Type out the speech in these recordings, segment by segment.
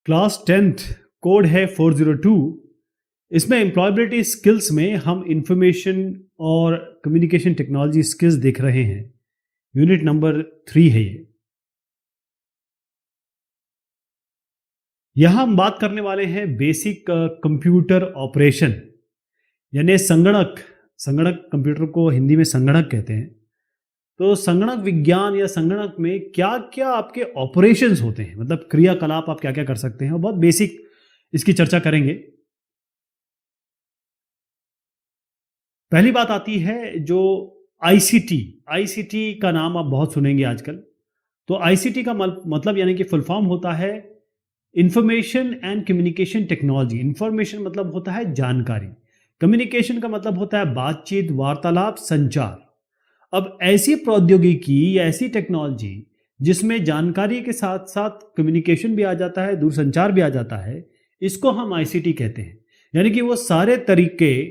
Class 10th code है 402। इसमें employability skills में हम इंफॉर्मेशन और कम्युनिकेशन टेक्नोलॉजी स्किल्स देख रहे हैं। यूनिट नंबर 3 है ये। यहां हम बात करने वाले हैं बेसिक कंप्यूटर ऑपरेशन, यानी संगणक कंप्यूटर को हिंदी में संगणक कहते हैं। तो संगणक विज्ञान या संगणक में क्या क्या आपके ऑपरेशंस होते हैं, मतलब क्रियाकलाप आप क्या क्या कर सकते हैं, और बहुत बेसिक इसकी चर्चा करेंगे। पहली बात आती है जो आईसीटी का नाम आप बहुत सुनेंगे आजकल। तो आईसीटी का मतलब यानी कि फुल फॉर्म होता है information and communication technology. Information मतलब होता है जानकारी, कम्युनिकेशन का मतलब होता है बातचीत, वार्तालाप, संचार। अब ऐसी प्रौद्योगिकी या ऐसी टेक्नोलॉजी जिसमें जानकारी के साथ साथ कम्युनिकेशन भी आ जाता है, दूरसंचार भी आ जाता है, इसको हम आईसीटी कहते हैं। यानी कि वो सारे तरीके,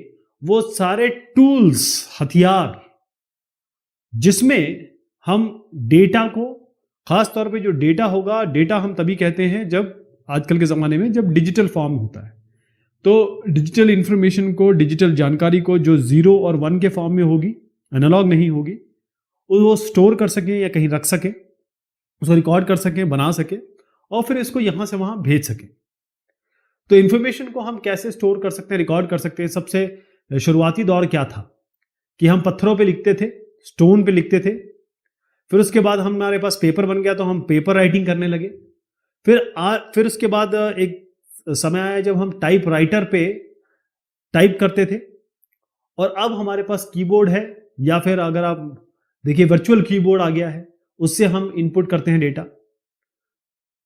वो सारे टूल्स, हथियार जिसमें हम डेटा को, खास तौर पे जो डेटा होगा, डेटा हम तभी कहते हैं जब आजकल के ज़माने में जब डिजिटल फॉर्म होता है। तो डिजिटल इंफॉर्मेशन को, डिजिटल जानकारी को जो 0 और 1 के फॉर्म में होगी, एनालॉग नहीं होगी, वो स्टोर कर सकें या कहीं रख सकें, उसको रिकॉर्ड कर सकें, बना सकें और फिर इसको यहाँ से वहाँ भेज सकें। तो इंफॉर्मेशन को हम कैसे स्टोर कर सकते हैं, रिकॉर्ड कर सकते हैं? सबसे शुरुआती दौर क्या था कि हम पत्थरों पे लिखते थे, स्टोन पे लिखते थे। फिर उसके बाद हमारे पास पेपर बन गया तो हम पेपर राइटिंग करने लगे। फिर उसके बाद एक समय आया जब हम टाइप राइटर पे टाइप करते थे, और अब हमारे पास कीबोर्ड है, या फिर अगर आप देखिए वर्चुअल कीबोर्ड आ गया है, उससे हम इनपुट करते हैं डेटा।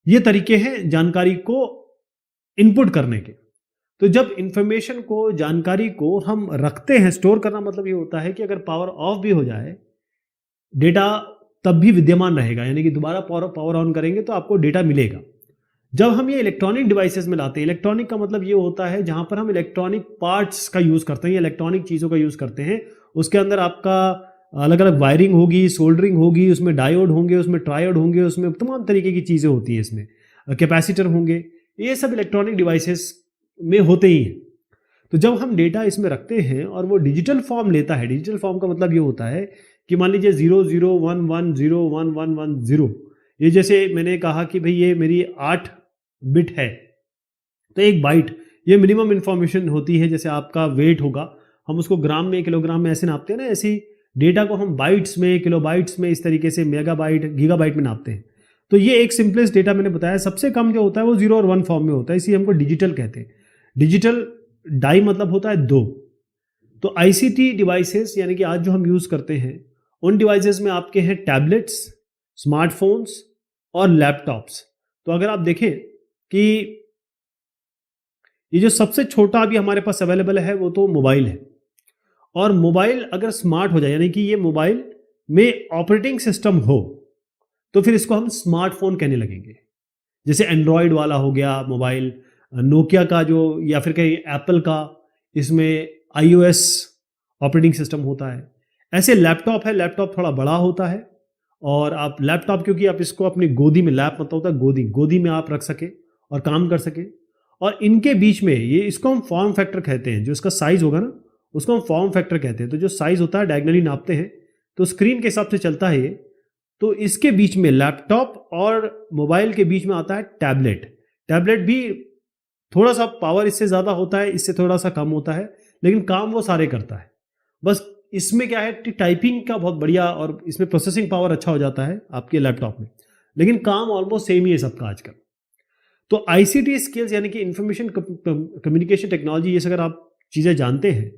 ये तरीके हैं जानकारी को इनपुट करने के। तो जब इंफॉर्मेशन को, जानकारी को हम रखते हैं, स्टोर करना मतलब ये होता है कि अगर पावर ऑफ भी हो जाए, डेटा तब भी विद्यमान रहेगा, यानी कि दोबारा पावर ऑन करेंगे तो आपको डेटा मिलेगा। जब हम ये इलेक्ट्रॉनिक डिवाइसेस में लाते हैं, इलेक्ट्रॉनिक का मतलब ये होता है जहां पर हम इलेक्ट्रॉनिक पार्ट्स का यूज करते हैं या इलेक्ट्रॉनिक चीजों का यूज करते हैं, उसके अंदर आपका अलग अलग वायरिंग होगी, सोल्डरिंग होगी, उसमें डायोड होंगे, उसमें ट्रायोड होंगे, उसमें तमाम तरीके की चीजें होती हैं, इसमें कैपेसिटर होंगे, ये सब इलेक्ट्रॉनिक डिवाइसेस में होते ही हैं। तो जब हम डेटा इसमें रखते हैं और वो डिजिटल फॉर्म लेता है, डिजिटल फॉर्म का मतलब ये होता है कि मान लीजिए 0011011110, ये जैसे मैंने कहा कि भाई ये मेरी 8 बिट है, तो 1 बाइट, ये मिनिमम इंफॉर्मेशन होती है। जैसे आपका वेट होगा, हम उसको ग्राम में, किलोग्राम में ऐसे नापते हैं ना, ऐसी डेटा को हम बाइट्स में, किलोबाइट्स में, इस तरीके से मेगाबाइट, गीगाबाइट में नापते हैं। तो ये एक सिंपलेस्ट डेटा मैंने बताया। सबसे कम जो होता है वो 0 और 1 फॉर्म में होता है, इसी हमको डिजिटल कहते हैं। डिजिटल डाई मतलब होता है 2। तो आईसीटी डिवाइसेस यानी कि आज जो हम यूज करते हैं, उन डिवाइसेस में आपके हैं टैबलेट्स, स्मार्टफोन्स और लैपटॉप्स। तो अगर आप देखें कि ये जो सबसे छोटा अभी हमारे पास अवेलेबल है वो तो मोबाइल है, और मोबाइल अगर स्मार्ट हो जाए, यानी कि ये मोबाइल में ऑपरेटिंग सिस्टम हो, तो फिर इसको हम स्मार्टफोन कहने लगेंगे। जैसे एंड्रॉयड वाला हो गया मोबाइल, नोकिया का जो, या फिर कहीं एप्पल का, इसमें आईओएस ऑपरेटिंग सिस्टम होता है। ऐसे लैपटॉप है, लैपटॉप थोड़ा बड़ा होता है, और आप लैपटॉप, क्योंकि आप इसको अपनी गोदी में, लैप मतलब होता है गोदी, गोदी में आप रख सके और काम कर सके। और इनके बीच में ये, इसको हम फॉर्म फैक्टर कहते हैं, जो इसका साइज होगा ना, उसको हम फॉर्म फैक्टर कहते हैं। तो जो साइज होता है डायगनली नापते हैं, तो स्क्रीन के हिसाब से चलता है ये। तो इसके बीच में, लैपटॉप और मोबाइल के बीच में आता है टैबलेट। टैबलेट भी थोड़ा सा पावर इससे ज़्यादा होता है, इससे थोड़ा सा कम होता है, लेकिन काम वो सारे करता है। बस इसमें क्या है कि टाइपिंग का बहुत बढ़िया, और इसमें प्रोसेसिंग पावर अच्छा हो जाता है आपके लैपटॉप में, लेकिन काम ऑलमोस्ट सेम ही है सबका आजकल। तो आईसीटी स्किल्स यानी कि इंफॉर्मेशन कम्युनिकेशन टेक्नोलॉजी, ये अगर आप चीज़ें जानते हैं,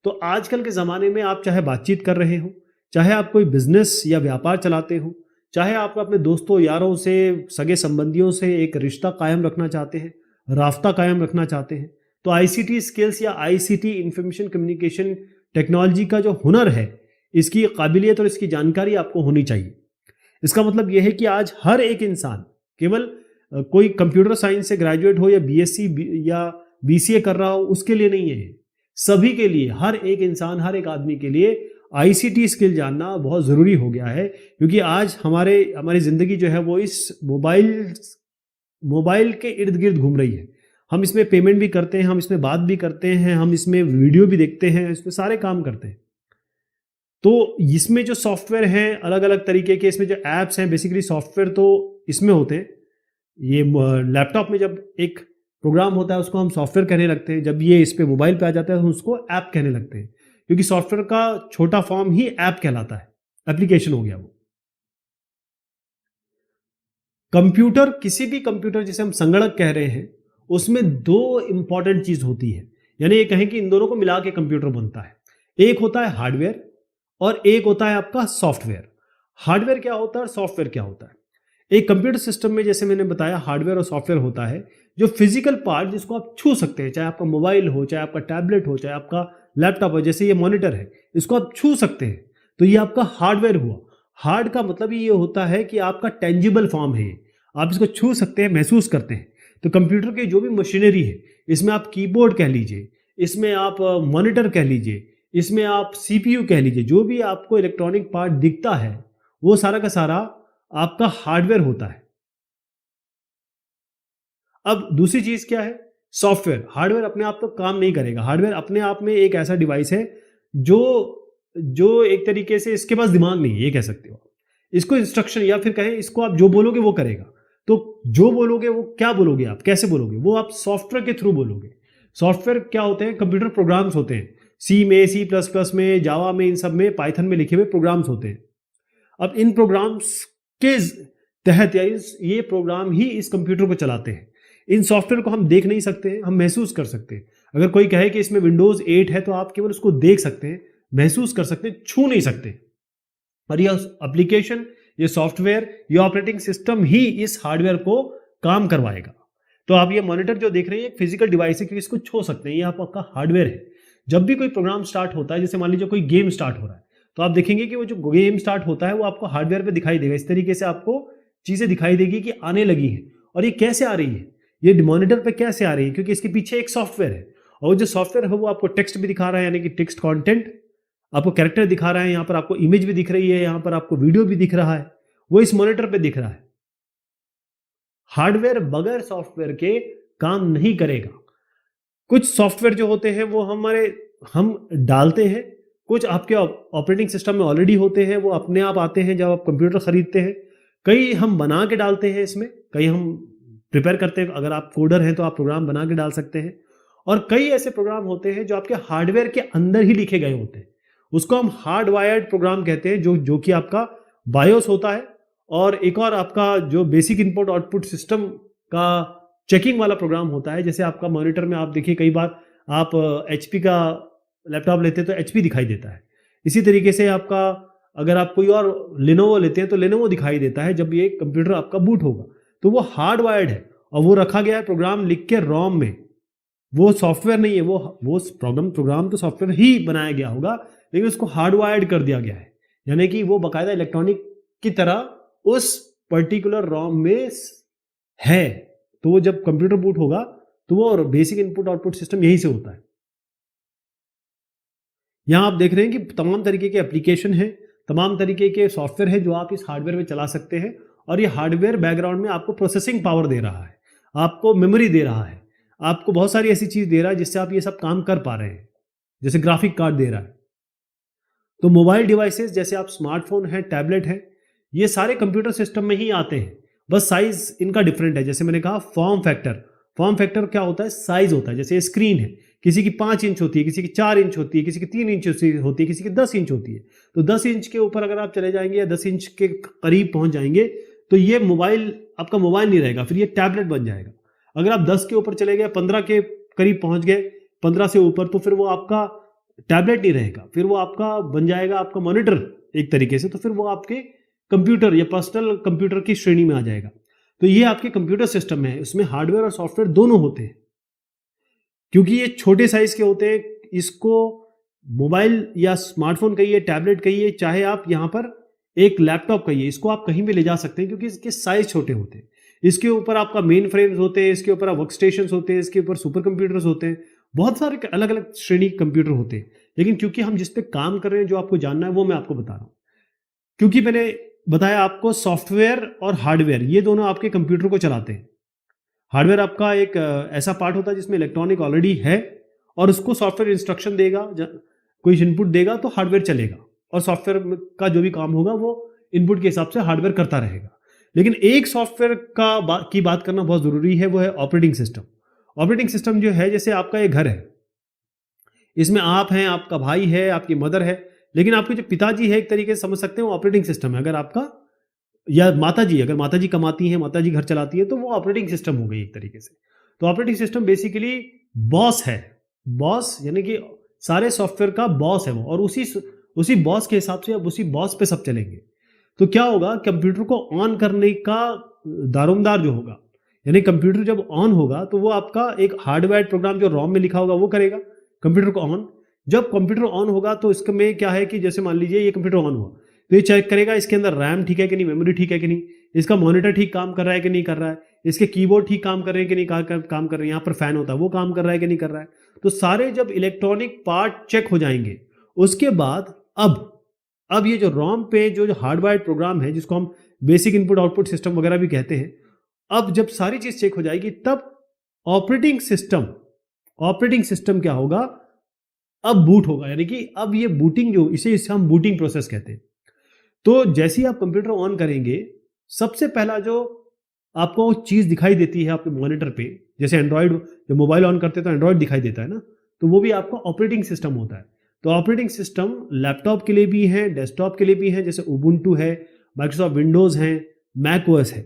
तो आजकल के ज़माने में आप चाहे बातचीत कर रहे हो, चाहे आप कोई बिजनेस या व्यापार चलाते हो, चाहे आप अपने दोस्तों यारों से, सगे संबंधियों से एक रिश्ता कायम रखना चाहते हैं, राफ्ता कायम रखना चाहते हैं, तो आईसीटी स्किल्स या आईसीटी इंफॉर्मेशन कम्युनिकेशन टेक्नोलॉजी का जो हुनर है, इसकी काबिलियत और इसकी जानकारी आपको होनी चाहिए। इसका मतलब यह है कि आज हर एक इंसान, केवल कोई कंप्यूटर साइंस से ग्रेजुएट हो या बीएससी या बीसीए कर रहा हो, उसके लिए नहीं है, सभी के लिए, हर एक इंसान, हर एक आदमी के लिए आईसीटी स्किल जानना बहुत ज़रूरी हो गया है। क्योंकि आज हमारी ज़िंदगी जो है वो इस मोबाइल मोबाइल के इर्द गिर्द घूम रही है। हम इसमें पेमेंट भी करते हैं, हम इसमें बात भी करते हैं, हम इसमें वीडियो भी देखते हैं, इसमें सारे काम करते हैं। तो इसमें जो सॉफ्टवेयर हैं अलग अलग तरीके के, इसमें जो ऐप्स हैं, बेसिकली सॉफ्टवेयर तो इसमें होते हैं। ये लैपटॉप में जब एक प्रोग्राम होता है उसको हम सॉफ्टवेयर कहने लगते हैं, जब ये इस पे मोबाइल पे आ जाता है तो उसको ऐप कहने लगते हैं, क्योंकि सॉफ्टवेयर का छोटा फॉर्म ही ऐप कहलाता है, एप्लीकेशन हो गया वो। कंप्यूटर, किसी भी कंप्यूटर जिसे हम संगणक कह रहे हैं, उसमें दो इंपॉर्टेंट चीज होती है, यानी ये कहें कि इन दोनों को मिला के कंप्यूटर बनता है। एक होता है हार्डवेयर और एक होता है आपका सॉफ्टवेयर। हार्डवेयर क्या होता है और सॉफ्टवेयर क्या होता है? एक कंप्यूटर सिस्टम में जैसे मैंने बताया हार्डवेयर और सॉफ्टवेयर होता है, जो फिजिकल पार्ट जिसको आप छू सकते हैं, चाहे आपका मोबाइल हो, चाहे आपका टैबलेट हो, चाहे आपका लैपटॉप हो, जैसे ये मॉनिटर है, इसको आप छू सकते हैं, तो ये आपका हार्डवेयर हुआ। हार्ड का मतलब ये होता है कि आपका टेंजिबल फॉर्म है, आप इसको छू सकते हैं, महसूस करते हैं। तो कंप्यूटर की जो भी मशीनरी है, इसमें आप कीबोर्ड कह लीजिए, इसमें आप मॉनिटर कह लीजिए, इसमें आप सीपीयू कह लीजिए, जो भी आपको इलेक्ट्रॉनिक पार्ट दिखता है वो सारा का सारा आपका हार्डवेयर होता है। अब दूसरी चीज क्या है? सॉफ्टवेयर। हार्डवेयर अपने आप तो काम नहीं करेगा, हार्डवेयर अपने आप में एक ऐसा डिवाइस है जो जो एक तरीके से इसके पास दिमाग नहीं है, ये कह सकते हो। इसको इंस्ट्रक्शन या फिर कहें इसको आप जो बोलोगे वो करेगा। तो जो बोलोगे वो क्या बोलोगे, आप कैसे बोलोगे, वो आप सॉफ्टवेयर के थ्रू बोलोगे। सॉफ्टवेयर क्या होते हैं? कंप्यूटर प्रोग्राम्स होते हैं, सी में, सी प्लस प्लस में, जावा में, इन सब में, पाइथन में लिखे हुए प्रोग्राम्स होते हैं। अब इन प्रोग्राम्स के तहत या ये प्रोग्राम ही इस कंप्यूटर को चलाते हैं। इन सॉफ्टवेयर को हम देख नहीं सकते, हम महसूस कर सकते हैं। अगर कोई कहे कि इसमें विंडोज 8 है तो आप केवल उसको देख सकते हैं, महसूस कर सकते हैं, छू नहीं सकते। और यह एप्लीकेशन, ये सॉफ्टवेयर, ये ऑपरेटिंग सिस्टम ही इस हार्डवेयर को काम करवाएगा। तो आप ये मॉनिटर जो देख रहे हैं एक फिजिकल डिवाइस है, क्योंकि इसको छू सकते हैं, ये आपका हार्डवेयर है। जब भी कोई प्रोग्राम स्टार्ट होता है, जैसे मान लीजिए कोई गेम स्टार्ट हो रहा है, तो आप देखेंगे कि वो जो गेम स्टार्ट होता है वो आपको हार्डवेयर पे दिखाई देगा। इस तरीके से आपको चीजें दिखाई देगी कि आने लगी है। और ये कैसे आ रही है, ये मॉनिटर पे कैसे आ रही है? क्योंकि इसके पीछे एक सॉफ्टवेयर है, और जो सॉफ्टवेयर है वो आपको टेक्स्ट भी दिखा रहा है, यानी कि टेक्स्ट कंटेंट, आपको कैरेक्टर दिखा रहा है, यहाँ पर आपको इमेज भी दिख रही है, यहाँ पर आपको वीडियो भी दिख रहा है, वो इस मॉनिटर पे दिख रहा है। हार्डवेयर बगैर सॉफ्टवेयर के काम नहीं करेगा। कुछ सॉफ्टवेयर जो होते हैं वो हम डालते हैं, कुछ आपके ऑपरेटिंग सिस्टम में ऑलरेडी होते हैं, वो अपने आप आते हैं जब आप कंप्यूटर खरीदते हैं। कई हम बना के डालते हैं इसमें, कई हम प्रिपेयर करते हैं, अगर आप कोडर हैं तो आप प्रोग्राम बना के डाल सकते हैं। और कई ऐसे प्रोग्राम होते हैं जो आपके हार्डवेयर के अंदर ही लिखे गए होते हैं, उसको हम हार्ड वायर्ड प्रोग्राम कहते हैं, जो कि आपका बायोस होता है। और एक और आपका जो बेसिक इनपुट आउटपुट सिस्टम का चेकिंग वाला प्रोग्राम होता है। जैसे आपका मॉनिटर में आप देखिए कई बार आप एचपी का लैपटॉप लेते हैं तो एचपी दिखाई देता है। इसी तरीके से आपका अगर आप कोई और लेनोवो लेते हैं तो लेनोवो दिखाई देता है जब ये कंप्यूटर आपका बूट होगा। तो वो हार्ड वायर्ड है और वो रखा गया है प्रोग्राम लिख के रोम में, वो सॉफ्टवेयर नहीं है। वो प्रोग्राम तो सॉफ्टवेयर ही बनाया गया होगा, लेकिन उसको हार्ड वायर्ड कर दिया गया है, यानी कि वो बाकायदा इलेक्ट्रॉनिक की तरह उस पर्टिकुलर रोम में है। तो वो जब कंप्यूटर बूट होगा तो वो बेसिक इनपुट आउटपुट सिस्टम यहीं से होता है। यहां आप देख रहे हैं कि तमाम तरीके के एप्लीकेशन है, तमाम तरीके के सॉफ्टवेयर है जो आप इस हार्डवेयर में चला सकते हैं। और ये हार्डवेयर बैकग्राउंड में आपको प्रोसेसिंग पावर दे रहा है, आपको मेमोरी दे रहा है, आपको बहुत सारी ऐसी चीज दे रहा है जिससे आप ये सब काम कर पा रहे हैं, जैसे ग्राफिक कार्ड दे रहा है। तो मोबाइल डिवाइसेस जैसे आप स्मार्टफोन है, टैबलेट है, ये सारे कंप्यूटर सिस्टम में ही आते हैं, बस साइज इनका डिफरेंट है। जैसे मैंने कहा फॉर्म फैक्टर क्या होता है? साइज होता है। जैसे स्क्रीन है, किसी की 5 इंच होती है, किसी की 4 इंच होती है, किसी की 3 इंच होती है, किसी की 10 इंच होती है। तो 10 इंच के ऊपर अगर आप चले जाएंगे या 10 इंच के करीब पहुंच जाएंगे तो ये मोबाइल आपका मोबाइल नहीं रहेगा, फिर ये टैबलेट बन जाएगा। अगर आप 10 के ऊपर चले गए, 15 के करीब पहुंच गए, 15 से ऊपर, तो फिर वो आपका टैबलेट नहीं रहेगा, फिर वो आपका बन जाएगा आपका मॉनिटर एक तरीके से। तो फिर वो आपके कंप्यूटर या पर्सनल कंप्यूटर की श्रेणी में आ जाएगा। तो ये आपके कंप्यूटर सिस्टम है, इसमें हार्डवेयर और सॉफ्टवेयर दोनों होते हैं। क्योंकि ये छोटे साइज के होते हैं, इसको मोबाइल या स्मार्टफोन कहिए, टैबलेट कहिए, चाहे आप यहाँ पर एक लैपटॉप कहिए, इसको आप कहीं भी ले जा सकते हैं क्योंकि इसके साइज छोटे होते हैं। इसके ऊपर आपका मेन फ्रेम्स होते हैं, इसके ऊपर वर्क स्टेशन होते हैं, इसके ऊपर सुपर कंप्यूटर्स होते हैं, बहुत सारे अलग अलग श्रेणी कंप्यूटर होते हैं। लेकिन क्योंकि हम जिस पे काम कर रहे हैं, जो आपको जानना है वो मैं आपको बता रहा हूँ। क्योंकि मैंने बताया आपको सॉफ्टवेयर और हार्डवेयर ये दोनों आपके कंप्यूटर को चलाते हैं। हार्डवेयर आपका एक ऐसा पार्ट होता है जिसमें इलेक्ट्रॉनिक ऑलरेडी है और उसको सॉफ्टवेयर इंस्ट्रक्शन देगा, कोई इनपुट देगा तो हार्डवेयर चलेगा और सॉफ्टवेयर का जो भी काम होगा वो इनपुट के हिसाब से हार्डवेयर करता रहेगा। लेकिन एक सॉफ्टवेयर की बात करना बहुत जरूरी है, वो है ऑपरेटिंग सिस्टम। ऑपरेटिंग सिस्टम जो है, जैसे आपका एक घर है, इसमें आप हैं, आपका भाई है, आपकी मदर है, लेकिन आपके जो पिताजी है, एक तरीके से समझ सकते हैं वो ऑपरेटिंग सिस्टम है। अगर आपका, या माताजी, अगर माताजी कमाती हैं, माताजी घर चलाती है, तो वो ऑपरेटिंग सिस्टम हो गई एक तरीके से। तो ऑपरेटिंग सिस्टम बेसिकली बॉस है। बॉस यानी कि सारे सॉफ्टवेयर का बॉस है वो, और उसी बॉस के हिसाब से अब उसी बॉस पे सब चलेंगे। तो क्या होगा, कंप्यूटर को ऑन करने का दारोमदार जो होगा, यानी कंप्यूटर जब ऑन होगा तो वो आपका एक हार्डवेयर प्रोग्राम जो रॉम में लिखा होगा वो करेगा कंप्यूटर को ऑन। जब कंप्यूटर ऑन होगा तो इसमें क्या है कि जैसे मान लीजिए ये कंप्यूटर ऑन हुआ तो ये चेक करेगा इसके अंदर रैम ठीक है कि नहीं, मेमोरी ठीक है कि नहीं, इसका मॉनिटर ठीक काम कर रहा है कि नहीं कर रहा है, इसके कीबोर्ड ठीक काम कर रहे हैं कि नहीं काम कर रहे हैं, यहाँ पर फैन होता है वो काम कर रहा है कि नहीं कर रहा है। तो सारे जब इलेक्ट्रॉनिक पार्ट चेक हो जाएंगे, उसके बाद अब ये जो रॉम पे जो हार्डवायर प्रोग्राम है, जिसको हम बेसिक इनपुट आउटपुट सिस्टम वगैरह भी कहते हैं, अब जब सारी चीज चेक हो जाएगी तब ऑपरेटिंग सिस्टम क्या होगा, अब बूट होगा। यानी कि अब ये बूटिंग जो इसे हम बूटिंग प्रोसेस कहते हैं। तो जैसे ही आप कंप्यूटर ऑन करेंगे, सबसे पहला जो आपको चीज दिखाई देती है आपके मॉनिटर पे, जैसे एंड्रॉइड, जब मोबाइल ऑन करते हैं तो एंड्रॉइड दिखाई देता है ना, तो वो भी आपका ऑपरेटिंग सिस्टम होता है। तो ऑपरेटिंग सिस्टम लैपटॉप के लिए भी है, डेस्कटॉप के लिए भी है, जैसे उबुंटू है, माइक्रोसॉफ्ट विंडोज है, मैक ओएस है।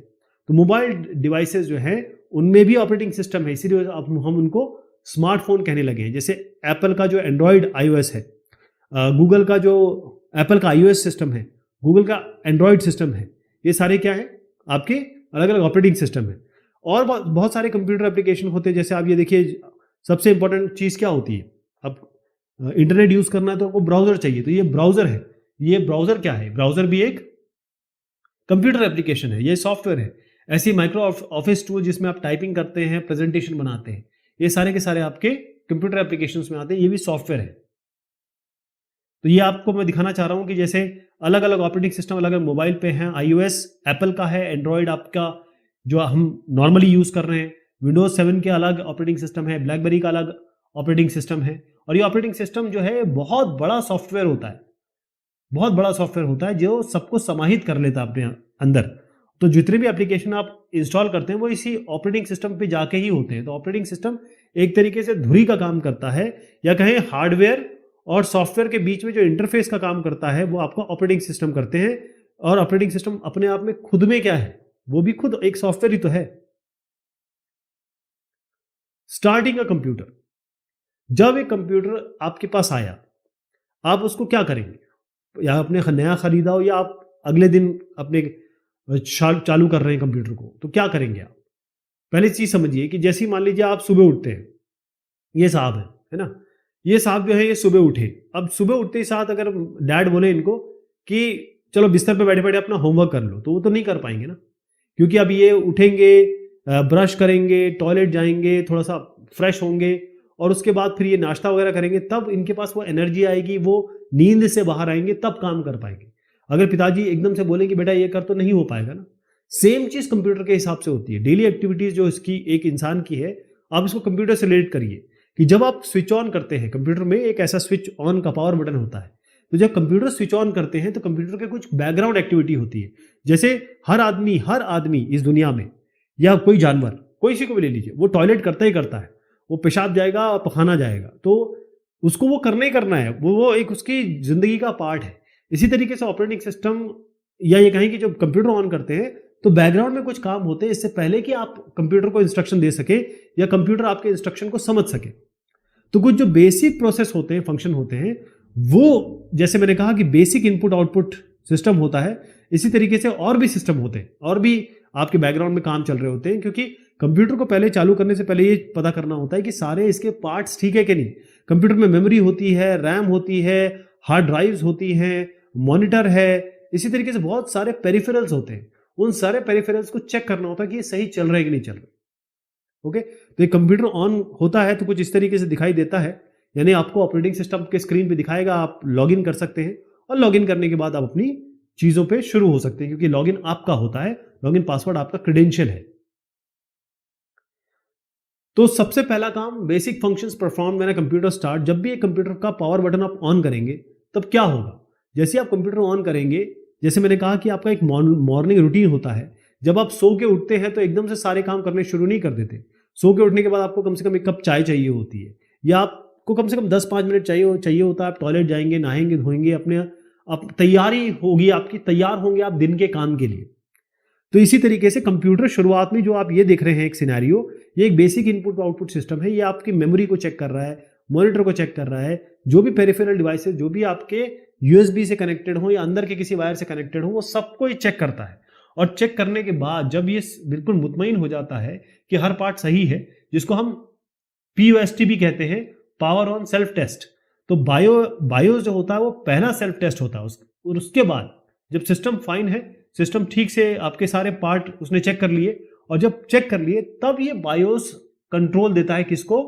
तो मोबाइल डिवाइसेस जो है उनमें भी ऑपरेटिंग सिस्टम है, इसीलिए हम उनको स्मार्टफोन कहने लगे हैं। जैसे एप्पल का जो एंड्रॉइड iOS है, गूगल का जो एप्पल का iOS सिस्टम है, गूगल का एंड्रॉइड सिस्टम है, ये सारे क्या है आपके अलग अलग ऑपरेटिंग सिस्टम है। और बहुत सारे कंप्यूटर एप्लीकेशन होते हैं। जैसे आप ये देखिए, सबसे इंपॉर्टेंट चीज़ क्या होती है, अब इंटरनेट यूज़ करना है तो आपको ब्राउज़र चाहिए, तो ये ब्राउज़र है। ये ब्राउज़र क्या है, ब्राउज़र भी एक कंप्यूटर एप्लीकेशन है, ये सॉफ्टवेयर है। ऐसी माइक्रो ऑफिस टूल जिसमें आप टाइपिंग करते हैं, प्रेजेंटेशन बनाते हैं, ये सारे के सारे आपके कंप्यूटर एप्लीकेशंस में आते हैं, ये भी सॉफ्टवेयर है। तो ये आपको मैं दिखाना चाह रहा हूं कि जैसे अलग अलग ऑपरेटिंग सिस्टम अलग अलग मोबाइल पे हैं। iOS एप्पल का है, एंड्रॉइड आपका जो हम नॉर्मली यूज कर रहे हैं, विंडोज 7 के अलग ऑपरेटिंग सिस्टम है, ब्लैकबेरी का अलग ऑपरेटिंग सिस्टम है। और ये ऑपरेटिंग सिस्टम जो है बहुत बड़ा सॉफ्टवेयर होता है, बहुत बड़ा सॉफ्टवेयर होता है जो सबको समाहित कर लेता है अपने अंदर। तो जितने भी एप्लीकेशन आप इंस्टॉल करते हैं वो इसी ऑपरेटिंग सिस्टम पे जाके ही होते हैं। तो ऑपरेटिंग सिस्टम एक तरीके से धुरी का काम करता है, या कहें हार्डवेयर और सॉफ्टवेयर के बीच में जो इंटरफेस का काम करता है वो आपका ऑपरेटिंग सिस्टम करते हैं। और ऑपरेटिंग सिस्टम अपने आप में खुद में क्या है, वो भी खुद एक सॉफ्टवेयर ही तो है। स्टार्टिंग अ कंप्यूटर, जब एक कंप्यूटर आपके पास आया, आप उसको क्या करेंगे, या आपने नया खरीदा हो या आप अगले दिन अपने चालू कर रहे हैं कंप्यूटर को, तो क्या करेंगे आप। पहले चीज समझिए कि जैसे मान लीजिए आप सुबह उठते हैं, ये साहब है ना, ये साहब जो है ये सुबह उठे। अब सुबह उठते ही साथ अगर डैड बोले इनको कि चलो बिस्तर पे बैठे बैठे अपना होमवर्क कर लो, तो वो तो नहीं कर पाएंगे ना, क्योंकि अब ये उठेंगे, ब्रश करेंगे, टॉयलेट जाएंगे, थोड़ा सा फ्रेश होंगे, और उसके बाद फिर ये नाश्ता वगैरह करेंगे, तब इनके पास वो एनर्जी आएगी, वो नींद से बाहर आएंगे, तब काम कर पाएंगे। अगर पिताजी एकदम से बोले कि बेटा ये कर, तो नहीं हो पाएगा ना। सेम चीज कंप्यूटर के हिसाब से होती है। डेली एक्टिविटीज जो इसकी एक इंसान की है, आप इसको कंप्यूटर से रिलेट करिए कि जब आप स्विच ऑन करते हैं, कंप्यूटर में एक ऐसा स्विच ऑन का पावर बटन होता है, तो जब कंप्यूटर स्विच ऑन करते हैं तो कंप्यूटर के कुछ बैकग्राउंड एक्टिविटी होती है। जैसे हर आदमी इस दुनिया में, या कोई जानवर, कोई सी को भी ले लीजिए, वो टॉयलेट करता ही करता है, वो पेशाब जाएगा, पखाना जाएगा, तो उसको वो करना ही करना है, वो एक उसकी जिंदगी का पार्ट है। इसी तरीके से ऑपरेटिंग सिस्टम, या ये कहें कि जब कंप्यूटर ऑन करते हैं तो बैकग्राउंड में कुछ काम होते हैं इससे पहले कि आप कंप्यूटर को इंस्ट्रक्शन दे सके या कंप्यूटर आपके इंस्ट्रक्शन को समझ सके। तो कुछ जो बेसिक प्रोसेस होते हैं, फंक्शन होते हैं, वो जैसे मैंने कहा कि बेसिक इनपुट आउटपुट सिस्टम होता है, इसी तरीके से और भी सिस्टम होते हैं, और भी आपके बैकग्राउंड में काम चल रहे होते हैं। क्योंकि कंप्यूटर को पहले चालू करने से पहले ये पता करना होता है कि सारे इसके पार्ट्स ठीक है कि नहीं। कंप्यूटर में मेमोरी होती है, रैम होती है, हार्ड ड्राइव्स होती हैं, मॉनिटर है, इसी तरीके से बहुत सारे पेरिफेरल्स होते हैं। उन सारे पेरिफेरल्स को चेक करना होता है कि ये सही चल रहा है कि नहीं चल रहा। ओके, तो ये कंप्यूटर ऑन होता है तो कुछ इस तरीके से दिखाई देता है, यानी आपको ऑपरेटिंग सिस्टम के स्क्रीन पे दिखाएगा, आप लॉगिन कर सकते हैं, और लॉगिन करने के बाद आप अपनी चीजों पे शुरू हो सकते हैं, क्योंकि लॉगिन आपका होता है, लॉगिन पासवर्ड आपका क्रेडेंशियल है। तो सबसे पहला काम, basic functions perform when a computer start. जब भी एक कंप्यूटर का पावर बटन आप ऑन करेंगे तब क्या होगा? जैसे आप कंप्यूटर ऑन करेंगे, जैसे मैंने कहा कि आपका एक मॉर्निंग रूटीन होता है। जब आप सो के उठते हैं तो एकदम से सारे काम करने शुरू नहीं कर देते। सो के उठने के बाद आपको कम से कम एक कप चाय चाहिए होती है, या आपको कम से कम 10-5 मिनट चाहिए होता है। आप टॉयलेट जाएंगे, नहाएंगे, धोएंगे, अपने आप तैयारी होगी आपकी, तैयार होंगे आप दिन के काम के लिए। तो इसी तरीके से कंप्यूटर शुरुआत में जो आप ये देख रहे हैं एक सिनेरियो, ये एक बेसिक इनपुट आउटपुट सिस्टम है। ये आपकी मेमोरी को चेक कर रहा है, मॉनिटर को चेक कर रहा है, जो भी पेरिफेरल डिवाइसेस, जो भी आपके यूएसबी से कनेक्टेड हो या अंदर के किसी वायर से कनेक्टेड हो, वो सबको ये चेक करता है। और चेक करने के बाद जब ये बिल्कुल मुतमईन हो जाता है कि हर पार्ट सही है, जिसको हम POST भी कहते हैं, पावर ऑन सेल्फ टेस्ट। तो बायोस जो होता है वो पहला सेल्फ टेस्ट होता है। और उसके बाद जब सिस्टम फाइन है, सिस्टम ठीक से आपके सारे पार्ट उसने चेक कर लिए, और जब चेक कर लिए तब ये बायोस कंट्रोल देता है किसको?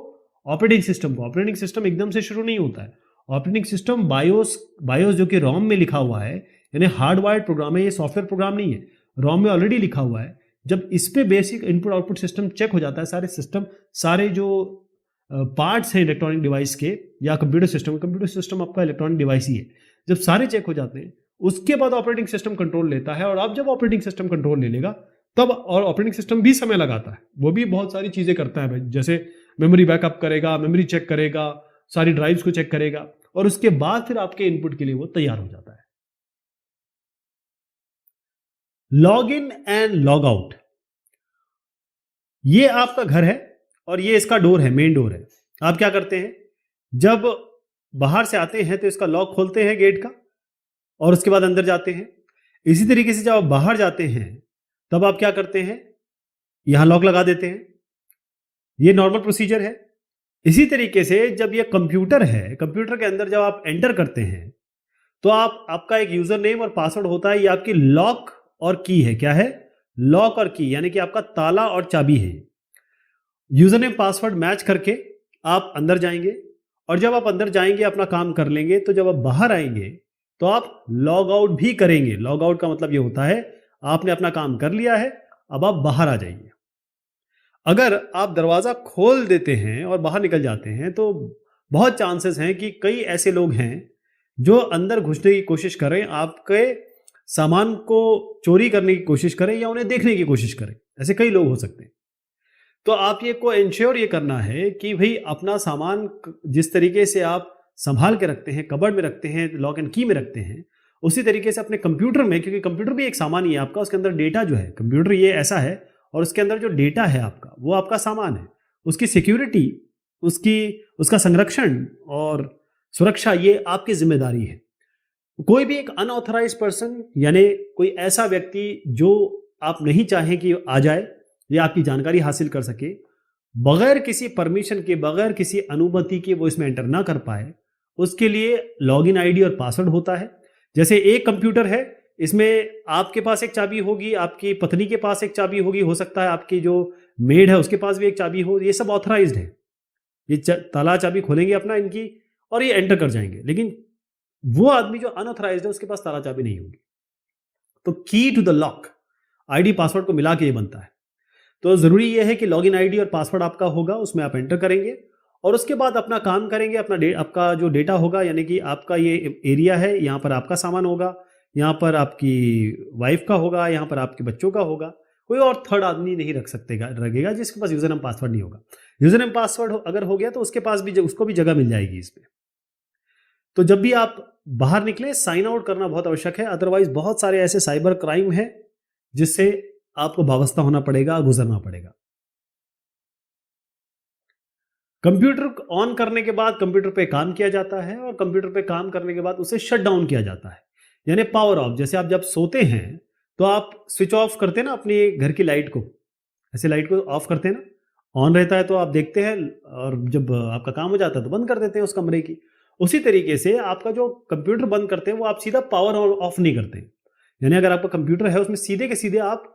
ऑपरेटिंग सिस्टम को। ऑपरेटिंग सिस्टम एकदम से शुरू नहीं होता है। ऑपरेटिंग सिस्टम बायोस जो कि रोम में लिखा हुआ है, यानी हार्डवायर्ड प्रोग्राम है, ये सॉफ्टवेयर प्रोग्राम नहीं है, रोम में ऑलरेडी लिखा हुआ है। जब इस पे basic input output system check हो जाता है, सारे सिस्टम, सारे जो पार्ट्स हैं इलेक्ट्रॉनिक डिवाइस के या कंप्यूटर सिस्टम आपका इलेक्ट्रॉनिक डिवाइस ही है, जब सारे चेक हो जाते हैं उसके बाद ऑपरेटिंग सिस्टम कंट्रोल लेता है। और अब जब ऑपरेटिंग सिस्टम कंट्रोल ले लेगा तब, और ऑपरेटिंग सिस्टम भी समय लगाता है, वो भी बहुत सारी चीजें करता है भाई, जैसे मेमोरी बैकअप करेगा, मेमोरी चेक करेगा, सारी ड्राइव्स को चेक करेगा, और उसके बाद फिर आपके इनपुट के लिए वो तैयार हो जाता है। Log in and log out, ये आपका घर है और ये इसका डोर है, मेन डोर है। आप क्या करते हैं, जब बाहर से आते हैं तो इसका लॉक खोलते हैं गेट का, और उसके बाद अंदर जाते हैं। इसी तरीके से जब आप बाहर जाते हैं तब आप क्या करते हैं, यहां लॉक लगा देते हैं। ये नॉर्मल प्रोसीजर है। इसी तरीके से जब ये कंप्यूटर है, कंप्यूटर के अंदर जब आप एंटर करते हैं तो आपका एक यूजर नेम और पासवर्ड होता है। ये आपकी लॉक और की है। क्या है? लॉक और की, यानी कि आपका ताला और चाबी है। यूजर नेम पासवर्ड मैच करके आप अंदर जाएंगे, और जब आप अंदर जाएंगे अपना काम कर लेंगे, तो जब आप बाहर आएंगे तो आप लॉग आउट भी करेंगे। लॉग आउट का मतलब ये होता है आपने अपना काम कर लिया है, अब आप बाहर आ जाइए। अगर आप दरवाजा खोल देते हैं और बाहर निकल जाते हैं तो बहुत चांसेस हैं कि कई ऐसे लोग हैं जो अंदर घुसने की कोशिश करें, आपके सामान को चोरी करने की कोशिश करें या उन्हें देखने की कोशिश करें। ऐसे कई लोग हो सकते हैं। तो आप ये को इंश्योर ये करना है कि भाई अपना सामान जिस तरीके से आप संभाल के रखते हैं, कबर्ड में रखते हैं, लॉक एंड की में रखते हैं, उसी तरीके से अपने कंप्यूटर में, क्योंकि कंप्यूटर भी एक सामान ही है आपका, उसके अंदर डेटा जो है, कंप्यूटर ये ऐसा है और उसके अंदर जो डेटा है आपका, वो आपका सामान है। उसकी सिक्योरिटी, उसका संरक्षण और सुरक्षा, ये आपकी जिम्मेदारी है। कोई भी एक अनऑथराइज पर्सन, यानी कोई ऐसा व्यक्ति जो आप नहीं चाहें कि आ जाए या आपकी जानकारी हासिल कर सके, बगैर किसी परमिशन के, बगैर किसी अनुमति के वो इसमें एंटर ना कर पाए, उसके लिए लॉगिन आईडी और पासवर्ड होता है। जैसे एक कंप्यूटर है, इसमें आपके पास एक चाबी होगी, आपकी पत्नी के पास एक चाबी होगी, हो सकता है आपकी जो मेड है उसके पास भी एक चाबी हो। ये सब ऑथराइज्ड है। ये ताला चाबी खोलेंगे अपना इनकी और ये एंटर कर जाएंगे। लेकिन वो आदमी जो अनऑथराइज्ड है उसके पास ताला चाबी नहीं होगी। तो key to the lock, ID password को मिला के ये बनता है। तो जरूरी ये है कि लॉगिन आईडी और पासवर्ड आपका होगा, उसमें आप एंटर करेंगे और उसके बाद अपना काम करेंगे। आपका जो डेटा होगा, यानी कि आपका ये एरिया है, यहाँ पर आपका सामान होगा, यहाँ पर आपकी वाइफ का होगा, यहाँ पर आपके बच्चों का होगा। कोई और थर्ड आदमी नहीं रखेगा जिसके पास यूजर नेम पासवर्ड नहीं होगा। यूजर नेम पासवर्ड अगर हो गया तो उसके पास भी, उसको भी जगह मिल जाएगी इसमें। तो जब भी आप बाहर निकले, साइन आउट करना बहुत आवश्यक है। अदरवाइज बहुत सारे ऐसे साइबर क्राइम है जिससे आपको वाबस्ता होना पड़ेगा, गुजरना पड़ेगा। कंप्यूटर ऑन करने के बाद कंप्यूटर पे काम किया जाता है, और कंप्यूटर पे काम करने के बाद उसे शट डाउन किया जाता है, यानी पावर ऑफ। जैसे आप जब सोते हैं तो आप स्विच ऑफ करते हैं ना अपने घर की लाइट को, ऐसे लाइट को ऑफ करते हैं ना, ऑन रहता है तो आप देखते हैं, और जब आपका काम हो जाता है तो बंद कर देते हैं उस कमरे की। उसी तरीके से आपका जो कंप्यूटर बंद करते हैं वो आप सीधा पावर ऑफ नहीं करते। यानी अगर आपका कंप्यूटर है उसमें सीधे के सीधे आप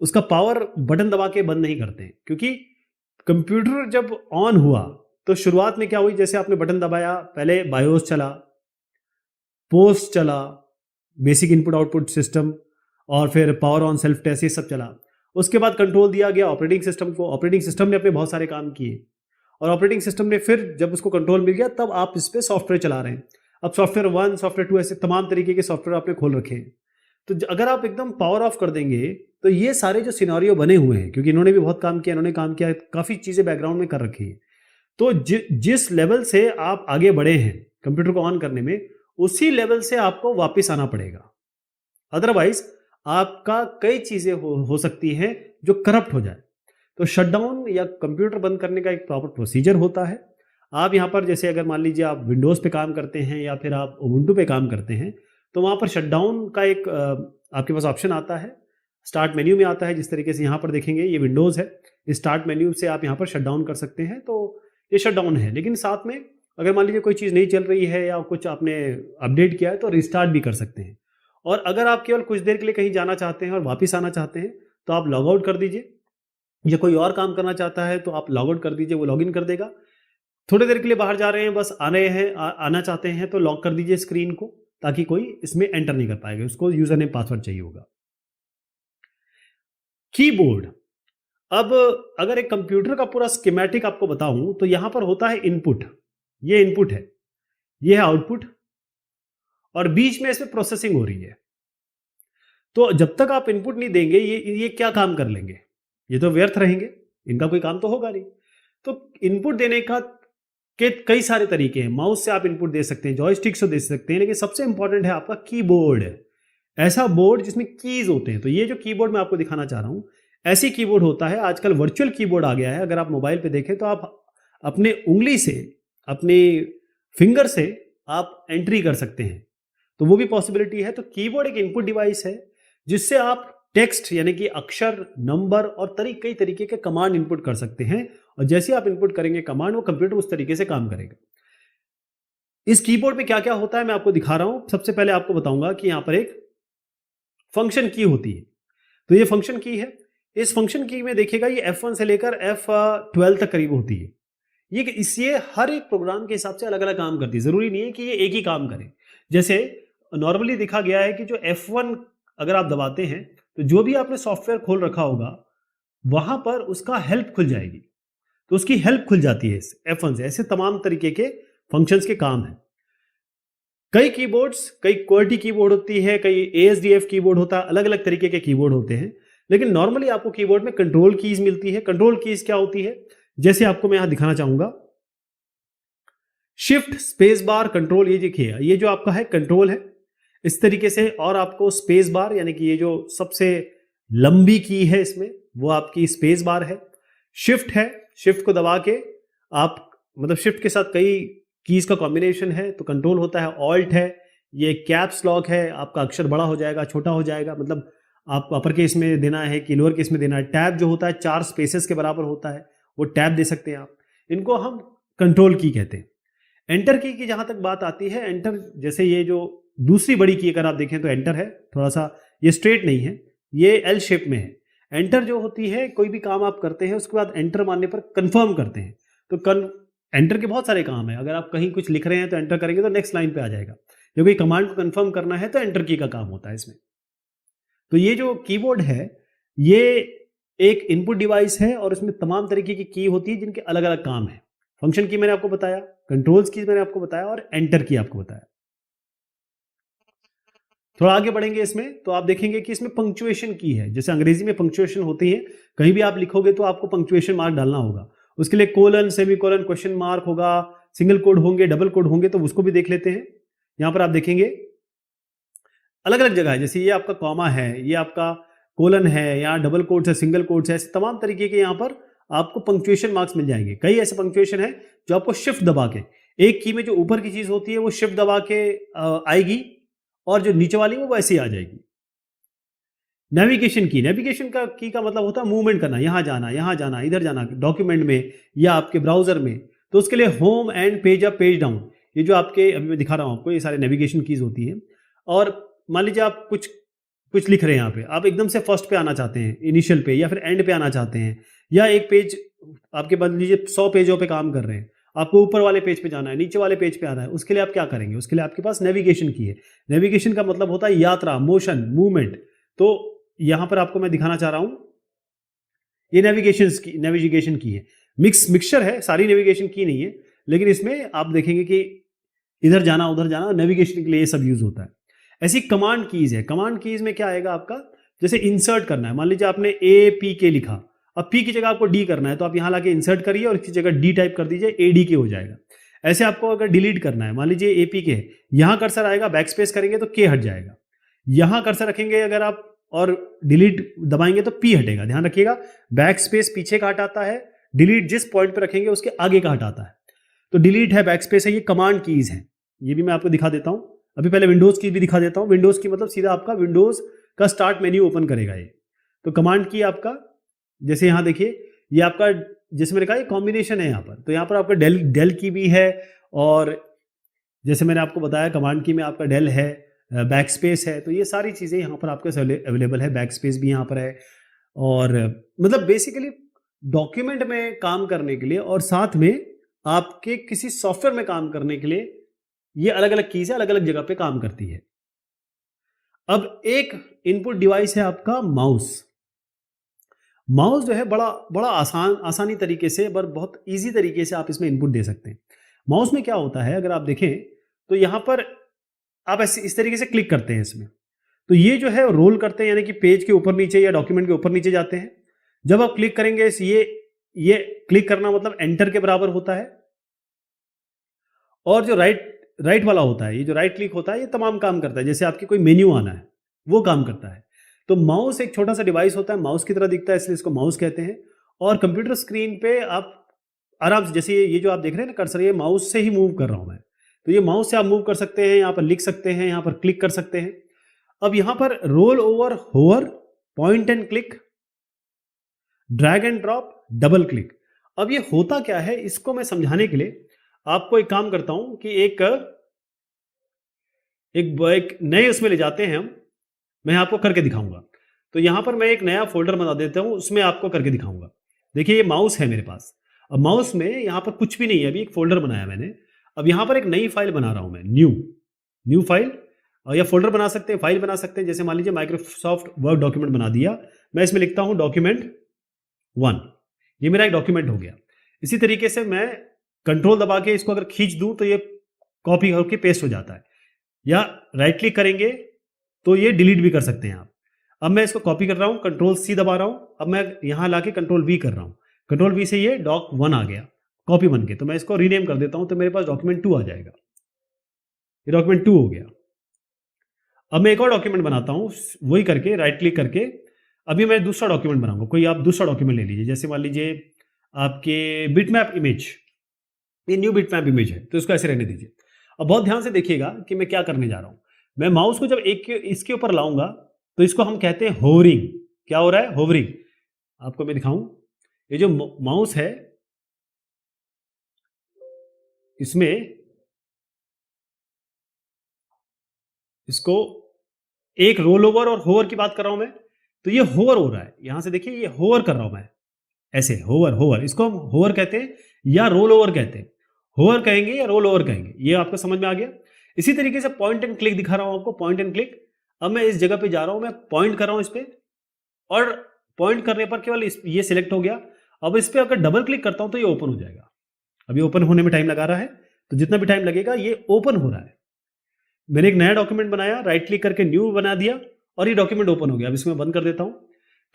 उसका पावर बटन दबा के बंद नहीं करते हैं, क्योंकि कंप्यूटर जब ऑन हुआ तो शुरुआत में क्या हुई, जैसे आपने बटन दबाया, पहले बायोस चला, पोस्ट चला, बेसिक इनपुट आउटपुट सिस्टम, और फिर पावर ऑन सेल्फ टेस्ट, ये सब चला। उसके बाद कंट्रोल दिया गया ऑपरेटिंग सिस्टम को, ऑपरेटिंग सिस्टम ने अपने बहुत सारे काम किए और ऑपरेटिंग सिस्टम ने फिर जब उसको कंट्रोल मिल गया तब आप इस पर सॉफ्टवेयर चला रहे हैं। अब सॉफ्टवेयर 1 सॉफ्टवेयर 2 ऐसे तमाम तरीके के सॉफ्टवेयर आपने खोल रखे हैं। तो अगर आप एकदम पावर ऑफ कर देंगे तो ये सारे जो सिनारियो बने हुए हैं, क्योंकि इन्होंने भी बहुत काम किया, इन्होंने काम किया, काफ़ी चीज़ें बैकग्राउंड में कर रखी है, तो जिस लेवल से आप आगे बढ़े हैं कंप्यूटर को ऑन करने में, उसी लेवल से आपको वापस आना पड़ेगा। अदरवाइज आपका कई चीज़ें हो सकती हैं जो करप्ट हो जाए। तो शटडाउन या कंप्यूटर बंद करने का एक प्रॉपर प्रोसीजर होता है। आप यहाँ पर जैसे अगर मान लीजिए आप विंडोज़ पे काम करते हैं या फिर आप उबुंटू पे काम करते हैं, तो वहाँ पर शटडाउन का एक आपके पास ऑप्शन आता है, स्टार्ट मेन्यू में आता है। जिस तरीके से यहाँ पर देखेंगे ये विंडोज़ है, इस स्टार्ट मेन्यू से आप यहाँ पर शटडाउन कर सकते हैं, तो ये शटडाउन है। लेकिन साथ में अगर मान लीजिए कोई चीज़ नहीं चल रही है या कुछ आपने अपडेट किया है तो रिस्टार्ट भी कर सकते हैं। और अगर आप केवल कुछ देर के लिए कहीं जाना चाहते हैं और वापस आना चाहते हैं तो आप लॉग आउट कर दीजिए, या कोई और काम करना चाहता है तो आप लॉग आउट कर दीजिए, वो लॉग इन कर देगा। थोड़ी देर के लिए बाहर जा रहे हैं, बस आ रहे हैं, आना चाहते हैं तो लॉक कर दीजिए स्क्रीन को, ताकि कोई इसमें एंटर नहीं कर पाएगा, उसको यूजर नेम पासवर्ड चाहिए होगा। कीबोर्ड, अब अगर एक कंप्यूटर का पूरा स्कीमेटिक आपको बताऊं तो यहां पर होता है इनपुट, ये इनपुट है, ये है आउटपुट, और बीच में इसमें प्रोसेसिंग हो रही है। तो जब तक आप इनपुट नहीं देंगे ये क्या काम कर लेंगे, ये तो व्यर्थ रहेंगे, इनका कोई काम तो होगा नहीं। तो इनपुट देने का के कई सारे तरीके हैं। माउस से आप इनपुट दे सकते हैं, जॉयस्टिक से दे सकते हैं, लेकिन सबसे इंपॉर्टेंट है आपका कीबोर्ड, ऐसा बोर्ड जिसमें कीज होते हैं। तो ये जो कीबोर्ड मैं आपको दिखाना चाह रहा हूं, ऐसी कीबोर्ड होता है। आजकल वर्चुअल कीबोर्ड आ गया है, अगर आप मोबाइल पे देखें तो आप अपने उंगली से, अपने फिंगर से आप एंट्री कर सकते हैं, तो वो भी पॉसिबिलिटी है। तो कीबोर्ड एक इनपुट डिवाइस है जिससे आप टेक्स्ट यानी कि अक्षर, नंबर और कई तरीके के कमांड इनपुट कर सकते हैं, और जैसे आप इनपुट करेंगे कमांड, वो कंप्यूटर उस तरीके से काम करेगा। इस कीबोर्ड में क्या क्या होता है मैं आपको दिखा रहा हूं। सबसे पहले आपको बताऊंगा कि यहां पर एक फंक्शन की होती है, तो ये फंक्शन की है। इस फंक्शन की में देखिएगा ये F1 से लेकर F12 तक करीब होती है। ये हर एक प्रोग्राम के हिसाब से अलग अलग काम करती है, जरूरी नहीं है कि ये एक ही काम करे। जैसे नॉर्मली देखा गया है कि जो F1 अगर आप दबाते हैं तो जो भी आपने सॉफ्टवेयर खोल रखा होगा वहां पर उसका हेल्प खुल जाएगी, तो उसकी हेल्प खुल जाती है इस F1 से। ऐसे तमाम तरीके के फंक्शंस के काम हैं। कई कीबोर्ड्स, कई क्वालिटी कीबोर्ड होती है, कई ASDF कीबोर्ड होता है, अलग अलग तरीके के कीबोर्ड होते हैं। लेकिन नॉर्मली आपको कीबोर्ड में कंट्रोल कीज मिलती है। कंट्रोल कीज क्या होती है, जैसे आपको मैं यहां दिखाना चाहूंगा, शिफ्ट स्पेस बार कंट्रोल, ये देखिए ये जो आपका है कंट्रोल है इस तरीके से, और आपको स्पेस बार यानी कि ये जो सबसे लंबी की है इसमें वो आपकी स्पेस बार है। शिफ्ट है, शिफ्ट को दबा के आप, मतलब शिफ्ट के साथ कई कीज का कॉम्बिनेशन है तो कंट्रोल होता है। ऑल्ट है, ये कैप्स लॉक है, आपका अक्षर बड़ा हो जाएगा, छोटा हो जाएगा, मतलब आपको अपर केस में देना है कि लोअर केस में देना है। टैब जो होता है 4 स्पेसेस के बराबर होता है, वो टैब दे सकते हैं आप, इनको हम कंट्रोल की कहते हैं। एंटर की जहां तक बात आती है, एंटर जैसे ये जो दूसरी बड़ी की अगर आप देखें तो एंटर है, थोड़ा सा ये स्ट्रेट नहीं है, ये एल शेप में है। एंटर जो होती है, कोई भी काम आप करते हैं उसके बाद एंटर मारने पर कंफर्म करते हैं। तो एंटर के बहुत सारे काम है, अगर आप कहीं कुछ लिख रहे हैं तो एंटर करेंगे तो नेक्स्ट लाइन पे आ जाएगा। जब कोई कमांड को कंफर्म करना है तो एंटर की का काम होता है इसमें। तो ये जो कीबोर्ड है ये एक इनपुट डिवाइस है और इसमें तमाम तरीके की की होती है जिनके अलग अलग काम है। फंक्शन की मैंने आपको बताया, कंट्रोल्स की मैंने आपको बताया, और एंटर की आपको बताया। थोड़ा आगे बढ़ेंगे इसमें तो आप देखेंगे कि इसमें पंक्चुएशन की है। जैसे अंग्रेजी में पंक्चुएशन होती है, कहीं भी आप लिखोगे तो आपको पंक्चुएशन मार्क डालना होगा, उसके लिए कोलन, सेमीकोलन, क्वेश्चन मार्क होगा, सिंगल कोड होंगे, डबल कोड होंगे, तो उसको भी देख लेते हैं। यहां पर आप देखेंगे अलग अलग जगह है, जैसे ये आपका कॉमा है, ये आपका कोलन है, यहाँ डबल कोट्स है, सिंगल कोट्स है, ऐसे तमाम तरीके के यहाँ पर आपको पंक्चुएशन मार्क्स मिल जाएंगे। कई ऐसे पंक्चुएशन है जो आपको शिफ्ट दबा के, एक की में जो ऊपर की चीज होती है वो शिफ्ट दबा के आएगी, और जो नीचे वाली वो वैसे ही आ जाएगी। नेविगेशन की, नेविगेशन का की का मतलब होता है मूवमेंट करना, यहां जाना, इधर जाना, डॉक्यूमेंट में या आपके ब्राउजर में। तो उसके लिए home and page up, page down, ये जो आपके अभी मैं दिखा रहा हूं आपको, ये सारे नेविगेशन कीज होती हैं। और मान लीजिए आप कुछ लिख रहे हैं, यहाँ पे आप एकदम से फर्स्ट पे आना चाहते हैं, इनिशियल पे, या फिर एंड पे आना चाहते हैं, या एक पेज आपके मान लीजिए 100 पेजों पे काम कर रहे हैं, आपको ऊपर वाले पेज पे जाना है, नीचे वाले पेज पे आना है, उसके लिए आप क्या करेंगे, उसके लिए आपके पास नेविगेशन की है। नेविगेशन का मतलब होता है यात्रा, मोशन, मूवमेंट। तो यहां पर आपको मैं दिखाना चाह रहा हूं ये नेविगेशन की है, मिक्सचर है, सारी नेविगेशन की नहीं है, लेकिन इसमें आप देखेंगे कि इधर जाना उधर जाना, नेविगेशन के लिए ये सब यूज होता है। ऐसी कमांड कीज है, कमांड कीज में क्या आएगा आपका, जैसे इंसर्ट करना है, मान लीजिए आपने APK लिखा, अब P की जगह आपको D करना है, तो आप यहां लाके इंसर्ट करिए और इसकी जगह D टाइप कर दीजिए, ADK हो जाएगा। ऐसे आपको अगर डिलीट करना है, मान लीजिए APK है, यहां कर्सर आएगा, बैक स्पेस करेंगे तो K हट जाएगा, यहां कर्सर रखेंगे अगर आप और डिलीट दबाएंगे तो P हटेगा। ध्यान रखिएगा, बैक स्पेस पीछे का हटाता है, डिलीट जिस पॉइंट पर रखेंगे उसके आगे का हटाता है। तो डिलीट है, बैक स्पेस है, ये कमांड कीज है। ये भी मैं आपको दिखा देता हूं, अभी पहले विंडोज की भी दिखा देता हूं। विंडोज की मतलब सीधा आपका विंडोज का स्टार्ट मेन्यू ओपन करेगा ये। तो कमांड की आपका, जैसे यहां देखिए, ये आपका जैसे मैंने कहा ये कॉम्बिनेशन है यहाँ पर, तो यहाँ पर आपका डेल की भी है, और जैसे मैंने आपको बताया कमांड की में आपका डेल है, बैक स्पेस है, तो ये सारी चीज़ें यहाँ पर आपके अवेलेबल है, बैक स्पेस भी यहाँ पर है। और मतलब बेसिकली डॉक्यूमेंट में काम करने के लिए और साथ में आपके किसी सॉफ्टवेयर में काम करने के लिए ये अलग अलग कीज है, अलग अलग जगह पे काम करती है। अब एक इनपुट डिवाइस है आपका माउस। माउस जो है बड़ा बड़ा आसानी तरीके से, बहुत इजी तरीके से आप इसमें इनपुट दे सकते हैं। माउस में क्या होता है, अगर आप देखें तो यहां पर आप ऐसे इस तरीके से क्लिक करते हैं इसमें, तो ये जो है रोल करते हैं, यानी कि पेज के ऊपर नीचे या डॉक्यूमेंट के ऊपर नीचे जाते हैं। जब आप क्लिक करेंगे ये क्लिक करना मतलब एंटर के बराबर होता है। और जो राइट वाला होता है, ये जो राइट क्लिक होता है, ये तमाम काम करता है। जैसे आपकी कोई मेन्यू आना है वो काम करता है। तो माउस एक छोटा सा डिवाइस होता है, माउस की तरह दिखता है, इसलिए इसको माउस कहते हैं। और कंप्यूटर स्क्रीन पे आप आराम से, जैसे ये जो आप देख रहे हैं ना कर्सर, ये माउस से ही मूव कर रहा हूं मैं, तो ये माउस से आप मूव कर सकते हैं, यहाँ पर लिख सकते हैं, यहाँ पर क्लिक कर सकते हैं। अब यहाँ पर roll over, hover, point and click, drag and drop, double click. अब ये होता क्या है, इसको मैं समझाने के लिए आपको एक काम करता हूं कि एक नए उसमें ले जाते हैं हम, मैं आपको करके दिखाऊंगा। तो यहां पर मैं एक नया फोल्डर बना देता हूं, उसमें आपको करके दिखाऊंगा। देखिए ये माउस है मेरे पास, अब माउस में यहां पर कुछ भी नहीं है, अभी एक फोल्डर बनाया मैंने। अब यहां पर एक नई फाइल बना रहा हूं मैं, न्यू फाइल, या फोल्डर बना सकते हैं, फाइल बना सकते हैं। जैसे मान लीजिए माइक्रोसॉफ्ट वर्ड डॉक्यूमेंट बना दिया, मैं इसमें लिखता हूं document1, ये मेरा एक डॉक्यूमेंट हो गया। इसी तरीके से मैं कंट्रोल दबा के इसको अगर खींच दूं तो ये कॉपी होकर पेस्ट हो जाता है, या राइट क्लिक करेंगे तो ये डिलीट भी कर सकते हैं आप। अब मैं इसको कॉपी कर रहा हूं, कंट्रोल C दबा रहा हूं, अब मैं यहां लाके कंट्रोल V कर रहा हूं, कंट्रोल V से ये doc1 आ गया कॉपी बन के। तो मैं इसको रीनेम कर देता हूं, तो मेरे पास document2 आ जाएगा, ये document2 हो गया। अब मैं एक और डॉक्यूमेंट बनाता हूं, वही करके राइट क्लिक करके अभी मैं दूसरा डॉक्यूमेंट बनाऊंगा। कोई आप दूसरा डॉक्यूमेंट ले लीजिए, जैसे मान लीजिए आपके बिटमैप इमेज, ये न्यू बिटमैप इमेज है, तो इसको ऐसे रहने दीजिए। अब बहुत ध्यान से देखिएगा कि मैं क्या करने जा रहा हूं। मैं माउस को जब इसके ऊपर लाऊंगा तो इसको हम कहते हैं होवरिंग। क्या हो रहा है, होवरिंग। आपको मैं दिखाऊं, ये जो माउस है इसमें इसको एक रोल ओवर और होवर की बात कर रहा हूं मैं, तो ये होवर हो रहा है। यहां से देखिए ये होवर कर रहा हूं मैं, ऐसे होवर, इसको हम होवर कहते हैं या रोल ओवर कहते हैं। होवर कहेंगे या रोल ओवर कहेंगे, ये आपको समझ में आ गया। इसी तरीके से पॉइंट एंड क्लिक दिखा रहा हूं आपको, पॉइंट एंड क्लिक। अब मैं इस जगह पे जा रहा हूं, मैं पॉइंट कर रहा हूं इस पे, और पॉइंट करने पर केवल ये सिलेक्ट हो गया। अब इस पे अगर डबल क्लिक करता हूं तो ये ओपन हो जाएगा। अभी ओपन होने में टाइम लगा रहा है, तो जितना भी टाइम लगेगा ये ओपन हो रहा है। मैंने एक नया डॉक्यूमेंट बनाया, राइट क्लिक करके न्यू बना दिया और ये डॉक्यूमेंट ओपन हो गया। अब इसमें बंद कर देता हूं।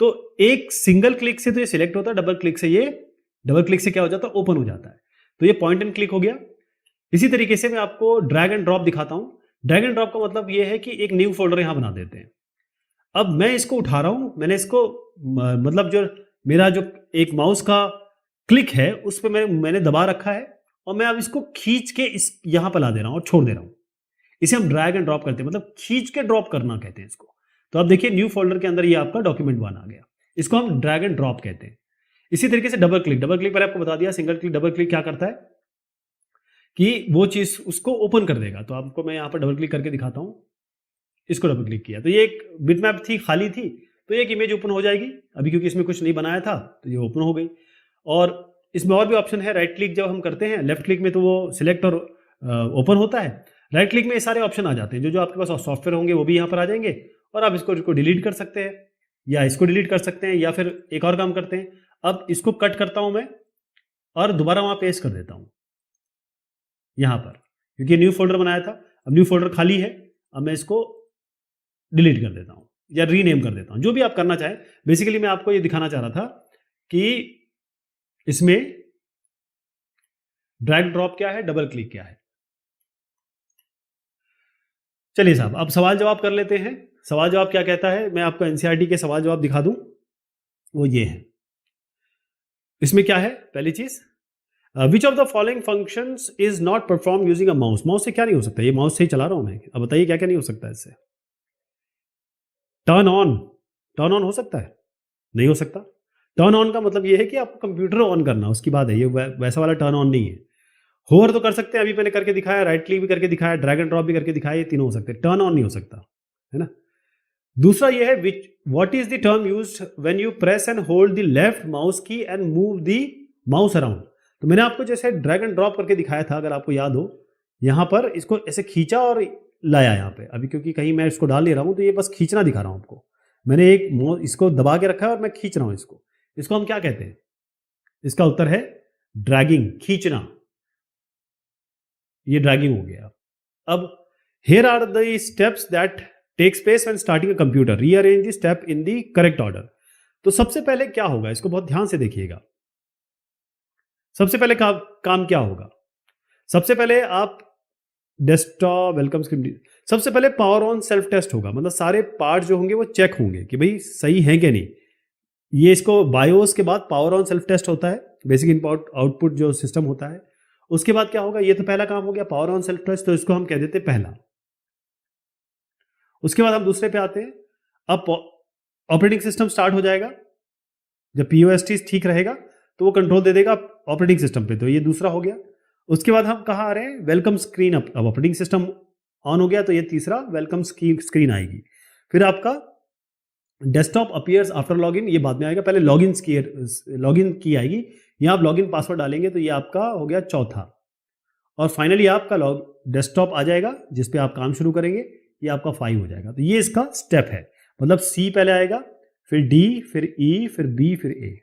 तो एक सिंगल क्लिक से तो ये सिलेक्ट होता है, डबल क्लिक से क्या हो जाता है, ओपन हो जाता है। तो ये पॉइंट एंड क्लिक हो गया। इसी तरीके से मैं आपको ड्रैग एंड ड्रॉप दिखाता हूं। ड्रैग एंड ड्रॉप का मतलब ये है कि एक न्यू फोल्डर यहां बना देते हैं। अब मैं इसको उठा रहा हूं, मैंने इसको मतलब जो मेरा जो एक माउस का क्लिक है उस पर मैंने दबा रखा है, और मैं अब इसको खींच के इस यहां पर ला दे रहा हूं और छोड़ दे रहा हूं। इसे हम ड्रैग एंड ड्रॉप करते हैं, मतलब खींच के ड्रॉप करना कहते हैं इसको। तो आप देखिए न्यू फोल्डर के अंदर ये आपका document1 आ गया, इसको हम ड्रैग एंड ड्रॉप कहते हैं। इसी तरीके से डबल क्लिक पहले आपको बता दिया। सिंगल क्लिक, डबल क्लिक क्या करता है कि वो चीज उसको ओपन कर देगा। तो आपको मैं यहां पर डबल क्लिक करके दिखाता हूं। इसको डबल क्लिक किया तो ये एक बिटमैप थी, खाली थी, तो एक इमेज ओपन हो जाएगी। अभी क्योंकि इसमें कुछ नहीं बनाया था तो ये ओपन हो गई। और इसमें और भी ऑप्शन है, राइट क्लिक जब हम करते हैं, लेफ्ट क्लिक में तो वो सिलेक्ट और ओपन होता है, राइट क्लिक में ये सारे ऑप्शन आ जाते हैं। जो आपके पास सॉफ्टवेयर होंगे वो भी यहाँ पर आ जाएंगे, और आप इसको डिलीट कर सकते हैं, या इसको डिलीट कर सकते हैं, या फिर एक और काम करते हैं, अब इसको कट करता हूं मैं और दोबारा वहां पेस्ट कर देता हूं यहां पर, क्योंकि न्यू फोल्डर बनाया था। अब न्यू फोल्डर खाली है, अब मैं इसको डिलीट कर देता हूं या रीनेम कर देता हूं, जो भी आप करना चाहें। बेसिकली मैं आपको ये दिखाना चाह रहा था कि इसमें ड्रैग ड्रॉप क्या है, डबल क्लिक क्या है। चलिए साहब, अब सवाल जवाब कर लेते हैं। सवाल जवाब क्या कहता है, मैं आपको एनसीईआरटी के सवाल जवाब दिखा दूं, वो ये है। इसमें क्या है, पहली चीज, which of the following functions is not perform using a mouse. Mouse से क्या नहीं हो सकता, ये माउस से ही चला रहा हूं मैं। अब बताइए क्या क्या नहीं हो सकता इससे। टर्न ऑन, टर्न ऑन हो सकता है? नहीं हो सकता। टर्न ऑन का मतलब ये है कि आपको कंप्यूटर ऑन करना, उसकी बात है, ये वैसा वाला टर्न ऑन नहीं है। होवर तो कर सकते हैं, अभी मैंने करके दिखाया, राइट क्लिक भी करके दिखाया, ड्रैग एंड ड्रॉप भी करके दिखाया, ये तीनों हो सकते हैं। टर्न ऑन नहीं हो सकता, है ना। दूसरा ये है, which what is the term used when you press and hold the left mouse key and move the mouse around. तो मैंने आपको जैसे ड्रैग एंड ड्रॉप करके दिखाया था, अगर आपको याद हो, यहां पर इसको ऐसे खींचा और लाया यहां पे। अभी क्योंकि कहीं मैं इसको डाल ले रहा हूं तो ये बस खींचना दिखा रहा हूं आपको। मैंने इसको दबा के रखा है और मैं खींच रहा हूं इसको। इसको हम क्या कहते हैं? इसका उत्तर है ड्रैगिंग, खींचना। ये ड्रैगिंग हो गया। अब here are the steps that takes place when starting a computer. Rearrange the step in the correct order. तो सबसे पहले क्या होगा, इसको बहुत ध्यान से देखिएगा। सबसे पहले काम क्या होगा? सबसे पहले आप डेस्कटॉप वेलकम स्क्रीन, सबसे पहले पावर ऑन सेल्फ टेस्ट होगा। मतलब सारे पार्ट जो होंगे वो चेक होंगे कि भाई सही है कि नहीं। ये इसको बायोस के बाद पावर ऑन सेल्फ टेस्ट होता है, बेसिक इनपुट आउटपुट जो सिस्टम होता है। उसके बाद क्या होगा, ये तो पहला काम हो गया, पावर ऑन सेल्फ टेस्ट, तो इसको हम कह देते हैं पहला। उसके बाद हम दूसरे पे आते हैं। अब ऑपरेटिंग सिस्टम स्टार्ट हो जाएगा, जब पीओएसटी ठीक रहेगा तो वो कंट्रोल दे देगा ऑपरेटिंग सिस्टम पे, तो ये दूसरा हो गया। उसके बाद हम कहाँ आ रहे हैं, वेलकम स्क्रीन। अब ऑपरेटिंग सिस्टम ऑन हो गया तो ये तीसरा वेलकम स्क्रीन आएगी। फिर आपका डेस्कटॉप अपीयर्स आफ्टर लॉगिन, ये बाद में आएगा, पहले लॉगिन की आएगी। यहाँ आप लॉगिन पासवर्ड डालेंगे तो ये आपका हो गया चौथा। और फाइनली आपका डेस्कटॉप आ जाएगा जिस पे आप काम शुरू करेंगे, ये आपका 5 हो जाएगा। तो ये इसका स्टेप है। मतलब सी पहले आएगा, फिर डी, फिर ई, फिर बी, फिर A.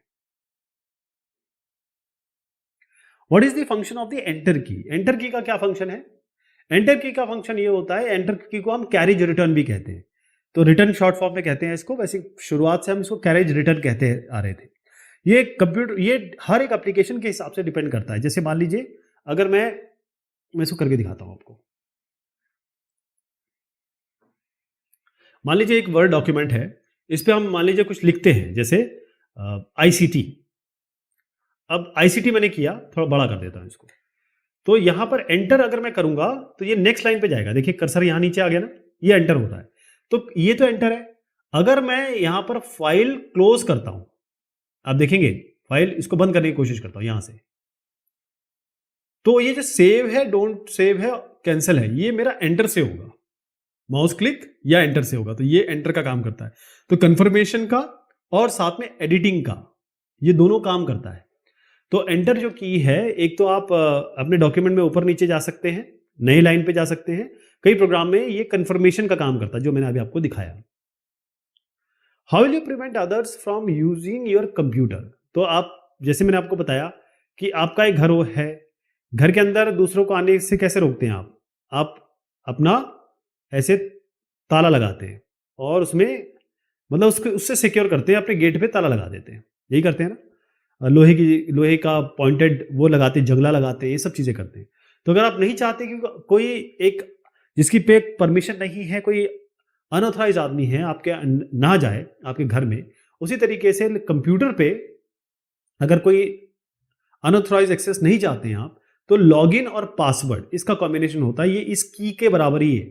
What is the function of the enter key? Enter key का क्या फंक्शन है? एंटर की का फंक्शन ये होता है, एंटर की को हम कैरेज रिटर्न भी कहते हैं। तो रिटर्न शॉर्ट फॉर्म में कहते हैं इसको। वैसे शुरुआत से हम इसको कैरेज रिटर्न कहते आ रहे थे। ये कंप्यूटर, ये हर एक एप्लीकेशन के हिसाब से डिपेंड करता है। जैसे मान लीजिए, अगर मैं इसको करके दिखाता हूं आपको। मान लीजिए एक वर्ड डॉक्यूमेंट है, इस पे हम मान लीजिए कुछ लिखते हैं, जैसे आईसीटी। अब आईसीटी मैंने किया, थोड़ा बड़ा कर देता हूं इसको। तो यहां पर एंटर अगर मैं करूंगा तो ये नेक्स्ट लाइन पे जाएगा। देखिए कर्सर यहां नीचे आ गया ना, ये एंटर होता है। तो ये तो एंटर है। अगर मैं यहां पर फाइल क्लोज करता हूं, आप देखेंगे फाइल, इसको बंद करने की कोशिश करता हूं यहां से, तो ये जो सेव है, डोंट सेव है, कैंसिल है, ये मेरा एंटर से होगा। माउस क्लिक या एंटर से होगा, तो ये एंटर का काम करता है। तो कंफर्मेशन का और साथ में एडिटिंग का, ये दोनों काम करता है। तो एंटर जो की है, एक तो आप अपने डॉक्यूमेंट में ऊपर नीचे जा सकते हैं, नई लाइन पे जा सकते हैं। कई प्रोग्राम में ये कंफर्मेशन का काम करता है, जो मैंने अभी आपको दिखाया। How will you prevent others from using your computer? तो आप, जैसे मैंने आपको बताया कि आपका एक घर है, घर के अंदर दूसरों को आने से कैसे रोकते हैं आप अपना ऐसे ताला लगाते हैं और उसमें मतलब उससे सिक्योर करते हैं, अपने गेट पे ताला लगा देते हैं, यही करते हैं ना। लोहे का पॉइंटेड वो लगाते हैं, जंगला लगाते हैं, ये सब चीजें करते हैं। तो अगर आप नहीं चाहते कि कोई एक जिसकी पे परमिशन नहीं है, कोई अनऑथराइज आदमी है आपके ना जाए आपके घर में, उसी तरीके से कंप्यूटर पे अगर कोई अनऑथराइज एक्सेस नहीं चाहते हैं आप, तो लॉगिन और पासवर्ड इसका कॉम्बिनेशन होता है, ये इस की के बराबर ही है।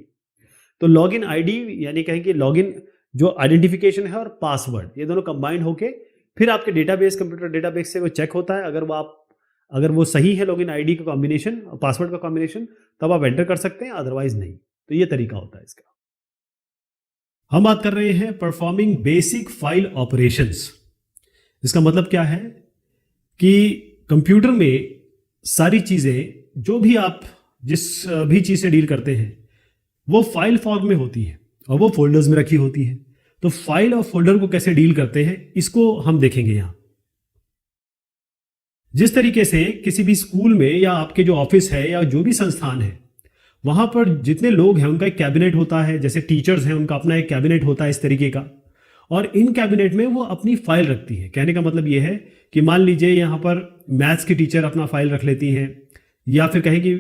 तो लॉगिन आईडी यानी कहें कि लॉगिन जो आइडेंटिफिकेशन है और पासवर्ड, ये दोनों कंबाइंड होके फिर आपके डेटाबेस, कंप्यूटर डेटाबेस से वो चेक होता है। अगर वो सही है लॉगिन आईडी का कॉम्बिनेशन और पासवर्ड का कॉम्बिनेशन, तब आप एंटर कर सकते हैं, अदरवाइज नहीं। तो ये तरीका होता है इसका। हम बात कर रहे हैं परफॉर्मिंग बेसिक फाइल ऑपरेशंस। इसका मतलब क्या है कि कंप्यूटर में सारी चीजें, जो भी आप जिस भी चीज से डील करते हैं, वो फाइल फॉर्म में होती है और वो फोल्डर्स में रखी होती है। तो फाइल और फोल्डर को कैसे डील करते हैं, इसको हम देखेंगे यहां। जिस तरीके से किसी भी स्कूल में या आपके जो ऑफिस है या जो भी संस्थान है, वहां पर जितने लोग हैं उनका एक कैबिनेट होता है, जैसे टीचर्स हैं उनका अपना एक कैबिनेट होता है इस तरीके का, और इन कैबिनेट में वो अपनी फाइल रखती है। कहने का मतलब ये है कि मान लीजिए यहाँ पर मैथ्स की टीचर अपना फाइल रख लेती हैं, या फिर कहें कि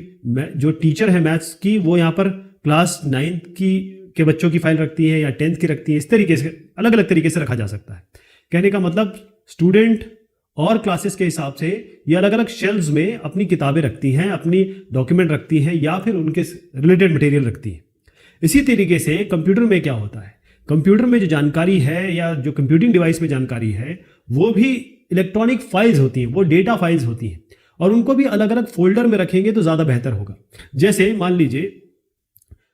जो टीचर है मैथ्स की वो यहाँ पर क्लास 9th के बच्चों की फाइल रखती है या 10th की रखती है। इस तरीके से अलग अलग तरीके से रखा जा सकता है। कहने का मतलब स्टूडेंट और क्लासेस के हिसाब से ये अलग अलग शेल्व्स में अपनी किताबें रखती हैं, अपनी डॉक्यूमेंट रखती हैं, या फिर उनके रिलेटेड मटेरियल रखती हैं। इसी तरीके से कंप्यूटर में क्या होता है, कंप्यूटर में जो जानकारी है या जो कंप्यूटिंग डिवाइस में जानकारी है वो भी इलेक्ट्रॉनिक फाइल्स होती हैं, वो डेटा फाइल्स होती हैं, और उनको भी अलग अलग फोल्डर में रखेंगे तो ज़्यादा बेहतर होगा। जैसे मान लीजिए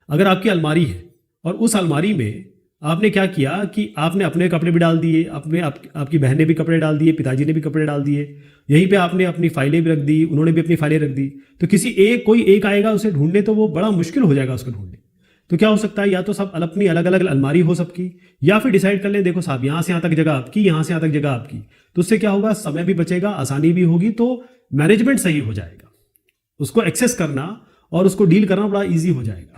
अगर आपकी अलमारी है और उस अलमारी में आपने क्या किया कि आपने अपने कपड़े भी डाल दिए, आपकी बहन ने भी कपड़े डाल दिए, पिताजी ने भी कपड़े डाल दिए, यहीं पे आपने अपनी फाइलें भी रख दी, उन्होंने भी अपनी फाइलें रख दी, तो कोई एक आएगा उसे ढूंढने तो वो बड़ा मुश्किल हो जाएगा उसको ढूंढने। तो क्या हो सकता है, या तो सब अपनी अलग अलग अलमारी हो सबकी, या फिर डिसाइड कर लें देखो साहब यहाँ से यहाँ तक जगह आपकी, यहाँ से यहाँ तक जगह आपकी। तो उससे क्या होगा, समय भी बचेगा, आसानी भी होगी, तो मैनेजमेंट सही हो जाएगा, उसको एक्सेस करना और उसको डील करना बड़ा ईजी हो जाएगा।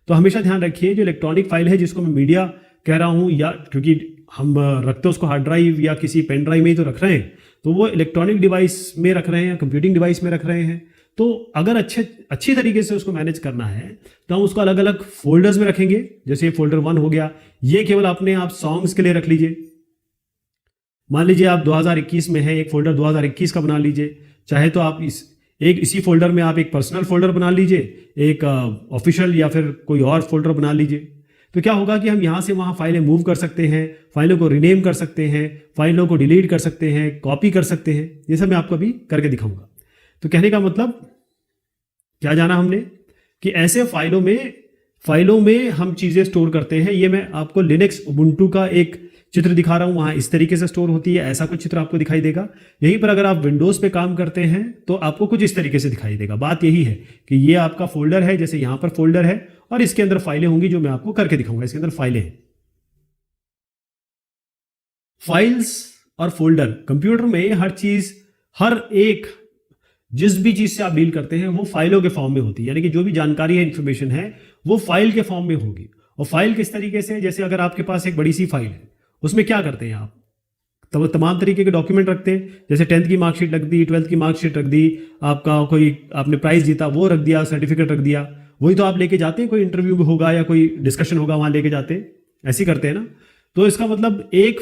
तो हमेशा ध्यान रखिए जो इलेक्ट्रॉनिक फाइल है जिसको मैं मीडिया कह रहा हूँ, या क्योंकि हम रखते उसको हार्ड ड्राइव या किसी पेन ड्राइव में ही तो रख रहे हैं, तो वो इलेक्ट्रॉनिक डिवाइस में रख रहे हैं, कंप्यूटिंग डिवाइस में रख रहे हैं। तो अगर अच्छी तरीके से उसको मैनेज करना है तो हम उसको अलग अलग फोल्डर्स में रखेंगे। जैसे ये फोल्डर 1 हो गया, ये केवल अपने आप सॉन्ग्स के लिए रख लीजिए। मान लीजिए आप 2021 में है, एक फोल्डर 2021 का बना लीजिए। चाहे तो आप इसी फोल्डर में आप एक पर्सनल फोल्डर बना लीजिए, एक ऑफिशियल या फिर कोई और फोल्डर बना लीजिए। तो क्या होगा कि हम यहाँ से वहाँ फाइलें मूव कर सकते हैं, फाइलों को रीनेम कर सकते हैं, फाइलों को डिलीट कर सकते हैं, कॉपी कर सकते हैं। ये सब मैं आपको अभी करके दिखाऊंगा। तो कहने का मतलब क्या जाना हमने कि ऐसे फाइलों में हम चीज़ें स्टोर करते हैं। ये मैं आपको लिनक्स उबुंटू का एक चित्र दिखा रहा हूँ, वहाँ इस तरीके से स्टोर होती है, ऐसा कुछ चित्र आपको दिखाई देगा। यहीं पर अगर आप विंडोज़ पे काम करते हैं तो आपको कुछ इस तरीके से दिखाई देगा। बात यही है कि ये आपका फोल्डर है, जैसे यहाँ पर फोल्डर है और इसके अंदर फाइलें होंगी जो मैं आपको करके दिखाऊंगा। इसके अंदर फाइलें हैं, फाइल्स और फोल्डर। कंप्यूटर में हर चीज, हर एक जिस भी चीज से आप डील करते हैं वो फाइलों के फॉर्म में होती है, यानी कि जो भी जानकारी है, इंफॉर्मेशन है, वो फाइल के फॉर्म में होगी। और फाइल किस तरीके से, जैसे अगर आपके पास एक बड़ी सी फाइल है, उसमें क्या करते हैं आप, तमाम तरीके के डॉक्यूमेंट रखते हैं। जैसे 10th की मार्कशीट रख दी, 12th की मार्कशीट रख दी, आपका कोई आपने प्राइज जीता वो रख दिया, सर्टिफिकेट रख दिया, वही तो आप लेके जाते हैं। कोई इंटरव्यू होगा या कोई डिस्कशन होगा, वहां लेके जाते हैं, ऐसे करते हैं ना। तो इसका मतलब एक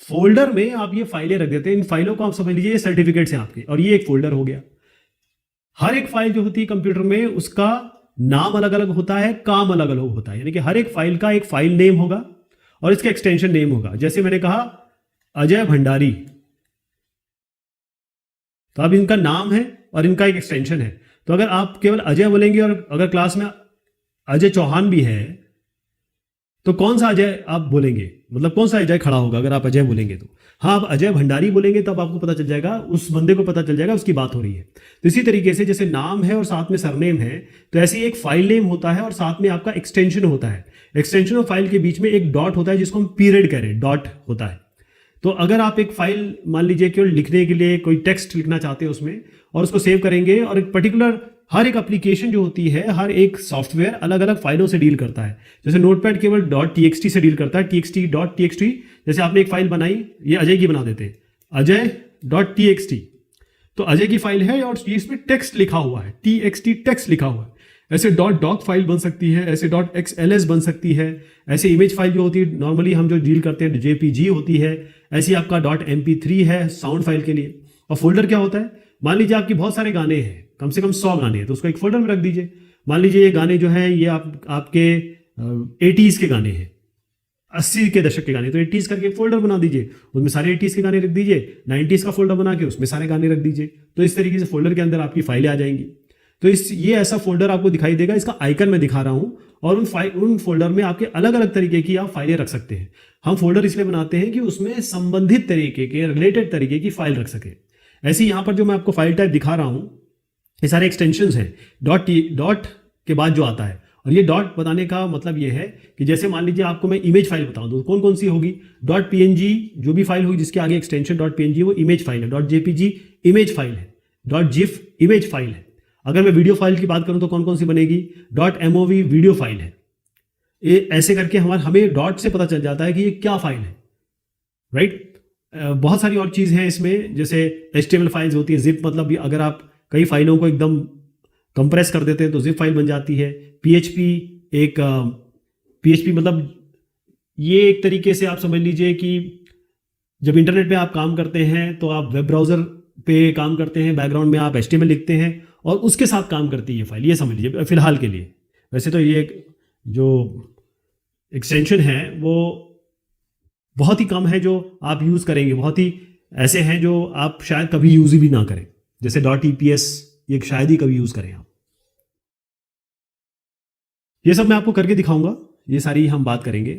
फोल्डर में आप ये फाइलें रख देते हैं। इन फाइलों को आप समझ लीजिए ये सर्टिफिकेट्स हैं आपके, और ये एक फोल्डर हो गया। हर एक फाइल जो होती है कंप्यूटर में, उसका नाम अलग अलग होता है, काम अलग अलग होता है, यानी कि हर एक फाइल का एक फाइल नेम होगा और इसका एक्सटेंशन नेम होगा। जैसे मैंने कहा अजय भंडारी, तो अब इनका नाम है और इनका एक एक्सटेंशन है। तो अगर आप केवल अजय बोलेंगे और अगर क्लास में अजय चौहान भी है तो कौन सा अजय आप बोलेंगे, मतलब कौन सा अजय खड़ा होगा अगर आप अजय बोलेंगे तो। हाँ, आप अजय भंडारी बोलेंगे तब आपको पता चल जाएगा, उस बंदे को पता चल जाएगा उसकी बात हो रही है। तो इसी तरीके से जैसे नाम है और साथ में सरनेम है, तो ऐसे ही एक फाइल नेम होता है और साथ में आपका एक्सटेंशन होता है। एक्सटेंशन और फाइल के बीच में एक डॉट होता है जिसको हम पीरियड कह रहे हैं, डॉट होता है। तो अगर आप एक फाइल मान लीजिए केवल लिखने के लिए कोई टेक्स्ट लिखना चाहते हैं उसमें, और उसको सेव करेंगे, और एक पर्टिकुलर हर एक एप्लीकेशन जो होती है, हर एक सॉफ्टवेयर अलग अलग फाइलों से डील करता है। जैसे नोटपैड केवल .txt से डील करता है, txt.txt। जैसे आपने एक फाइल बनाई, ये अजय की बना देते हैं, अजय.txt, तो अजय की फाइल है और इसमें टेक्स्ट लिखा हुआ है, txt टेक्स्ट लिखा हुआ है। ऐसे .doc फाइल बन सकती है, ऐसे .xls बन सकती है, ऐसे इमेज फाइल जो होती है नॉर्मली हम जो डील करते हैं jpg होती है, ऐसी आपका .mp3 है साउंड फाइल के लिए। और फोल्डर क्या होता है, मान लीजिए आपके बहुत सारे गाने हैं, कम से कम 100 गाने हैं, तो उसको एक फोल्डर में रख दीजिए। मान लीजिए ये गाने जो है ये आपके 80s के गाने हैं, 80 के दशक के गाने, तो 80s करके फोल्डर बना दीजिए, उसमें सारे 80s के गाने रख दीजिए। 90s का फोल्डर बना के उसमें सारे गाने रख दीजिए। तो इस तरीके से फोल्डर के अंदर आपकी फाइलें आ जाएंगी। तो ये ऐसा फोल्डर आपको दिखाई देगा, इसका आइकन मैं दिखा रहा हूं, और उन फोल्डर में आपके अलग अलग तरीके की आप फाइलें रख सकते हैं। हम फोल्डर इसलिए बनाते हैं कि उसमें संबंधित तरीके के, रिलेटेड तरीके की फाइल रख सके। ऐसे यहां पर जो मैं आपको फाइल टाइप दिखा रहा हूं, ये सारे एक्सटेंशंस हैं, डॉट के बाद जो आता है, और ये डॉट बताने का मतलब ये है कि जैसे मान लीजिए आपको मैं इमेज फाइल बता दूं, कौन कौन सी होगी, डॉट पीएनजी जो भी फाइल होगी जिसके आगे एक्सटेंशन डॉट पीएनजी वो इमेज फाइल है, डॉट जेपीजी इमेज फाइल है, डॉट जिफ इमेज फाइल है। अगर मैं वीडियो फाइल की बात करूं तो कौन कौन सी बनेगी, डॉट एमओवी वीडियो फाइल है। ये ऐसे करके हमें डॉट से पता चल जाता है कि ये क्या फाइल है, राइट। बहुत सारी और चीज़ हैं इसमें, जैसे HTML फाइल्स होती है, जिप मतलब अगर आप कई फाइलों को एकदम कंप्रेस कर देते हैं तो जिप फाइल बन जाती है। PHP मतलब ये एक तरीके से आप समझ लीजिए कि जब इंटरनेट पे आप काम करते हैं तो आप वेब ब्राउज़र पे काम करते हैं, बैकग्राउंड में आप HTML लिखते हैं और उसके साथ काम करती है ये फाइल, ये समझ लीजिए फिलहाल के लिए। वैसे तो ये जो एक्सटेंशन है वो बहुत ही कम है जो आप यूज़ करेंगे, बहुत ही ऐसे हैं जो आप शायद कभी यूज़ भी ना करें, जैसे .eps ये शायद ही कभी यूज़ करें आप। ये सब मैं आपको करके दिखाऊंगा, ये सारी हम बात करेंगे।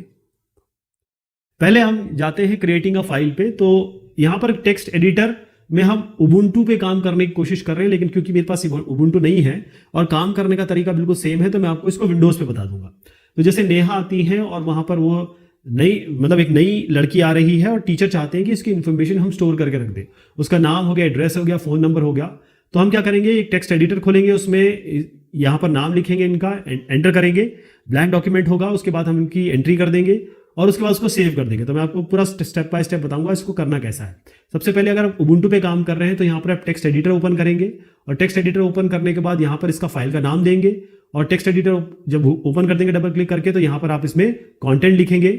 पहले हम जाते हैं क्रिएटिंग अ फाइल पे। तो यहाँ पर टेक्स्ट एडिटर में हम उबुंटू पे काम करने की कोशिश कर रहे हैं, लेकिन क्योंकि मेरे पास उबुंटू नहीं है और काम करने का तरीका बिल्कुल सेम है तो मैं आपको इसको विंडोज़ पे बता दूंगा। तो जैसे नेहा आती है और वहाँ पर वो एक नई लड़की आ रही है और टीचर चाहते हैं कि इसकी इन्फॉर्मेशन हम स्टोर करके रख दें, उसका नाम हो गया, एड्रेस हो गया, फ़ोन नंबर हो गया। तो हम क्या करेंगे, एक टेक्स्ट एडिटर खोलेंगे, उसमें यहाँ पर नाम लिखेंगे, इनका एंटर करेंगे, ब्लैंक डॉक्यूमेंट होगा, उसके बाद हम इनकी एंट्री कर देंगे और उसके बाद उसको सेव कर देंगे। तो मैं आपको पूरा स्टेप बाय स्टेप बताऊंगा इसको करना कैसा है। सबसे पहले अगर आप उबुंटू पे काम कर रहे हैं तो यहाँ पर आप टेक्स्ट एडिटर ओपन करेंगे और टेक्स्ट एडिटर ओपन करने के बाद यहाँ पर इसका फाइल का नाम देंगे और टेक्स्ट एडिटर जब ओपन कर देंगे डबल क्लिक करके तो यहाँ पर आप इसमें कॉन्टेंट लिखेंगे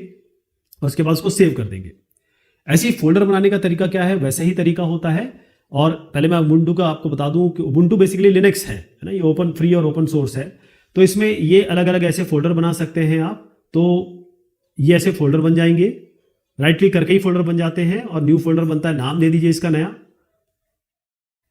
और उसके बाद उसको सेव कर देंगे। ऐसे ही फोल्डर बनाने का तरीका क्या है, वैसे ही तरीका होता है। और पहले मैं उबुंटू का आपको बता दूं कि उबुंटू बेसिकली लिनक्स है ना, ये ओपन फ्री और ओपन सोर्स है। तो इसमें ये अलग अलग ऐसे फोल्डर बना सकते हैं आप। तो ये ऐसे फोल्डर बन जाएंगे, राइट क्लिक करके ही फोल्डर बन जाते हैं और न्यू फोल्डर बनता है, नाम दे दीजिए इसका नया।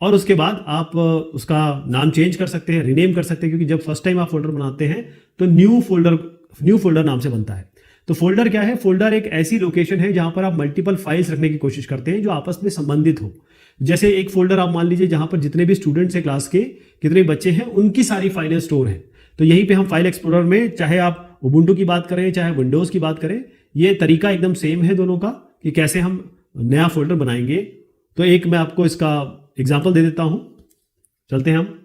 और उसके बाद आप उसका नाम चेंज कर सकते हैं, रीनेम कर सकते हैं, क्योंकि जब फर्स्ट टाइम आप फोल्डर बनाते हैं तो न्यू फोल्डर नाम से बनता है। तो फोल्डर क्या है, फोल्डर एक ऐसी लोकेशन है जहां पर आप मल्टीपल फाइल्स रखने की कोशिश करते हैं जो आपस में संबंधित हो। जैसे एक फोल्डर आप मान लीजिए जहां पर जितने भी स्टूडेंट्स हैं क्लास के, कितने बच्चे हैं, उनकी सारी फाइलें स्टोर हैं। तो यहीं पे हम फाइल एक्सप्लोरर में, चाहे आप उबुंटू की बात करें चाहे विंडोज़ की बात करें, ये तरीका एकदम सेम है दोनों का कि कैसे हम नया फोल्डर बनाएंगे। तो एक मैं आपको इसका एग्जाम्पल दे देता हूँ, चलते हैं हम।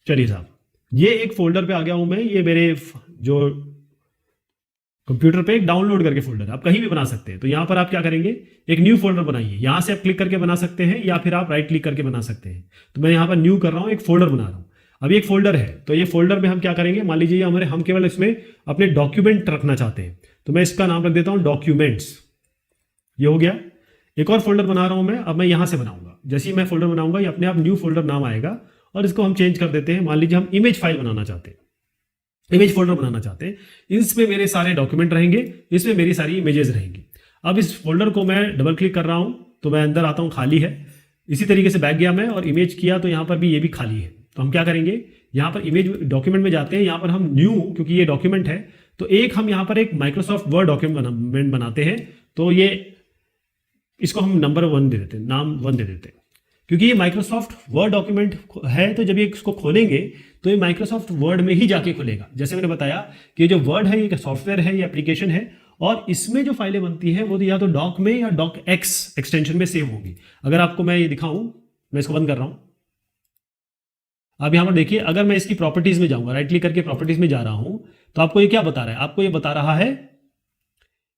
चलिए साहब, ये एक फोल्डर पे आ गया हूँ मैं, ये मेरे जो कंप्यूटर पे एक डाउनलोड करके फोल्डर है, आप कहीं भी बना सकते हैं। तो यहाँ पर आप क्या करेंगे, एक न्यू फोल्डर बनाइए, यहाँ से आप क्लिक करके बना सकते हैं या फिर आप राइट क्लिक करके बना सकते हैं। तो मैं यहाँ पर न्यू कर रहा हूँ, एक फोल्डर बना रहा हूँ। अभी एक फोल्डर है तो ये फोल्डर में हम क्या करेंगे, मान लीजिए हम केवल इसमें अपने डॉक्यूमेंट रखना चाहते हैं, तो मैं इसका नाम रख देता हूँ डॉक्यूमेंट्स। ये हो गया। एक और फोल्डर बना रहा हूँ मैं, अब मैं यहाँ से बनाऊंगा। जैसे ही मैं फोल्डर बनाऊंगा ये अपने आप न्यू फोल्डर नाम आएगा और इसको हम चेंज कर देते हैं। मान लीजिए हम इमेज फाइल बनाना चाहते हैं, इमेज फोल्डर बनाना चाहते हैं, इसमें मेरे सारे डॉक्यूमेंट रहेंगे, इसमें मेरी सारी इमेजेस रहेंगी। अब इस फोल्डर को मैं डबल क्लिक कर रहा हूं तो मैं अंदर आता हूं, खाली है। इसी तरीके से बैक गया मैं और इमेज किया तो यहाँ पर भी ये भी खाली है। तो हम क्या करेंगे, यहाँ पर इमेज डॉक्यूमेंट में जाते हैं, यहाँ पर हम न्यू, क्योंकि ये डॉक्यूमेंट है तो एक हम यहाँ पर एक माइक्रोसॉफ्ट वर्ड डॉक्यूमेंट बनाते हैं। तो ये इसको हम नंबर 1 दे देते हैं, नाम 1 दे देते हैं, क्योंकि ये माइक्रोसॉफ्ट वर्ड डॉक्यूमेंट है। तो जब ये इसको खोलेंगे तो ये माइक्रोसॉफ्ट वर्ड में ही जाके खुलेगा। जैसे मैंने बताया कि जो वर्ड है ये सॉफ्टवेयर है, ये एप्लीकेशन है और इसमें जो फाइलें बनती है वो या तो डॉक में या डॉक एक्स एक्सटेंशन में सेव होगी। अगर आपको मैं ये दिखाऊं, मैं इसको बंद कर रहा हूं। अब यहां पर देखिए, अगर मैं इसकी प्रॉपर्टीज में जाऊंगा, राइट क्लिक करके प्रॉपर्टीज में जा रहा हूं, तो आपको ये क्या बता रहा है, आपको ये बता रहा है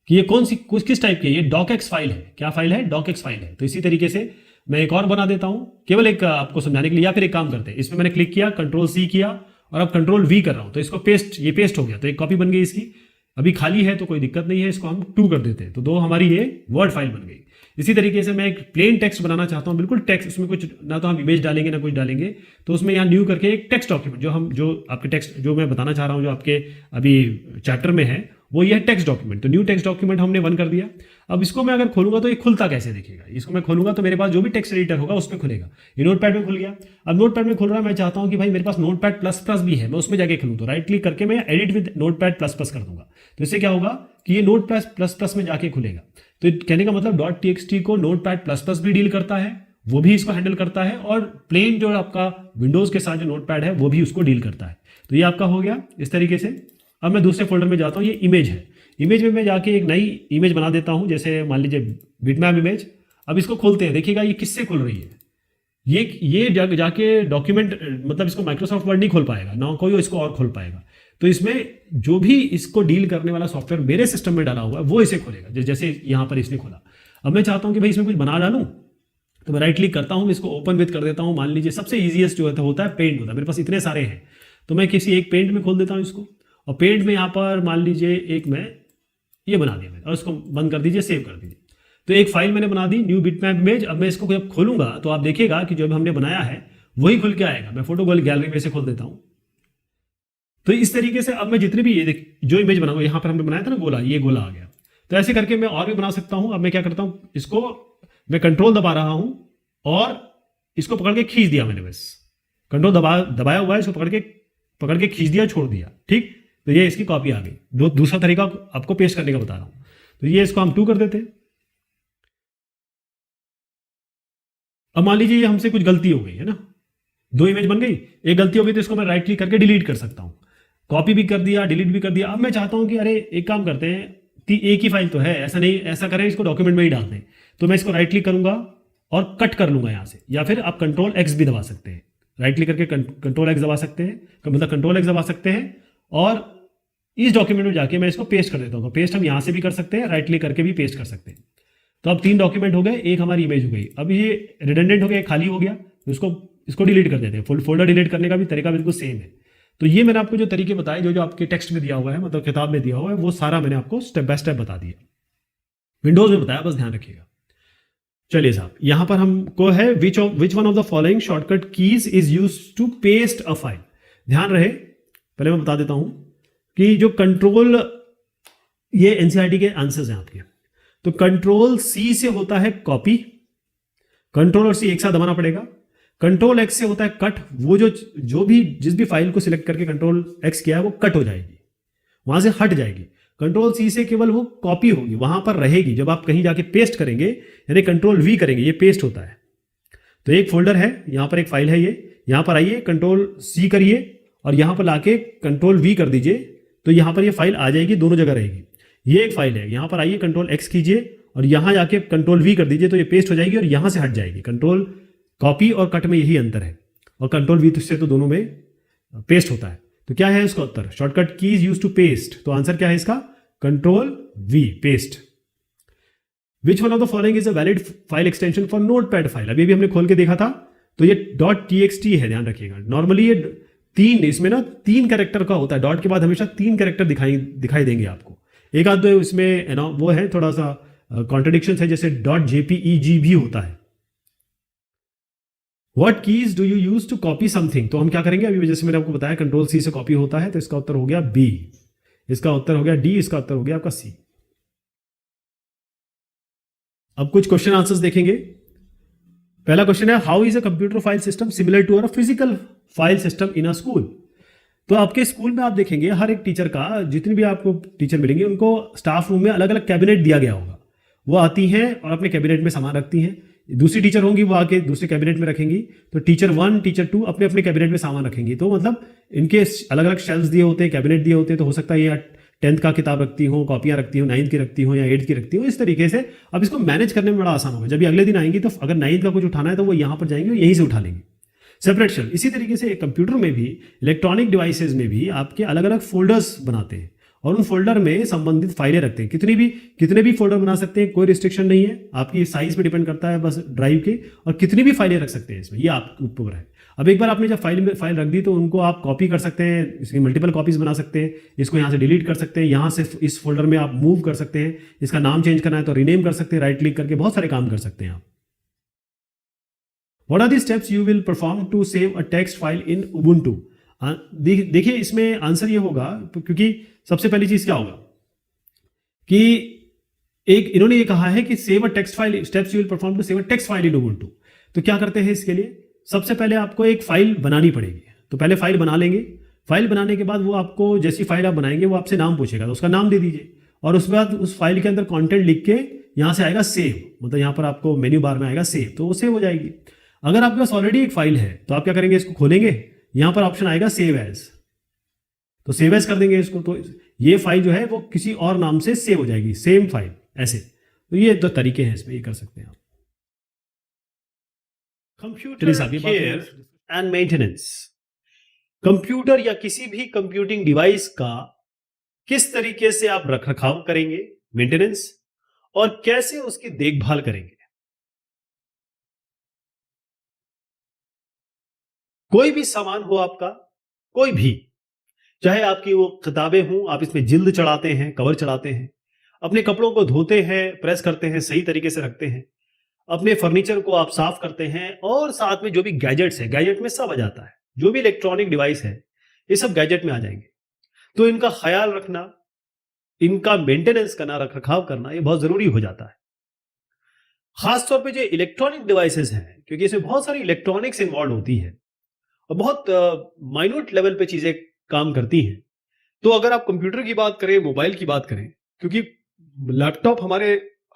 कि ये कौन सी किस टाइप की है, ये डॉक एक्स फाइल है। क्या फाइल है, डॉक एक्स फाइल है। तो इसी तरीके से मैं एक और बना देता हूं, केवल एक आपको समझाने के लिए। या फिर एक काम करते हैं, इसमें मैंने क्लिक किया, Ctrl+C किया और अब Ctrl+V कर रहा हूं, तो इसको पेस्ट, ये पेस्ट हो गया। तो एक कॉपी बन गई इसकी, अभी खाली है तो कोई दिक्कत नहीं है, इसको हम 2 कर देते हैं, तो 2 हमारी ये वर्ड फाइल बन गई। इसी तरीके से मैं एक प्लेन टेक्स्ट बनाना चाहता हूं, बिल्कुल टेक्स्ट, उसमें कुछ ना तो हम इमेज डालेंगे ना कुछ डालेंगे। तो उसमें यहाँ न्यू करके एक टेक्स्ट डॉक्यूमेंट, जो आपके टेक्स्ट, जो मैं बताना चाह रहा हूँ, जो आपके अभी चैप्टर में है, वो ये टेक्स्ट डॉक्यूमेंट। तो न्यू टेक्स्ट डॉक्यूमेंट हमने 1 कर दिया। अब इसको मैं अगर खोलूंगा तो ये खुलता कैसे दिखेगा, इसको मैं खोलूंगा तो मेरे पास जो भी टेक्स्ट एडिटर होगा उसमें खुलेगा। ये नोटपैड में खुल गया। अब नोटपैड में खुल रहा है, मैं चाहता हूं कि भाई मेरे पास नोटपैड प्लस भी है, मैं उसमें जाके खुलूं, तो राइट क्लिक करके मैं एडिट विद नोटपैड प्लस कर दूंगा। तो इससे क्या होगा कि ये नोटपैड प्लस में जाके खुलेगा। तो कहने का मतलब .txt को नोटपैड प्लस भी डील करता है वो भी इसको हैंडल करता है, और प्लेन जो आपका विंडोज़ के साथ जो नोटपैड है वो भी उसको डील करता है। तो ये आपका हो गया इस तरीके से। अब मैं दूसरे फोल्डर में जाता हूँ, ये इमेज है। इमेज में मैं जाके एक नई इमेज बना देता हूँ, जैसे मान लीजिए बिटमैप इमेज। अब इसको खोलते हैं, देखिएगा ये किससे खुल रही है। ये जाके डॉक्यूमेंट, मतलब इसको माइक्रोसॉफ्ट वर्ड नहीं खोल पाएगा ना, कोई इसको और खोल पाएगा। तो इसमें जो भी इसको डील करने वाला सॉफ्टवेयर मेरे सिस्टम में डाला हुआ है वो इसे खोलेगा, जैसे यहाँ पर इसने खोला। अब मैं चाहता हूँ कि भाई इसमें कुछ बना डालूँ, तो मैं राइट क्लिक करता हूँ, इसको ओपन विथ कर देता हूँ। मान लीजिए सबसे ईजीएस्ट जो होता है पेंट होता है, मेरे पास इतने सारे हैं, तो मैं किसी एक पेंट में खोल देता हूँ इसको, और पेंट में यहाँ पर मान लीजिए एक मैं ये बना दिया मैंने, और इसको बंद कर दीजिए, सेव कर दीजिए। तो एक फाइल मैंने बना दी, न्यू बिटमैप इमेज। अब मैं इसको जब खोलूंगा तो आप देखिएगा कि जो हमने बनाया है वही खुल के आएगा। मैं फोटो गैलरी में से खोल देता हूँ। तो इस तरीके से अब मैं जितने भी ये जो इमेज बनाऊंगा, यहाँ पर हमने बनाया था ना गोला, ये गोला आ गया। तो ऐसे करके मैं और भी बना सकता हूँ। अब मैं क्या करता हूँ, इसको मैं कंट्रोल दबा रहा हूँ और इसको पकड़ के खींच दिया मैंने, बस कंट्रोल दबाया हुआ है, इसको पकड़ के खींच दिया, छोड़ दिया, ठीक। तो ये इसकी कॉपी आ गई। दूसरा तरीका आपको पेस्ट करने का बता रहा हूँ। तो ये इसको हम 2 कर देते हैं। अब मान लीजिए ये हमसे कुछ गलती हो गई है ना, 2 इमेज बन गई, एक गलती हो गई, तो इसको मैं राइट क्लिक करके डिलीट कर सकता हूँ। कॉपी भी कर दिया, डिलीट भी कर दिया। अब मैं चाहता हूँ कि अरे एक काम करते हैं, एक ही फाइल तो है, ऐसा नहीं, ऐसा करें इसको डॉक्यूमेंट में ही डाल दें। तो मैं इसको राइट क्लिक करूंगा और कट कर लूंगा यहाँ से, या फिर आप कंट्रोल एक्स भी दबा सकते हैं। राइट क्लिक करके कंट्रोल एक्स दबा सकते हैं, मतलब कंट्रोल एक्स दबा सकते हैं, और इस डॉक्यूमेंट में जाके मैं इसको पेस्ट कर देता हूँ। पेस्ट हम यहाँ से भी कर सकते हैं, राइट क्लिक करके भी पेस्ट कर सकते हैं। तो अब 3 डॉक्यूमेंट हो गए, एक हमारी इमेज हो गई। अब ये रिडंडेंट हो गया, खाली हो गया, तो इसको डिलीट कर देते हैं। फोल्डर डिलीट करने का भी तरीका बिल्कुल सेम है। तो ये मैंने आपको जो तरीके बताए, जो आपके टेक्स्ट में दिया हुआ है, मतलब किताब में दिया हुआ है, वो सारा मैंने आपको स्टेप बाय स्टेप बता दिया। विंडोज में बताया, बस ध्यान रखिएगा। चलिए साहब, यहां पर हमको है which one of the following shortcut keys is use to paste a file. ध्यान रहे, पहले मैं बता देता हूं कि जो कंट्रोल, ये एनसीईआरटी के आंसर्स हैं आपके। तो कंट्रोल सी से होता है कॉपी, कंट्रोल और सी एक साथ दबाना पड़ेगा। कंट्रोल एक्स से होता है कट, वो जो भी जिस भी फाइल को सिलेक्ट करके कंट्रोल एक्स किया है वो कट हो जाएगी, वहां से हट जाएगी। कंट्रोल सी से केवल वो कॉपी होगी, वहां पर रहेगी। जब आप कहीं जाके पेस्ट करेंगे, यानी कंट्रोल वी करेंगे, ये पेस्ट होता है। तो एक फोल्डर है, यहां पर एक फाइल है, ये यहां पर आइए, कंट्रोल सी करिए और यहां पर लाके कंट्रोल वी कर दीजिए, तो यहां पर ये फाइल आ जाएगी, दोनों जगह रहेगी। ये एक फाइल है, यहां पर आइए, कंट्रोल एक्स कीजिए और यहां जाके कंट्रोल वी कर दीजिए, तो ये पेस्ट हो जाएगी और यहां से हट जाएगी। कंट्रोल कॉपी और कट में यही अंतर है, और कंट्रोल वी से तो दोनों में पेस्ट होता है। तो क्या है इसका उत्तर, shortcut keys use to paste. तो आंसर क्या है इसका, control V, paste. Which one of the following is a valid file extension for Notepad file. अभी भी हमने खोल के देखा था, तो ये .txt है, ध्यान रखिएगा। नॉर्मली ये 3, इसमें ना 3 कैरेक्टर का होता है, डॉट के बाद हमेशा 3 कैरेक्टर दिखाई देंगे आपको। एक आध दो इसमें वो है, थोड़ा सा कॉन्ट्रडिक्शन है, जैसे .jpeg भी होता है। What keys do you use to copy something? तो हम क्या करेंगे, अभी जैसे मैंने आपको बताया कंट्रोल सी से कॉपी होता है, तो इसका उत्तर हो गया बी, इसका उत्तर हो गया डी, इसका उत्तर हो गया आपका सी। अब कुछ क्वेश्चन आंसर्स देखेंगे। पहला क्वेश्चन है, how is a computer file system similar to a physical file system in a school. तो आपके स्कूल में आप देखेंगे हर एक टीचर का, जितने भी आपको टीचर मिलेंगे उनको स्टाफ रूम में अलग अलग कैबिनेट दिया गया होगा। वो आती हैं और अपने कैबिनेट में सामान रखती हैं। दूसरी टीचर होंगी, वो आके दूसरे कैबिनेट में रखेंगी। तो टीचर 1, टीचर 2 अपने अपने कैबिनेट में सामान रखेंगी। तो मतलब इनके अलग अलग शेल्फ्स दिए होते हैं, कैबिनेट दिए होते हैं। तो हो सकता है ये 10th का किताब रखती हो, कॉपियां रखती हो, 9th की रखती हो या 8th की रखती हो, इस तरीके से। अब इसको मैनेज करने में बड़ा आसान होगा। जब ये अगले दिन आएंगी तो अगर 9th का कुछ उठाना है तो वो यहाँ पर जाएंगे और यहीं से उठा लेंगे, सेपरेट शेल्फ। इसी तरीके से कंप्यूटर में भी, इलेक्ट्रॉनिक डिवाइसेज में भी आपके अलग अलग फोल्डर्स बनाते हैं और उन फोल्डर में संबंधित फाइलें रखते हैं। कितने भी फोल्डर बना सकते हैं, कोई रिस्ट्रिक्शन नहीं है, आपकी साइज पे डिपेंड करता है बस ड्राइव के, और कितनी भी फाइलें रख सकते हैं इसमें, ये आपके ऊपर है। अब एक बार आपने जब फाइल रख दी तो उनको आप कॉपी कर सकते हैं, इसकी मल्टीपल कॉपीज बना सकते हैं, इसको यहाँ से डिलीट कर सकते हैं, यहाँ से इस फोल्डर में आप मूव कर सकते हैं, इसका नाम चेंज करना है तो रीनेम कर सकते हैं, राइट क्लिक करके बहुत सारे काम कर सकते हैं आप। What are the steps you will perform to save a text file in Ubuntu? देखिए इसमें आंसर ये होगा, क्योंकि सबसे पहली चीज क्या होगा कि एक इन्होंने ये कहा है कि save a text file, steps you will perform to save a text file in Ubuntu। तो क्या करते हैं इसके लिए, सबसे पहले आपको एक फाइल बनानी पड़ेगी। तो पहले फाइल बना लेंगे, फाइल बनाने के बाद वो आपको जैसी फाइल आप बनाएंगे वो आपसे नाम पूछेगा, तो उसका नाम दे दीजिए और उसके बाद उस फाइल के अंदर कंटेंट लिख के यहां से आएगा सेव, मतलब यहां पर आपको मेन्यू बार में आएगा सेव, तो वो सेव हो जाएगी। अगर आपके पास ऑलरेडी एक फाइल है तो आप क्या करेंगे, इसको खोलेंगे, यहां पर ऑप्शन आएगा सेव एज, तो सेव एज कर देंगे इसको, तो ये फाइल जो है वो किसी और नाम से सेव हो जाएगी, सेम फाइल ऐसे। तो ये दो तरीके हैं इसमें, ये कर सकते हैं आप। Computer care and maintenance, computer या किसी भी कंप्यूटिंग डिवाइस का किस तरीके से आप रखरखाव करेंगे, मेंटेनेंस, और कैसे उसकी देखभाल करेंगे। कोई भी सामान हो आपका, कोई भी, चाहे आपकी वो किताबें हों, आप इसमें जिल्द चढ़ाते हैं, कवर चढ़ाते हैं, अपने कपड़ों को धोते हैं, प्रेस करते हैं, सही तरीके से रखते हैं, अपने फर्नीचर को आप साफ करते हैं, और साथ में जो भी गैजेट्स है, गैजेट में सब आ जाता है, जो भी इलेक्ट्रॉनिक डिवाइस है ये सब गैजेट में आ जाएंगे। तो इनका ख्याल रखना, इनका मेंटेनेंस करना, रखरखाव करना, ये बहुत जरूरी हो जाता है। खासतौर पे जो इलेक्ट्रॉनिक डिवाइसेस हैं, क्योंकि इसमें बहुत सारी इलेक्ट्रॉनिक्स इन्वॉल्व होती है और बहुत माइन्यूट लेवल पे चीजें काम करती हैं। तो अगर आप कंप्यूटर की बात करें, मोबाइल की बात करें, क्योंकि लैपटॉप हमारे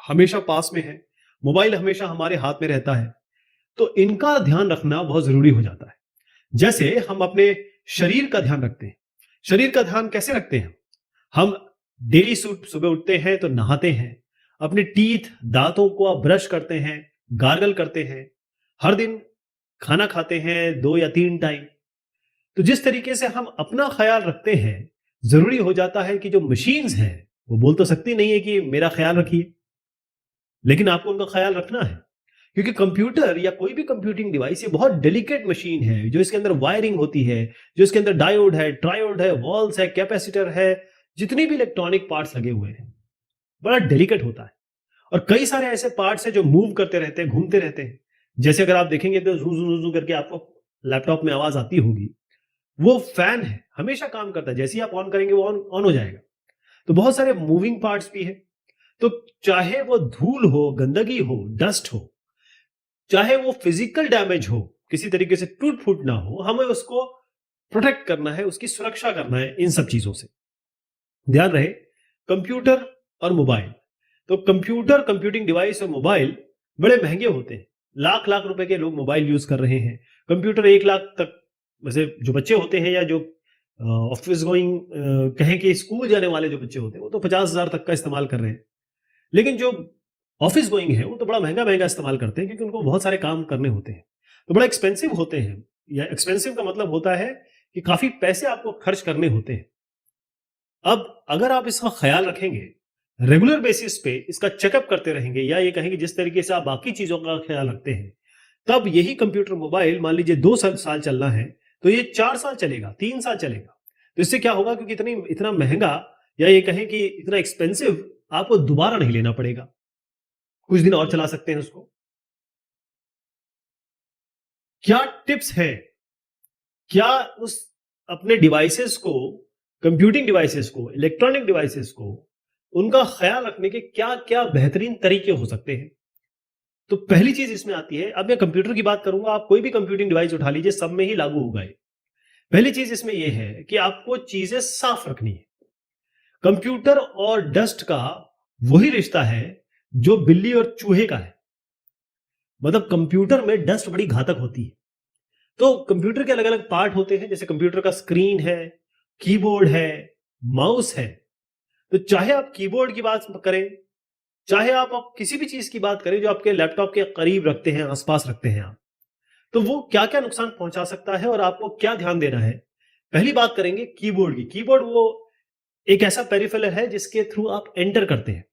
हमेशा पास में है, मोबाइल हमेशा हमारे हाथ में रहता है, तो इनका ध्यान रखना बहुत जरूरी हो जाता है। जैसे हम अपने शरीर का ध्यान रखते हैं, शरीर का ध्यान कैसे रखते हैं हम, डेली सुबह उठते हैं तो नहाते हैं, अपने टीथ, दांतों को आप ब्रश करते हैं, गार्गल करते हैं, हर दिन खाना खाते हैं 2 या 3 टाइम। तो जिस तरीके से हम अपना ख्याल रखते हैं, जरूरी हो जाता है कि जो मशीन्स हैं वो बोल तो सकती नहीं है कि मेरा ख्याल रखिए, लेकिन आपको उनका ख्याल रखना है, क्योंकि कंप्यूटर या कोई भी कंप्यूटिंग डिवाइस ये बहुत डेलिकेट मशीन है, जो इसके अंदर वायरिंग होती है, जो इसके अंदर डायोड है, ट्रायोड है, वॉल्स है, कैपेसिटर है, जितने भी इलेक्ट्रॉनिक पार्ट्स लगे हुए हैं, बड़ा डेलिकेट होता है। और कई सारे ऐसे पार्ट्स हैं जो मूव करते रहते हैं, घूमते रहते हैं। जैसे अगर आप देखेंगे तो जू जू जू करके आपको लैपटॉप में आवाज आती होगी, वो फैन है, हमेशा काम करता है, जैसे ही आप ऑन करेंगे वो ऑन हो जाएगा। तो बहुत सारे मूविंग पार्ट्स भी है। तो चाहे वो धूल हो, गंदगी हो, डस्ट हो, चाहे वो फिजिकल डैमेज हो, किसी तरीके से टूट फूट ना हो, हमें उसको प्रोटेक्ट करना है, उसकी सुरक्षा करना है इन सब चीजों से। ध्यान रहे, कंप्यूटर और मोबाइल, तो कंप्यूटर, कंप्यूटिंग डिवाइस और मोबाइल बड़े महंगे होते हैं, लाख लाख रुपए के लोग मोबाइल यूज कर रहे हैं, कंप्यूटर 1 लाख तक, वैसे जो बच्चे होते हैं या जो ऑफिस गोइंग, कहें कि स्कूल जाने वाले जो बच्चे होते हैं वो तो 50,000 तक का इस्तेमाल कर रहे हैं, लेकिन जो ऑफिस गोइंग है वो तो बड़ा महंगा महंगा इस्तेमाल करते हैं, क्योंकि उनको बहुत सारे काम करने होते हैं, तो बड़ा एक्सपेंसिव होते हैं। या एक्सपेंसिव का मतलब होता है कि काफी पैसे आपको खर्च करने होते हैं। अब अगर आप इसका ख्याल रखेंगे, रेगुलर बेसिस पे इसका चेकअप करते रहेंगे, या ये कहेंगे जिस तरीके से आप बाकी चीजों का ख्याल रखते हैं, तब यही कंप्यूटर, मोबाइल मान लीजिए 2 साल चलना है तो ये 4 साल चलेगा, 3 साल चलेगा। तो इससे क्या होगा, क्योंकि इतना महंगा, या ये कहें कि इतना एक्सपेंसिव, आपको दोबारा नहीं लेना पड़ेगा, कुछ दिन और चला सकते हैं उसको। क्या टिप्स है, क्या उस अपने डिवाइसेस को, कंप्यूटिंग डिवाइसेस को, इलेक्ट्रॉनिक डिवाइसेस को, उनका ख्याल रखने के क्या क्या बेहतरीन तरीके हो सकते हैं। तो पहली चीज इसमें आती है, अब मैं कंप्यूटर की बात करूंगा, आप कोई भी कंप्यूटिंग डिवाइस उठा लीजिए, सब में ही लागू होगा ये। पहली चीज इसमें यह है कि आपको चीजें साफ रखनी है। कंप्यूटर और डस्ट का वही रिश्ता है जो बिल्ली और चूहे का है, मतलब कंप्यूटर में डस्ट बड़ी घातक होती है। तो कंप्यूटर के अलग अलग पार्ट होते हैं, जैसे कंप्यूटर का स्क्रीन है, कीबोर्ड है, माउस है। तो चाहे आप कीबोर्ड की बात करें, चाहे आप किसी भी चीज की बात करें जो आपके लैपटॉप के करीब रखते हैं, आसपास रखते हैं आप, तो वो क्या क्या नुकसान पहुंचा सकता है और आपको क्या ध्यान देना है। पहली बात करेंगे कीबोर्ड की। कीबोर्ड वो एक ऐसा पेरिफेरल है जिसके थ्रू आप एंटर करते हैं।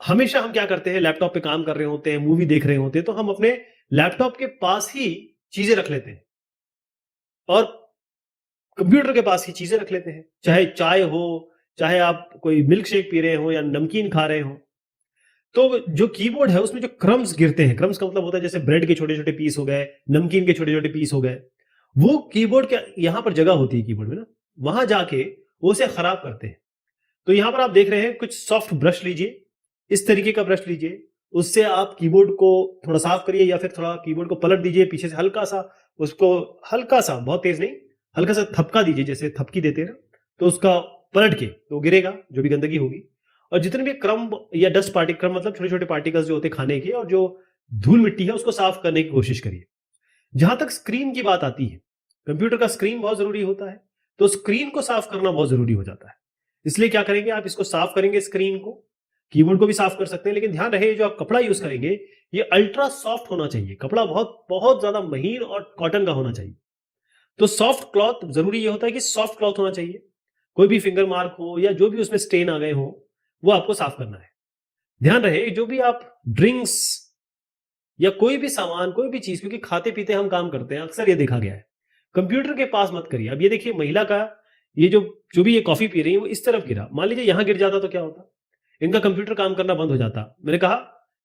हमेशा हम क्या करते हैं, लैपटॉप पे काम कर रहे होते हैं, मूवी देख रहे होते हैं, तो हम अपने लैपटॉप के पास ही चीजें रख लेते हैं और कंप्यूटर के पास ही चीजें रख लेते हैं, चाहे चाय हो, चाहे आप कोई मिल्क शेक पी रहे हो या नमकीन खा रहे हो। तो जो कीबोर्ड है उसमें जो क्रम्स गिरते हैं, क्रम्स का मतलब होता है जैसे ब्रेड के छोटे छोटे पीस हो गए, नमकीन के छोटे छोटे पीस हो गए, वो कीबोर्ड के यहां पर जगह होती है कीबोर्ड में ना, वहां जाके वो उसे खराब करते हैं। तो यहां पर आप देख रहे हैं कुछ सॉफ्ट ब्रश लीजिए, इस तरीके का ब्रश लीजिए, उससे आप कीबोर्ड को थोड़ा साफ करिए, या फिर थोड़ा कीबोर्ड को पलट दीजिए पीछे से, हल्का सा उसको, हल्का सा, बहुत तेज नहीं, हल्का सा थपका दीजिए, जैसे थपकी देते हैं ना, तो उसका पलट के तो गिरेगा जो भी गंदगी होगी। और जितने भी क्रम्ब या डस्ट पार्टिकल मतलब छोटे छोटे पार्टिकल्स जो होते हैं खाने के और जो धूल मिट्टी है उसको साफ करने की कोशिश करिए। जहां तक स्क्रीन की बात आती है, कंप्यूटर का स्क्रीन बहुत जरूरी होता है, तो स्क्रीन को साफ करना बहुत जरूरी हो जाता है। इसलिए क्या करेंगे, आप इसको साफ करेंगे स्क्रीन को, कीबोर्ड को भी साफ कर सकते हैं, लेकिन ध्यान रहे जो आप कपड़ा यूज करेंगे ये अल्ट्रा सॉफ्ट होना चाहिए, कपड़ा बहुत बहुत ज्यादा महीन और कॉटन का होना चाहिए। तो सॉफ्ट क्लॉथ जरूरी ये होता है कि सॉफ्ट क्लॉथ होना चाहिए, कोई भी फिंगर मार्क हो या जो भी उसमें स्टेन आ गए हो वो आपको साफ करना है। ध्यान रहे जो भी आप ड्रिंक्स या कोई भी सामान कोई भी चीज, क्योंकि खाते पीते हम काम करते हैं, अक्सर ये देखा गया है, कंप्यूटर के पास मत करिए। अब ये देखिए महिला का ये जो जो भी ये कॉफी पी रही है वो इस तरफ गिरा, मान लीजिए यहां गिर जाता तो क्या होता, इनका कंप्यूटर काम करना बंद हो जाता। मैंने कहा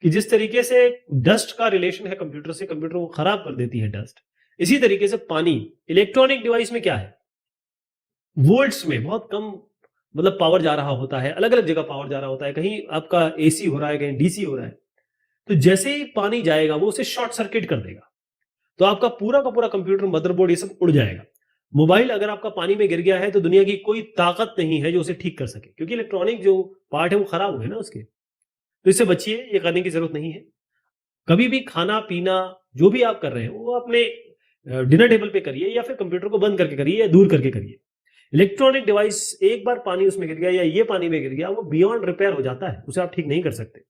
कि जिस तरीके से डस्ट का रिलेशन है कंप्यूटर से, कंप्यूटर को खराब कर देती है डस्ट, इसी तरीके से पानी इलेक्ट्रॉनिक डिवाइस में क्या है, वोल्ट्स में बहुत कम मतलब पावर जा रहा होता है, अलग अलग जगह पावर जा रहा होता है, कहीं आपका एसी हो रहा है, कहीं डीसी हो रहा है, तो जैसे ही पानी जाएगा वो उसे शॉर्ट सर्किट कर देगा, तो आपका पूरा का पूरा कंप्यूटर मदरबोर्ड ये सब उड़ जाएगा। मोबाइल अगर आपका पानी में गिर गया है तो दुनिया की कोई ताकत नहीं है जो उसे ठीक कर सके, क्योंकि इलेक्ट्रॉनिक जो पार्ट है वो खराब हुए ना उसके। तो इससे बचिए, ये करने की जरूरत नहीं है। कभी भी खाना पीना जो भी आप कर रहे हैं वो अपने डिनर टेबल पे करिए या फिर कंप्यूटर को बंद करके करिए या दूर करके करिए। इलेक्ट्रॉनिक डिवाइस एक बार पानी उसमें गिर गया या ये पानी में गिर गया, वो बियॉन्ड रिपेयर हो जाता है, उसे आप ठीक नहीं कर सकते।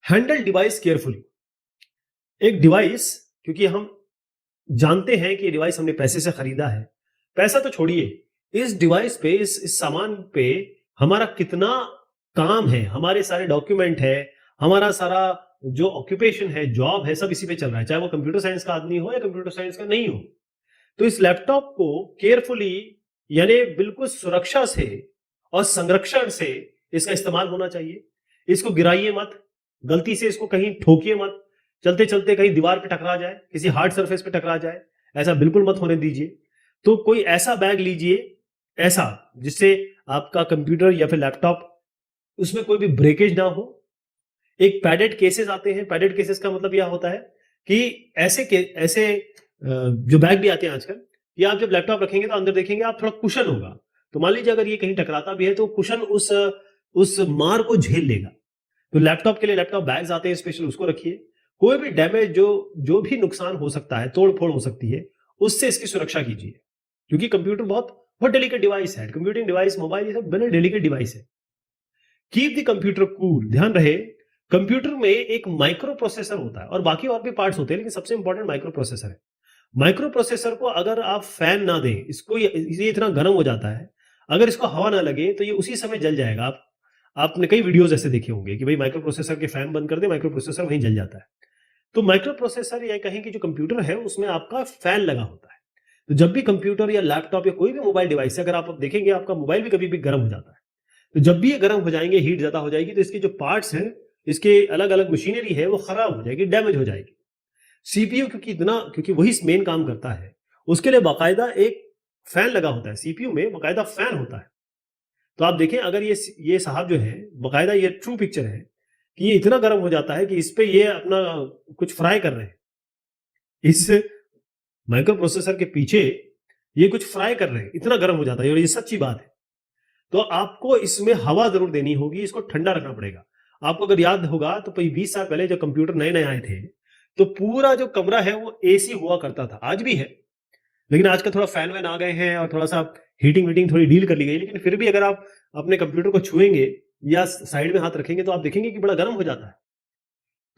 Handle device carefully. एक डिवाइस, क्योंकि हम जानते हैं कि ये डिवाइस हमने पैसे से खरीदा है, पैसा तो छोड़िए, इस डिवाइस पे इस सामान पे हमारा कितना काम है, हमारे सारे डॉक्यूमेंट है, हमारा सारा जो ऑक्यूपेशन है, जॉब है, सब इसी पे चल रहा है, चाहे वो कंप्यूटर साइंस का आदमी हो या कंप्यूटर साइंस का नहीं हो। तो इस लैपटॉप को केयरफुली यानी बिल्कुल सुरक्षा से और संरक्षण से इसका इस्तेमाल होना चाहिए। इसको गिराइए मत, गलती से इसको कहीं ठोकिए मत, चलते चलते कहीं दीवार पे टकरा जाए, किसी हार्ड सरफेस पे टकरा जाए, ऐसा बिल्कुल मत होने दीजिए। तो कोई ऐसा बैग लीजिए ऐसा जिससे आपका कंप्यूटर या फिर लैपटॉप उसमें कोई भी ब्रेकेज ना हो। एक पैडेड केसेस आते हैं, पैडेड केसेस का मतलब यह होता है कि ऐसे जो बैग भी आते हैं आजकल, ये आप जब लैपटॉप रखेंगे तो अंदर देखेंगे आप थोड़ा कुशन होगा, तो मान लीजिए अगर ये कहीं टकराता भी है तो कुशन उस मार को झेल लेगा। तो लैपटॉप के लिए लैपटॉप बैग्स आते हैं स्पेशल, उसको रखिए। कोई भी डैमेज जो भी नुकसान हो सकता है, तोड़ फोड़ हो सकती है, उससे इसकी सुरक्षा कीजिए, क्योंकि कंप्यूटर बहुत बहुत डेलिकेट डिवाइस है। कंप्यूटिंग डिवाइस, मोबाइल, ये सब बड़े डेलिकेट डिवाइस है। Keep the computer cool. ध्यान रहे कंप्यूटर में एक माइक्रो प्रोसेसर होता है और बाकी और भी पार्ट्स होते हैं, लेकिन सबसे इंपॉर्टेंट माइक्रो प्रोसेसर है। माइक्रो प्रोसेसर को अगर आप फैन ना दें, इसको ये इतना गर्म हो जाता है, अगर इसको हवा ना लगे तो ये उसी समय जल जाएगा। आपने कई वीडियोस ऐसे देखे होंगे कि भाई माइक्रो प्रोसेसर के फैन बंद कर दे, माइक्रो प्रोसेसर वहीं जल जाता है। तो माइक्रो प्रोसेसर या कहें कि जो कंप्यूटर है उसमें आपका फैन लगा होता है। तो जब भी कंप्यूटर या लैपटॉप या कोई भी मोबाइल डिवाइस है, अगर आप देखेंगे आपका मोबाइल भी कभी भी गर्म हो जाता है, तो जब भी ये गर्म हो जाएंगे, हीट ज्यादा हो जाएगी, तो इसके जो पार्ट्स हैं, इसके अलग अलग मशीनरी है, वो खराब हो जाएगी, डैमेज हो जाएगी। सीपीयू क्योंकि वही मेन काम करता है, उसके लिए बाकायदा एक फैन लगा होता है, सीपीयू में बाकायदा फैन होता है। तो आप देखें अगर ये साहब जो है, बाकायदा ये ट्रू पिक्चर है कि ये इतना गर्म हो जाता है कि इस पे ये अपना कुछ फ्राई कर रहे हैं, इस माइक्रो प्रोसेसर के पीछे ये कुछ फ्राई कर रहे हैं, इतना गर्म हो जाता है, और ये सच्ची बात है। तो आपको इसमें हवा जरूर देनी होगी, इसको ठंडा रखना पड़ेगा। आपको अगर याद होगा तो 20 साल पहले जब कंप्यूटर नए नए आए थे, तो पूरा जो कमरा है वो एसी हुआ करता था, आज भी है, लेकिन आज का थोड़ा फैन वैन आ गए हैं और थोड़ा सा हीटिंग वीटिंग थोड़ी डील कर ली गई, लेकिन फिर भी अगर आप अपने कंप्यूटर को छुएंगे या साइड में हाथ रखेंगे तो आप देखेंगे कि बड़ा गर्म हो जाता है।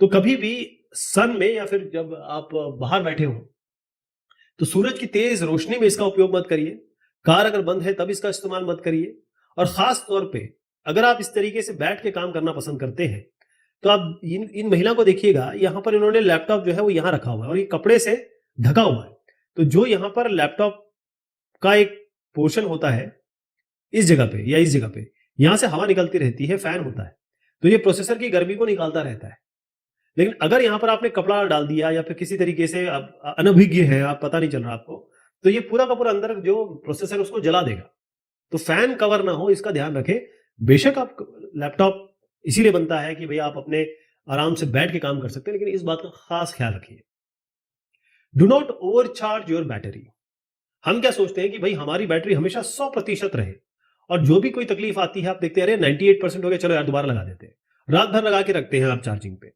तो कभी भी सन में या फिर जब आप बाहर बैठे हो तो सूरज की तेज रोशनी में इसका उपयोग मत करिए। कार अगर बंद है तब इसका इस्तेमाल मत करिए। और खास तौर पे अगर आप इस तरीके से बैठ के काम करना पसंद करते हैं तो आप इन महिला को देखिएगा, यहां पर इन्होंने लैपटॉप जो है वो यहां रखा हुआ है और ये कपड़े से ढका हुआ है। तो जो यहां पर लैपटॉप का एक पोर्शन होता है इस जगह पे या इस जगह पे, यहां से हवा निकलती रहती है, फैन होता है, तो ये प्रोसेसर की गर्मी को निकालता रहता है। लेकिन अगर यहां पर आपने कपड़ा डाल दिया या फिर किसी तरीके से आप अनभिज्ञ है, आप पता नहीं चल रहा आपको, तो ये पूरा का पूरा अंदर जो प्रोसेसर उसको जला देगा। तो फैन कवर ना हो, इसका ध्यान रखें। बेशक आप लैपटॉप इसीलिए बनता है कि भैया आप अपने आराम से बैठ के काम कर सकते हैं, लेकिन इस बात का खास ख्याल रखिए, do not overcharge your battery. हम क्या सोचते हैं कि भाई हमारी बैटरी हमेशा 100% रहे और जो भी कोई तकलीफ आती है आप देखते हैं अरे 98% हो गया, चलो यार दोबारा लगा देते हैं, रात भर लगा के रखते हैं आप चार्जिंग पे।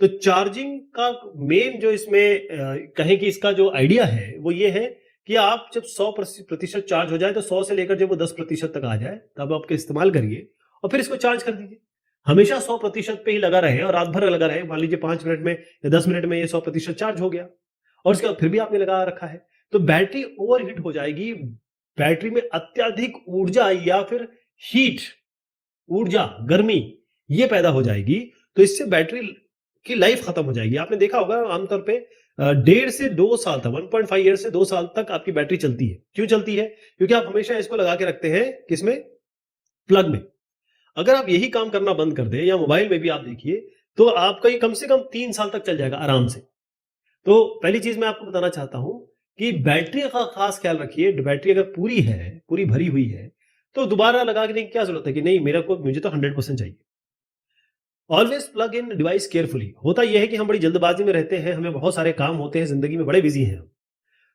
तो चार्जिंग का मेन जो इसमें कहें कि इसका जो आइडिया है वो ये है कि आप जब 100% चार्ज हो जाए तो 100 से लेकर जब वो 10% तक आ जाए तब आपके इस्तेमाल करिए और फिर इसको चार्ज कर दीजिए। हमेशा 100% पे ही लगा रहे और रात भर लगा रहे, मान लीजिए 5 मिनट में या 10 मिनट में ये 100% चार्ज हो गया और उसके बाद फिर भी आपने लगा रखा है, तो बैटरी ओवरहीट हो जाएगी। बैटरी में अत्यधिक ऊर्जा या फिर हीट, ऊर्जा, गर्मी ये पैदा हो जाएगी, तो इससे बैटरी की लाइफ खत्म हो जाएगी। आपने देखा होगा आमतौर पे 1.5 से 2 साल तक, 1.5 ईयर से 2 साल तक आपकी बैटरी चलती है। क्यों चलती है? क्योंकि आप हमेशा इसको लगा के रखते हैं किसमें? प्लग में। अगर आप यही काम करना बंद कर दें या मोबाइल में भी आप देखिए तो आपका ये कम से कम 3 साल तक चल जाएगा आराम से। तो पहली चीज मैं आपको बताना चाहता हूं कि बैटरी का खास ख्याल रखिए। बैटरी अगर पूरी है, पूरी भरी हुई है, तो दोबारा लगाने की क्या जरूरत है कि नहीं मुझे तो 100% चाहिए। Always plug in device carefully. होता यह है कि हम बड़ी जल्दबाजी में रहते हैं, हमें बहुत सारे काम होते हैं, जिंदगी में बड़े बिजी हैं हम।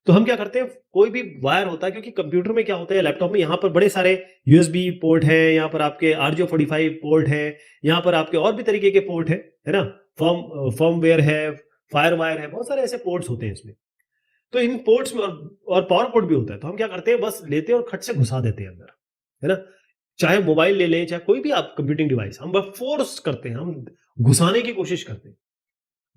तो हम क्या करते हैं, कोई भी वायर होता है, क्योंकि कंप्यूटर में क्या होता है, लैपटॉप में यहाँ पर बड़े सारे यूएसबी पोर्ट है, यहाँ पर आपके RJ45 पोर्ट है, यहाँ पर आपके और भी तरीके के पोर्ट है ना, फर्मवेयर है, फायर वायर है, बहुत सारे ऐसे पोर्ट्स होते हैं इसमें। तो इन पोर्ट्स में और पावर पोर्ट भी होता है, तो हम क्या करते हैं, बस लेते हैं और खट से घुसा देते हैं अंदर, है ना। चाहे मोबाइल ले लें, चाहे कोई भी आप कंप्यूटिंग डिवाइस, हम बस फोर्स करते हैं, हम घुसाने की कोशिश करते हैं।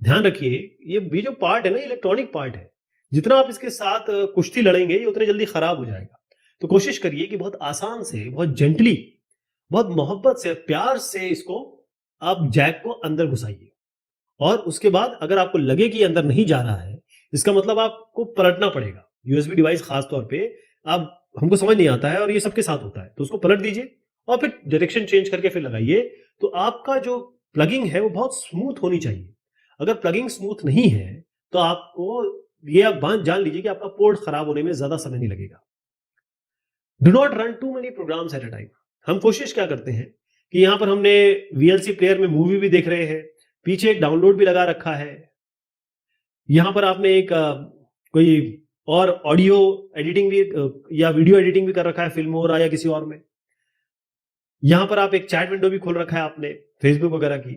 ध्यान रखिए ये जो पार्ट है ना, इलेक्ट्रॉनिक पार्ट है, जितना आप इसके साथ कुश्ती लड़ेंगे ये उतने जल्दी खराब हो जाएगा। तो कोशिश करिए कि बहुत आसान से, बहुत जेंटली, बहुत मोहब्बत से, प्यार से इसको आप जैक को अंदर घुसाइए। और उसके बाद अगर आपको लगे कि अंदर नहीं जा रहा है, इसका मतलब आपको पलटना पड़ेगा। यूएसबी डिवाइस खास तौर पे आप हमको समझ नहीं आता है और ये सबके साथ होता है, तो उसको पलट दीजिए और फिर डायरेक्शन चेंज करके फिर लगाइए। तो आपका जो प्लगिंग है वो बहुत स्मूथ होनी चाहिए। अगर प्लगिंग स्मूथ नहीं है तो आपको ये आप बात जान लीजिए कि आपका पोर्ट खराब होने में ज्यादा समय नहीं लगेगा। Do not run too many programs at a time. हम कोशिश क्या करते हैं कि यहां पर हमने VLC प्लेयर में मूवी भी देख रहे हैं, पीछे एक डाउनलोड भी लगा रखा है, यहां पर आपने एक कोई और ऑडियो एडिटिंग भी या वीडियो एडिटिंग भी कर रखा है, फिल्म हो रहा है या किसी और में। यहां पर आप एक चैट विंडो भी खोल रखा है आपने, फेसबुक वगैरह की।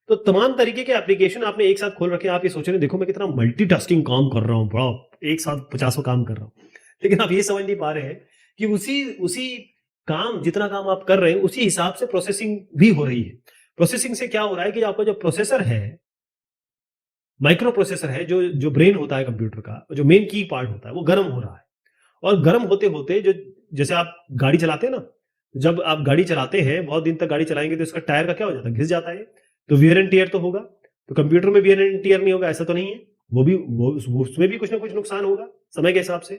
तो तमाम तरीके के एप्लीकेशन आपने एक साथ खोल रखे हैं। आप ये सोच रहे हैं देखो मैं कितना मल्टीटास्किंग काम कर रहा हूं, बड़ा एक साथ 50 काम कर रहा हूं, लेकिन आप ये समझ नहीं पा रहे हैं कि उसी काम, जितना काम आप कर रहे हैं उसी हिसाब से प्रोसेसिंग भी हो रही है। प्रोसेसिंग से क्या हो रहा है कि आपका जो प्रोसेसर है, माइक्रो प्रोसेसर है, जो जो ब्रेन होता है कंप्यूटर का, जो मेन की पार्ट होता है, वो गर्म हो रहा है। और गर्म होते होते जो, जैसे आप गाड़ी चलाते हैं ना, जब आप गाड़ी चलाते हैं, बहुत दिन तक गाड़ी चलाएंगे तो इसका टायर का क्या हो जाता है, घिस जाता है, तो वियर एंड टियर तो होगा। तो कंप्यूटर में वियर एंड टियर नहीं होगा ऐसा तो नहीं है, वो उसमें भी कुछ ना कुछ नुकसान होगा समय के हिसाब से।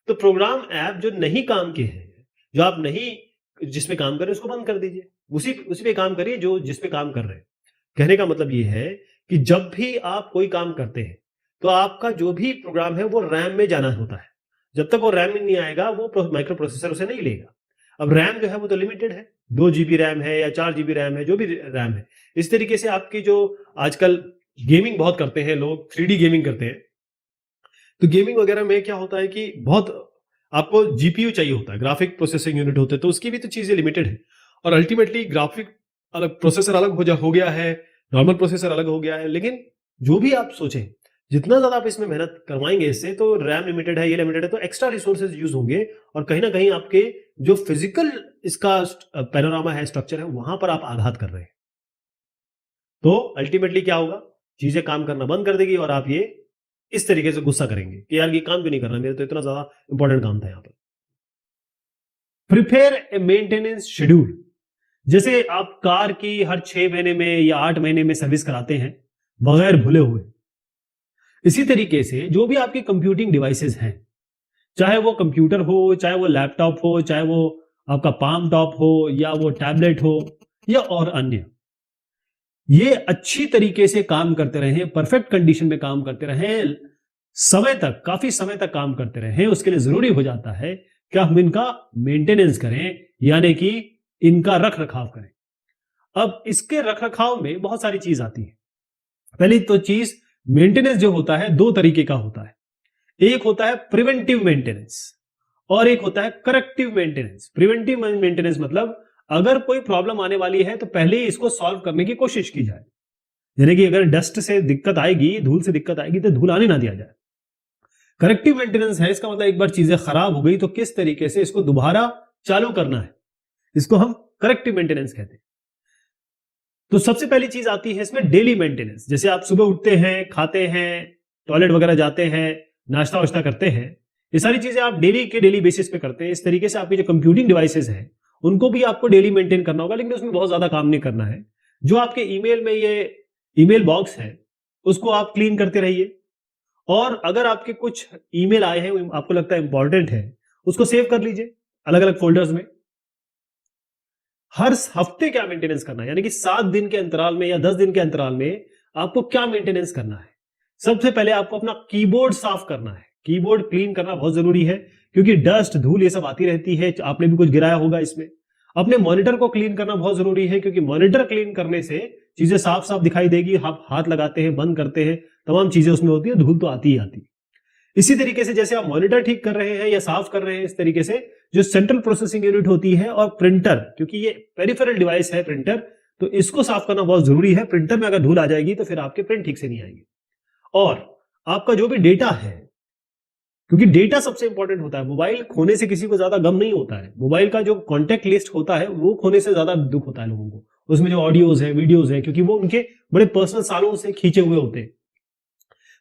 तो प्रोग्राम ऐप जो नहीं काम के हैं, जो आप नहीं जिसमें काम कर रहे हैं, उसको बंद कर दीजिए, उसी उसी पे काम करिए जो जिस पे काम कर रहे हैं। कहने का मतलब ये है कि जब भी आप कोई काम करते हैं तो आपका जो भी प्रोग्राम है वो रैम में जाना होता है। जब तक वो रैम में नहीं आएगा वो माइक्रो प्रोसेसर उसे नहीं लेगा। अब रैम जो है वो तो लिमिटेड है, 2 GB रैम है या 4 GB रैम है, जो भी रैम है। इस तरीके से आपकी जो आजकल गेमिंग बहुत करते हैं लोग, 3D गेमिंग करते हैं, तो गेमिंग वगैरह में क्या होता है कि बहुत आपको GPU चाहिए होता है, ग्राफिक प्रोसेसिंग यूनिट होते हैं, तो उसकी भी तो चीजें लिमिटेड है। और अल्टीमेटली ग्राफिक अलग, प्रोसेसर अलग हो गया है, नॉर्मल प्रोसेसर अलग हो गया है। लेकिन जो भी आप सोचें, जितना ज्यादा आप इसमें मेहनत करवाएंगे इससे, तो रैम लिमिटेड है, ये लिमिटेड है, तो एक्स्ट्रा रिसोर्सेज यूज होंगे और कहीं ना कहीं आपके जो फिजिकल इसका पैनोरामा है, स्ट्रक्चर है, वहां पर आप आघात कर रहे हैं। तो अल्टीमेटली क्या होगा, चीजें काम करना बंद कर देगी और आप ये इस तरीके से गुस्सा करेंगे कि यार ये काम क्यों नहीं कर रहा, मेरा तो इतना ज्यादा इंपॉर्टेंट काम था यहाँ पर। Prepare a maintenance schedule. जैसे आप कार की हर 6 महीने में या 8 महीने में सर्विस कराते हैं बगैर भूले हुए, इसी तरीके से जो भी आपके कंप्यूटिंग डिवाइसेस हैं, चाहे वो कंप्यूटर हो, चाहे वो लैपटॉप हो, चाहे वो आपका पाम टॉप हो या वो टैबलेट हो या और अन्य, ये अच्छी तरीके से काम करते रहे, परफेक्ट कंडीशन में काम करते रहे, समय तक, काफी समय तक काम करते रहे, उसके लिए जरूरी हो जाता है कि हम इनका मेंटेनेंस करें, यानी कि इनका रख रखाव करें। अब इसके रख रखाव में बहुत सारी चीज आती है। पहली तो चीज, मेंटेनेंस जो होता है 2 तरीके का होता है। एक होता है प्रिवेंटिव मेंटेनेंस और एक होता है करेक्टिव मेंटेनेंस। प्रिवेंटिव मेंटेनेंस मतलब अगर कोई प्रॉब्लम आने वाली है तो पहले ही इसको सॉल्व करने की कोशिश की जाए। यानी कि अगर डस्ट से दिक्कत आएगी, धूल से दिक्कत आएगी, तो धूल आने ना दिया जाए। करेक्टिव मेंटेनेंस है, इसका मतलब एक बार चीजें खराब हो गई तो किस तरीके से इसको दोबारा चालू करना है, इसको हम करेक्टिव मेंटेनेंस कहते हैं। तो सबसे पहली चीज आती है इसमें डेली मेंटेनेंस। जैसे आप सुबह उठते हैं, खाते हैं, टॉयलेट वगैरह जाते हैं, नाश्ता वाश्ता करते हैं, ये सारी चीजें आप डेली के डेली बेसिस पे करते हैं। इस तरीके से आपकी जो कंप्यूटिंग डिवाइसेस हैं उनको भी आपको डेली मेंटेन करना होगा, लेकिन उसमें बहुत ज्यादा काम नहीं करना है। जो आपके ईमेल में ये ईमेल बॉक्स है उसको आप क्लीन करते रहिए, और अगर आपके कुछ ईमेल आए हैं आपको लगता है इंपॉर्टेंट है, उसको सेव कर लीजिए अलग अलग फोल्डर्स में। हर हफ्ते क्या मेंटेनेंस करना है, यानी कि 7 दिन के अंतराल में या 10 दिन के अंतराल में आपको क्या मेंटेनेंस करना है। सबसे पहले आपको अपना कीबोर्ड साफ करना है। कीबोर्ड क्लीन करना बहुत जरूरी है, क्योंकि डस्ट धूल ये सब आती रहती है, आपने भी कुछ गिराया होगा इसमें। अपने मॉनिटर को क्लीन करना बहुत जरूरी है, क्योंकि मॉनिटर क्लीन करने से चीजें साफ साफ दिखाई देगी। आप हाथ लगाते हैं, बंद करते हैं, तमाम चीजें उसमें होती है, धूल तो आती ही आती है। इसी तरीके से जैसे आप मॉनिटर ठीक कर रहे हैं या साफ कर रहे हैं, इस तरीके से जो सेंट्रल प्रोसेसिंग यूनिट होती है और प्रिंटर, क्योंकि ये पेरिफेरल डिवाइस है प्रिंटर, तो इसको साफ करना बहुत जरूरी है। प्रिंटर में अगर धूल आ जाएगी तो फिर आपके प्रिंट ठीक से नहीं आएंगे। और आपका जो भी डेटा है, क्योंकि डेटा सबसे इंपॉर्टेंट होता है, मोबाइल खोने से किसी को ज्यादा गम नहीं होता है। मोबाइल का जो कॉन्टेक्ट लिस्ट होता है वो खोने से ज्यादा दुख होता है लोगों को। उसमें जो ऑडियोज है, वीडियोज है, क्योंकि वो उनके बड़े पर्सनल सालों से खींचे हुए होते हैं।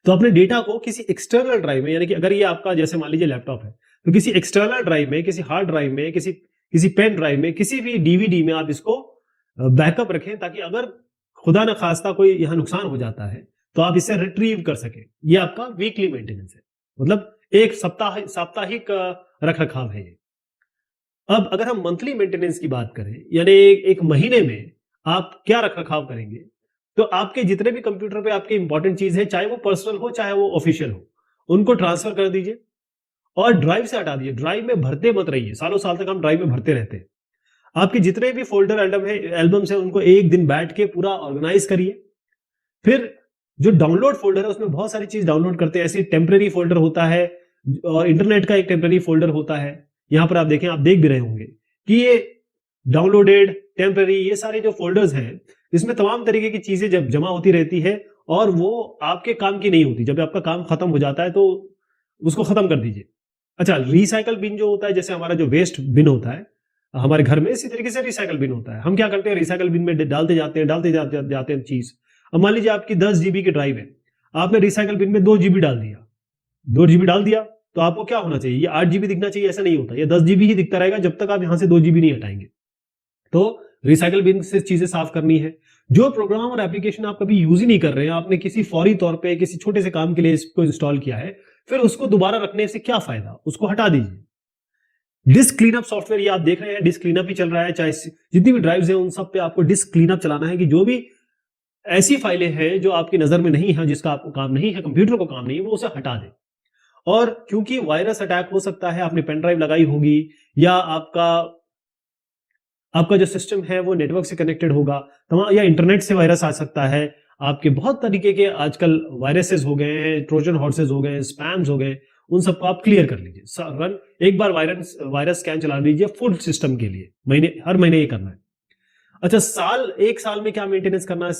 तो अपने डेटा को किसी एक्सटर्नल ड्राइव में, यानी कि अगर ये आपका जैसे मान लीजिए लैपटॉप है, तो किसी एक्सटर्नल ड्राइव में, किसी हार्ड ड्राइव में, किसी पेन ड्राइव में, किसी भी डीवीडी में आप इसको बैकअप रखें, ताकि अगर खुदा न खास्ता कोई यहां नुकसान हो जाता है तो आप इसे रिट्रीव कर सके। ये आपका वीकली मेंटेनेंस है, मतलब एक साप्ताहिक रख रखाव है ये। अब अगर हम मंथली मेंटेनेंस की बात करें, यानी एक महीने में आप क्या रख रखाव करेंगे, तो आपके जितने भी कंप्यूटर पे आपके इंपॉर्टेंट चीज है, चाहे वो पर्सनल हो चाहे वो ऑफिशियल हो, उनको ट्रांसफर कर दीजिए और ड्राइव से हटा दीजिए। ड्राइव में भरते मत रहिए, सालों साल तक हम ड्राइव में भरते रहते हैं। आपके जितने भी फोल्डर एल्बम्स है उनको एक दिन बैठ के पूरा ऑर्गेनाइज करिए। फिर जो डाउनलोड फोल्डर है उसमें बहुत सारी चीज डाउनलोड करते हैं, ऐसे टेम्पररी फोल्डर होता है और इंटरनेट का एक टेम्पररी फोल्डर होता है। यहां पर आप देखें, आप देख भी रहे होंगे कि ये डाउनलोडेड, टेम्पररी, ये सारे जो फोल्डर्स हैं इसमें तमाम तरीके की चीजें जब जमा होती रहती है और वो आपके काम की नहीं होती। जब आपका काम खत्म हो जाता है तो उसको खत्म कर दीजिए। अच्छा, रिसाइकल बिन जो होता है, जैसे हमारा जो वेस्ट बिन होता है हमारे घर में, इसी तरीके से रिसाइकल बिन होता है। हम क्या करते हैं, रिसाइकल बिन में डालते जाते हैं चीज। अब मान लीजिए आपकी 10 जीबी की ड्राइव है, आपने रिसाइकल बिन में 2 जीबी डाल दिया, 2 जीबी डाल दिया, तो आपको क्या होना चाहिए, ये 8 जीबी दिखना चाहिए, ऐसा नहीं होता। ये 10 जीबी ही दिखता रहेगा जब तक आप यहां से 2 जीबी नहीं हटाएंगे। तो रिसाइकल बिन से चीजें साफ करनी है। जो प्रोग्राम और एप्लीकेशन आप कभी यूज ही नहीं कर रहे हैं, आपने किसी फौरी तौर पे किसी छोटे से काम के लिए इसको इंस्टॉल किया है, फिर उसको दोबारा रखने से क्या फायदा, उसको हटा दीजिए। डिस्क क्लीनअप सॉफ्टवेयर, ये आप देख रहे हैं डिस्क क्लीनअप ही चल रहा है, चाहे जितनी भी ड्राइव्स हैं उन सब पे आपको डिस्क क्लीनअप चलाना है, कि जो भी ऐसी फाइलें हैं जो आपकी नजर में नहीं है, जिसका आपको काम नहीं है, कंप्यूटर को काम नहीं है, वो उसे हटा दें। और क्योंकि वायरस अटैक हो सकता है, आपने पेन ड्राइव लगाई होगी या आपका जो सिस्टम है वो नेटवर्क से कनेक्टेड होगा, या इंटरनेट से वायरस आ सकता है। आपके बहुत तरीके के आजकल वायरसेस हो गए हैं, ट्रोजन हॉर्सेस हो गए, स्पैम्स हो गए, उन सबको आप क्लियर कर लीजिए। रन एक बार वायरस स्कैन चला लीजिए फुल सिस्टम के लिए, हर महीने ये करना है। अच्छा, एक साल में क्या मेंटेनेंस करना है,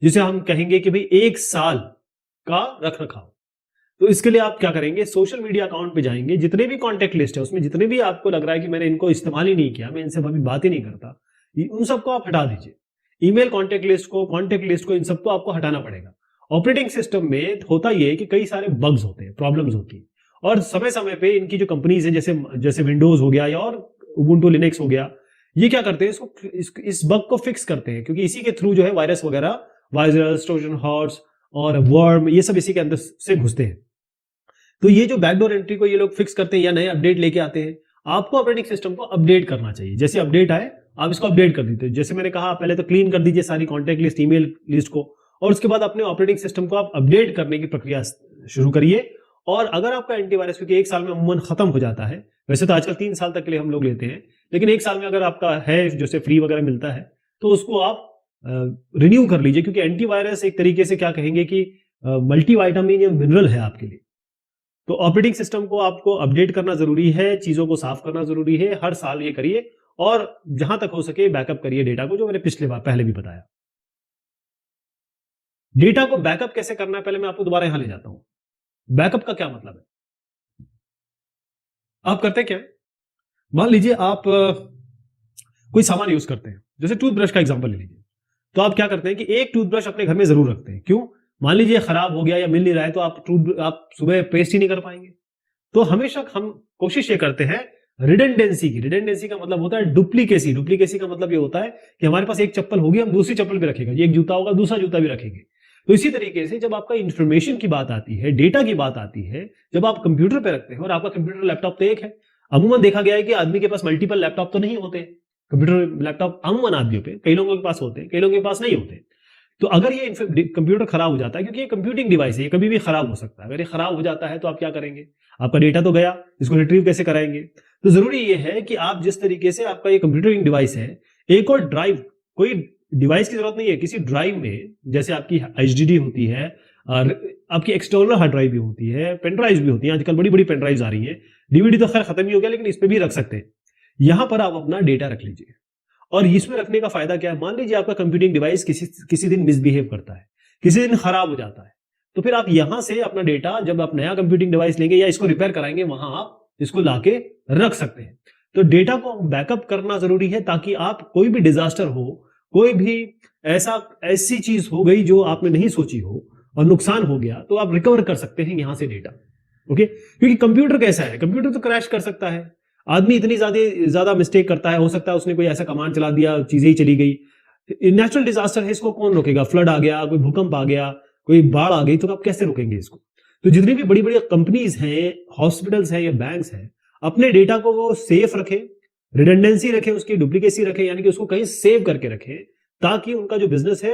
जिसे हम कहेंगे कि भाई 1 साल का रख रखाव। तो इसके लिए आप क्या करेंगे, सोशल मीडिया अकाउंट पे जाएंगे, जितने भी कॉन्टेक्ट लिस्ट है उसमें जितने भी आपको लग रहा है कि मैंने इनको इस्तेमाल ही नहीं किया, मैं इनसे अभी बात ही नहीं करता, उन सबको आप हटा दीजिए। ईमेल कॉन्टेक्ट लिस्ट को इन सबको आपको हटाना पड़ेगा। ऑपरेटिंग सिस्टम में होता यह है कि कई सारे बग्स होते हैं, प्रॉब्लम्स होती है, और समय समय पे इनकी जो कंपनीज है, जैसे विंडोज हो गया या और उबुंटू लिनक्स हो गया, ये क्या करते हैं, इस बग को फिक्स करते हैं, क्योंकि इसी के थ्रू जो है वायरस वगैरह, वायरस, ट्रोजन हॉर्स और वर्म, ये सब इसी के अंदर से घुसते हैं। तो ये जो बैकडोर एंट्री को ये लोग फिक्स करते हैं या नए अपडेट लेके आते हैं, आपको ऑपरेटिंग सिस्टम को अपडेट करना चाहिए। जैसे अपडेट आए आप इसको अपडेट कर दीजिए। जैसे मैंने कहा, पहले तो क्लीन कर दीजिए सारी कॉन्टेक्ट लिस्ट, ईमेल लिस्ट को, और उसके बाद अपने ऑपरेटिंग सिस्टम को आप अपडेट करने की प्रक्रिया शुरू करिए। और अगर आपका एंटीवायरस, क्योंकि 1 साल में अमूमन खत्म हो जाता है, वैसे तो आजकल 3 साल तक के लिए हम लोग लेते हैं, लेकिन 1 साल में अगर आपका है, जैसे फ्री वगैरह मिलता है, तो उसको आप रिन्यू कर लीजिए, क्योंकि एंटीवायरस एक तरीके से क्या कहेंगे कि मल्टीविटामिन या मिनरल है आपके लिए। तो ऑपरेटिंग सिस्टम को आपको अपडेट करना जरूरी है, चीजों को साफ करना जरूरी है, हर साल ये करिए और जहां तक हो सके बैकअप करिए डेटा को, जो मैंने पिछले बार पहले भी बताया। डेटा को बैकअप कैसे करना है पहले मैं आपको दोबारा यहां ले जाता हूं। बैकअप का क्या मतलब है? आप करते क्या? मान लीजिए आप कोई सामान यूज करते हैं, जैसे टूथब्रश का एग्जांपल ले लीजिए। तो आप क्या करते हैं कि एक टूथब्रश अपने घर में जरूर रखते हैं। क्यों? मान लीजिए खराब हो गया या मिल नहीं रहा है तो आप सुबह पेस्ट ही नहीं कर पाएंगे। तो हमेशा हम कोशिश ये करते हैं रिडंडेंसी की। रिडंडेंसी का मतलब होता है डुप्लीकेसी। डुप्लीकेसी का मतलब ये होता है कि हमारे पास एक चप्पल होगी, हम दूसरी चप्पल भी रखेंगे, एक जूता होगा दूसरा जूता भी रखेंगे। तो इसी तरीके से जब आपका इंफॉर्मेशन की बात आती है, डेटा की बात आती है, जब आप कंप्यूटर पे रखते हैं, और आपका कंप्यूटर लैपटॉप तो एक है, अमूमन देखा गया है कि आदमी के पास मल्टीपल लैपटॉप तो नहीं होते। कंप्यूटर लैपटॉप अमूमन आदमियों पे, कई लोगों के पास होते हैं, कई लोगों के पास नहीं होते। तो अगर ये कंप्यूटर खराब हो जाता है, क्योंकि ये कंप्यूटिंग डिवाइस है, ये कभी भी खराब हो सकता है, अगर ये खराब हो जाता है तो आप क्या करेंगे? आपका डेटा तो गया, इसको रिट्रीव कैसे कराएंगे? तो जरूरी ये है कि आप जिस तरीके से आपका ये कंप्यूटिंग डिवाइस है, एक और ड्राइव, कोई डिवाइस की जरूरत नहीं है, किसी ड्राइव में, जैसे आपकी एचडीडी होती है और आपकी एक्सटर्नल हार्ड ड्राइव भी होती है, पेन ड्राइव भी होती है, आजकल बड़ी बड़ी पेन ड्राइव आ रही है, डीवीडी तो खैर खत्म ही हो गया, लेकिन इस पे भी रख सकते हैं। यहां पर आप अपना डेटा रख लीजिए। और इसमें रखने का फायदा क्या है? मान लीजिए आपका कंप्यूटिंग डिवाइस किसी दिन मिसबिहेव करता है, किसी दिन खराब हो जाता है, तो फिर आप यहां से अपना डेटा, जब आप नया कंप्यूटिंग डिवाइस लेंगे या इसको रिपेयर कराएंगे, वहां आप इसको लाके रख सकते हैं। तो डेटा को बैकअप करना जरूरी है, ताकि आप कोई भी डिजास्टर हो, कोई भी ऐसी चीज हो गई जो आपने नहीं सोची हो और नुकसान हो गया, तो आप रिकवर कर सकते हैं यहां से डेटा। ओके? क्योंकि कंप्यूटर कैसा है, कंप्यूटर तो क्रैश कर सकता है, आदमी इतनी ज्यादा मिस्टेक करता है, हो सकता है उसने कोई ऐसा कमांड चला दिया, चीजें ही चली गई। नेचुरल डिजास्टर है, इसको कौन रोकेगा? फ्लड आ गया, कोई भूकंप आ गया, कोई बाढ़ आ गई, तो आप कैसे रोकेंगे इसको? तो जितनी भी बड़ी बड़ी कंपनीज हैं, हॉस्पिटल्स हैं या बैंक्स हैं, अपने डेटा को वो सेफ रखें, रिडंडेंसी रखें, उसकी डुप्लीकेसी रखें, यानी कि उसको कहीं सेव करके रखें, ताकि उनका जो बिजनेस है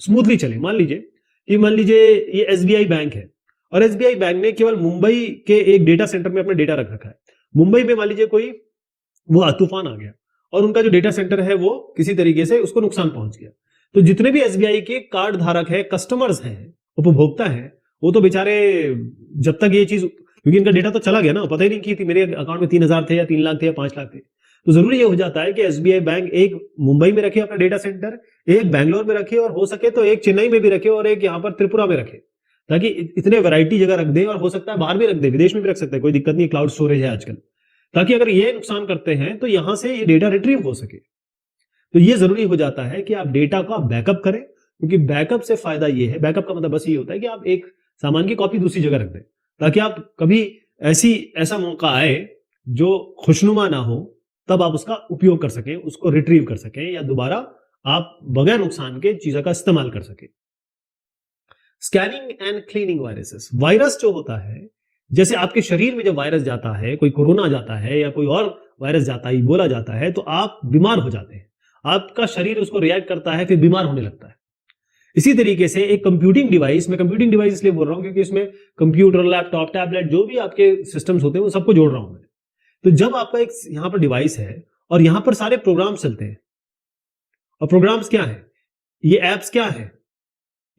स्मूथली चले। मान लीजिए ये एसबीआई बैंक है, और एसबीआई बैंक ने केवल मुंबई के एक डेटा सेंटर में अपना डेटा रख रखा है। मुंबई में मान लीजिए कोई वो तूफान आ गया और उनका जो डेटा सेंटर है वो किसी तरीके से उसको नुकसान पहुंच गया, तो जितने भी एसबीआई के कार्ड धारक है, कस्टमर्स हैं, उपभोक्ता हैं, वो तो बेचारे, जब तक ये चीज, क्योंकि इनका डेटा तो चला गया ना, पता ही नहीं कि मेरे अकाउंट में 3,000 थे या 3 लाख थे या 5 लाख थे। तो जरूरी ये हो जाता है कि एसबीआई बैंक एक मुंबई में रखे अपना डेटा सेंटर, एक बैंगलोर में रखे, और हो सके तो एक चेन्नई में भी रखे, और एक यहाँ पर त्रिपुरा में रखे, ताकि इतने वैरायटी जगह रख दे, और हो सकता है बाहर भी रख दे, विदेश में भी रख सकते हैं, कोई दिक्कत नहीं, क्लाउड स्टोरेज है आजकल, ताकि अगर ये नुकसान करते हैं तो यहां से ये डेटा रिट्रीव हो सके। तो ये जरूरी हो जाता है कि आप डेटा का बैकअप करें, क्योंकि बैकअप से फायदा ये है, बैकअप का मतलब बस ये होता है कि आप एक सामान की कॉपी दूसरी जगह रख दें, ताकि आप कभी ऐसा मौका आए जो खुशनुमा ना हो, तब आप उसका उपयोग कर सकें, उसको रिट्रीव कर सकें, या दोबारा आप बगैर नुकसान के चीजों का इस्तेमाल कर सकें। Scanning and cleaning viruses. Virus जो होता है, जैसे आपके शरीर में जब वायरस जाता है, कोई कोरोना जाता है या कोई और वायरस जाता है, इबोला जाता है, तो आप बीमार हो जाते हैं, आपका शरीर उसको रिएक्ट करता है, फिर बीमार होने लगता है। इसी तरीके से एक कंप्यूटिंग डिवाइस, मैं कंप्यूटिंग डिवाइस इसलिए बोल रहा हूं क्योंकि इसमें कंप्यूटर, लैपटॉप, टैबलेट, जो भी आपके सिस्टम्स होते हैं वो सबको जोड़ रहा हूं मैं। तो जब आपका एक यहां पर डिवाइस है और यहां पर सारे प्रोग्राम्स चलते हैं, और प्रोग्राम्स क्या है? ये एप्स क्या है?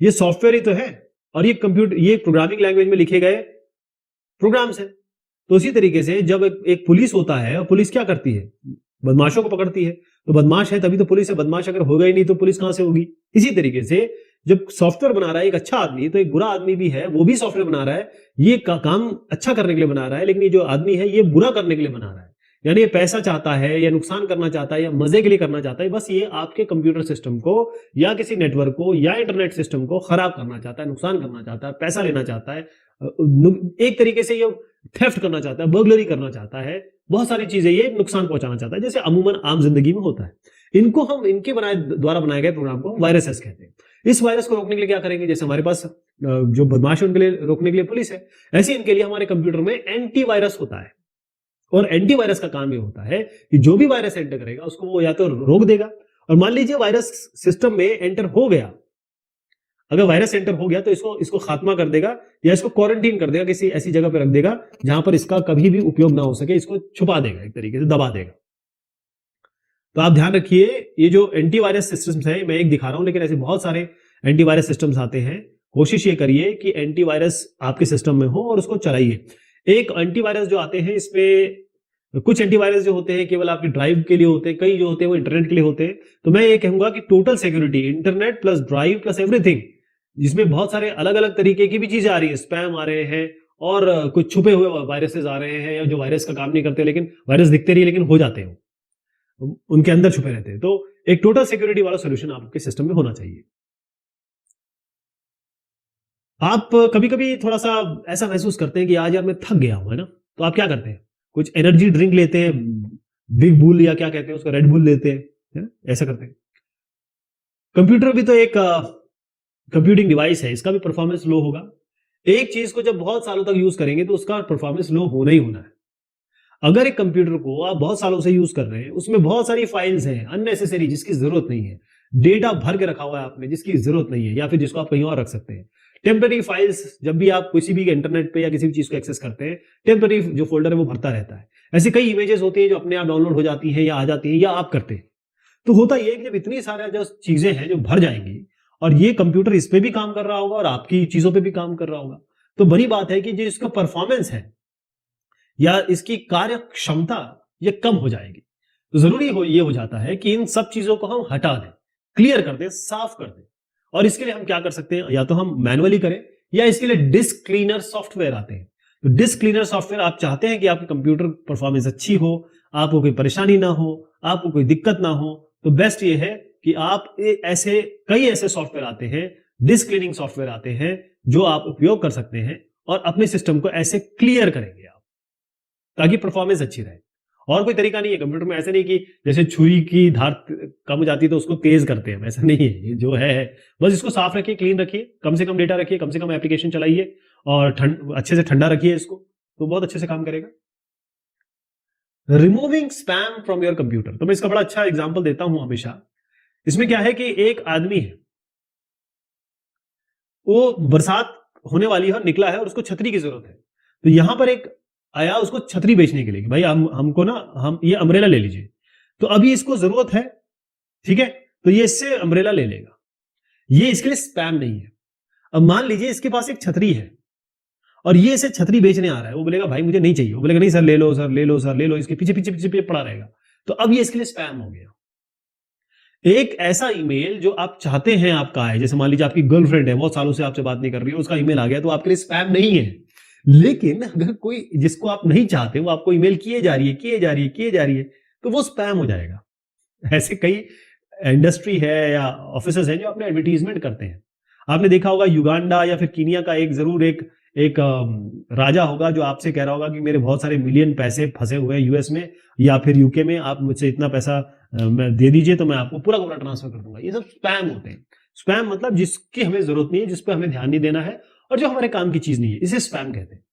ये सॉफ्टवेयर ही तो है, और ये प्रोग्रामिंग लैंग्वेज में लिखे गए प्रोग्राम्स हैं। तो इसी तरीके से जब एक पुलिस होता है, और पुलिस क्या करती है? बदमाशों को पकड़ती है। तो बदमाश है तभी तो पुलिस है, बदमाश अगर होगा ही नहीं तो पुलिस कहां से होगी? इसी तरीके से जब सॉफ्टवेयर बना रहा है एक अच्छा आदमी, तो एक बुरा आदमी भी है, वो भी सॉफ्टवेयर बना रहा है, ये काम अच्छा करने के लिए बना रहा है, लेकिन ये जो आदमी है ये बुरा करने के लिए बना रहा है, यानी ये पैसा चाहता है या नुकसान करना चाहता है या मजे के लिए करना चाहता है, बस ये आपके कंप्यूटर सिस्टम को या किसी नेटवर्क को या इंटरनेट सिस्टम को खराब करना चाहता है, नुकसान करना चाहता है, पैसा लेना चाहता है, एक तरीके से ये थेफ्ट करना चाहता है, बर्गलरी करना चाहता है, बहुत सारी चीजें ये नुकसान पहुंचाना चाहता है, जैसे अमूमन आम जिंदगी में होता है। इनको हम इनके द्वारा बनाए गए प्रोग्राम को वायरसेस कहते हैं। इस वायरस को रोकने के लिए क्या करेंगे? जैसे हमारे पास जो बदमाश है उनके लिए रोकने के लिए पुलिस है, ऐसे इनके लिए हमारे कंप्यूटर में एंटीवायरस होता है। और एंटीवायरस का काम ये होता है कि जो भी वायरस एंटर करेगा उसको वो या तो रोक देगा, और मान लीजिए वायरस सिस्टम में एंटर हो गया, अगर वायरस एंटर हो गया तो इसको खात्मा कर देगा, या इसको क्वारंटीन कर देगा, किसी ऐसी जगह पर रख देगा जहां पर इसका कभी भी उपयोग ना हो सके, इसको छुपा देगा, एक तरीके से दबा देगा। तो आप ध्यान रखिए, ये जो एंटीवायरस सिस्टम्स हैं, मैं एक दिखा रहा हूं, लेकिन ऐसे बहुत सारे एंटीवायरस सिस्टम्स आते हैं, कोशिश ये करिए कि एंटीवायरस आपके सिस्टम में हो और उसको चलाइए। एक एंटीवायरस जो आते हैं इसमें कुछ एंटीवायरस जो होते हैं केवल आपकी ड्राइव के लिए होते हैं, कई जो होते हैं वो इंटरनेट के लिए होते हैं। तो मैं ये कहूंगा कि total security, internet plus drive plus everything, जिसमें बहुत सारे अलग अलग तरीके की भी चीजें आ रही है, स्पैम आ रहे हैं और कुछ छुपे हुए वायरसेस आ रहे हैं, या जो वायरस का काम नहीं करते लेकिन वायरस दिखते नहीं लेकिन हो जाते हैं, उनके अंदर छुपे रहते हैं। तो एक टोटल सिक्योरिटी वाला सोल्यूशन आपके सिस्टम में होना चाहिए। आप कभी कभी थोड़ा सा ऐसा महसूस करते हैं कि आज यार मैं थक गया हूं, है ना, तो आप क्या करते हैं, कुछ एनर्जी ड्रिंक लेते हैं, बिग बुल या क्या कहते हैं उसका, रेड बुल लेते हैं, है ना? ऐसा करते हैं। कंप्यूटर भी तो एक कंप्यूटिंग डिवाइस है, इसका भी परफॉर्मेंस लो होगा। एक चीज को जब बहुत सालों तक यूज करेंगे तो उसका परफॉर्मेंस लो होना ही होना है। अगर एक कंप्यूटर को आप बहुत सालों से यूज कर रहे हैं, उसमें बहुत सारी फाइल्स हैं अननेसेसरी जिसकी जरूरत नहीं है, डेटा भर के रखा हुआ है आपने जिसकी जरूरत नहीं है, या फिर जिसको आप कहीं और रख सकते हैं। टेम्पररी फाइल्स, जब भी आप किसी भी इंटरनेट पे या किसी भी चीज को एक्सेस करते हैं, टेम्पररी जो फोल्डर है वो भरता रहता है। ऐसी कई इमेजेस होती है जो अपने आप डाउनलोड हो जाती है या आ जाती है या आप करते हैं। तो होता यह है कि जब इतनी सारी जो चीजें हैं जो भर जाएंगी, और ये कंप्यूटर इस पे भी काम कर रहा होगा और आपकी चीजों पे भी काम कर रहा होगा, तो बड़ी बात है कि जो इसका परफॉर्मेंस है या इसकी कार्य क्षमता ये कम हो जाएगी। तो जरूरी ये हो जाता है कि इन सब चीजों को हम हटा दें, क्लियर कर दें, साफ कर दें। और इसके लिए हम क्या कर सकते हैं, या तो हम मैनुअली करें या इसके लिए डिस्क क्लीनर सॉफ्टवेयर आते हैं। तो डिस्क क्लीनर सॉफ्टवेयर, आप चाहते हैं कि आपकी कंप्यूटर परफॉर्मेंस अच्छी हो, आपको कोई परेशानी ना हो, आपको कोई दिक्कत ना हो, तो बेस्ट ये है कि आप कई ऐसे सॉफ्टवेयर आते हैं, डिस्क क्लीनिंग सॉफ्टवेयर आते हैं जो आप उपयोग कर सकते हैं और अपने सिस्टम को ऐसे क्लियर करेंगे आप, ताकि परफॉर्मेंस अच्छी रहे। और कोई तरीका नहीं है कंप्यूटर में, ऐसा नहीं कि जैसे छुरी की धार कम हो जाती है तो उसको तेज करते हैं, ऐसा नहीं है। ये जो है बस इसको साफ रखिए, क्लीन रखिए, कम से कम डेटा रखिए, कम से कम एप्लीकेशन चलाइए और अच्छे से ठंडा रखिए इसको, तो बहुत अच्छे से काम करेगा। Removing spam from your computer, तो मैं इसका बड़ा अच्छा एग्जांपल देता हूं हमेशा। इसमें क्या है कि एक आदमी है, वो बरसात होने वाली है और निकला है और उसको छतरी की जरूरत है। तो यहां पर एक आया उसको छतरी बेचने के लिए कि भाई हमको ना, हम ये अम्ब्रेला ले लीजिए। तो अभी इसको जरूरत है, ठीक है, तो ये इससे अम्ब्रेला ले लेगा। ये इसके लिए स्पैम नहीं है। अब मान लीजिए इसके पास एक छतरी है और ये इसे छतरी बेचने आ रहा है, वो बोलेगा भाई मुझे नहीं चाहिए, वो बोलेगा नहीं सर ले लो, सर ले लो, सर ले लो, इसके पीछे पीछे पीछे पड़ा रहेगा। तो अब ये इसके लिए स्पैम हो गया। एक ऐसा ईमेल जो आप चाहते हैं आपका आए, जैसे मान लीजिए आपकी गर्लफ्रेंड है, बहुत सालों से आपसे बात नहीं कर रही है, उसका ईमेल आ गया, तो आपके लिए स्पैम नहीं है। लेकिन अगर कोई जिसको आप नहीं चाहते वो आपको ईमेल किए जा रही है, तो वो स्पैम हो जाएगा। ऐसे कई इंडस्ट्री है या ऑफिसर्स हैं जो अपने एडवर्टीजमेंट करते हैं। आपने देखा होगा युगांडा या फिर कीनिया का एक राजा होगा जो आपसे कह रहा होगा कि मेरे बहुत सारे मिलियन पैसे फंसे हुए हैं यूएस में या फिर यूके में, आप मुझसे इतना पैसा मैं दे दीजिए तो मैं आपको पूरा पूरा ट्रांसफर कर दूंगा। ये सब स्पैम होते हैं। स्पैम मतलब जिसकी हमें जरूरत नहीं है, जिस पर हमें ध्यान नहीं देना है और जो हमारे काम की चीज नहीं है, इसे स्पैम कहते हैं।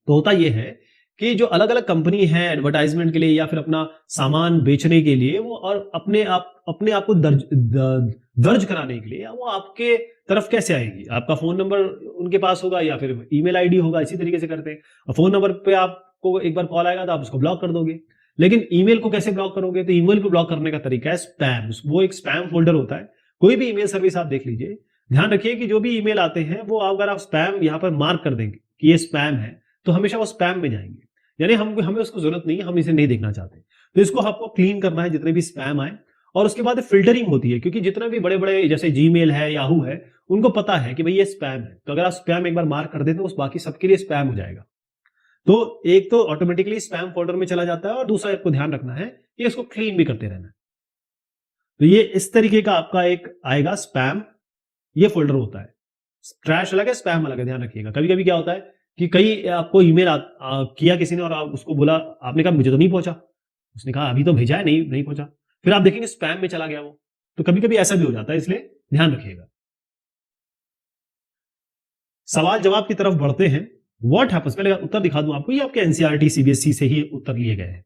तो होता यह है कि जो अलग अलग कंपनी है एडवर्टाइजमेंट के लिए या फिर अपना सामान बेचने के लिए, वो और अपने आप को दर्ज कराने के लिए वो आपके तरफ कैसे आएगी, आपका फोन नंबर उनके पास होगा या फिर ईमेल आईडी होगा, इसी तरीके से करते हैं। और फोन नंबर पे आपको एक बार कॉल आएगा तो आप उसको ब्लॉक कर दोगे, लेकिन ईमेल को कैसे ब्लॉक करोगे, तो ईमेल को ब्लॉक करने का तरीका है स्पैम। वो एक स्पैम फोल्डर होता है। कोई भी ईमेल सर्विस आप देख लीजिए, ध्यान रखिए कि जो भी ईमेल आते हैं वो अगर आप स्पैम यहाँ पर मार्क कर देंगे कि ये स्पैम है, तो हमेशा वो स्पैम में जाएंगे, यानी हमें उसको जरूरत नहीं है, हम इसे नहीं देखना चाहते। तो इसको आपको क्लीन करना है जितने भी स्पैम आए। और उसके बाद फिल्टरिंग होती है, क्योंकि जितने भी बड़े बड़े जैसे जीमेल है, याहू है, उनको पता है कि भाई ये स्पैम है। तो अगर आप स्पैम एक बार मार्क कर देते तो उस बाकी सबके लिए स्पैम हो जाएगा। तो एक तो ऑटोमेटिकली स्पैम फोल्डर में चला जाता है और दूसरा आपको ध्यान रखना है कि इसको क्लीन भी करते रहना है। तो ये इस तरीके का आपका एक आएगा स्पैम, ये फोल्डर होता है। ट्रैश अलग है, स्पैम अलग है, ध्यान रखिएगा। कभी कभी क्या होता है कि कई आपको ईमेल किया किसी ने और आप उसको बोला, आपने कहा मुझे तो नहीं पहुंचा, उसने कहा अभी तो भेजा है, नहीं पहुंचा, फिर आप देखेंगे स्पैम में चला गया वो। तो कभी कभी ऐसा भी हो जाता है, इसलिए ध्यान रखिएगा। सवाल जवाब की तरफ बढ़ते हैं। व्हाट हैपेंस, पहले उत्तर दिखा दूं आपको, ये आपके एनसीईआरटी सीबीएसई से ही उत्तर लिए गए हैं।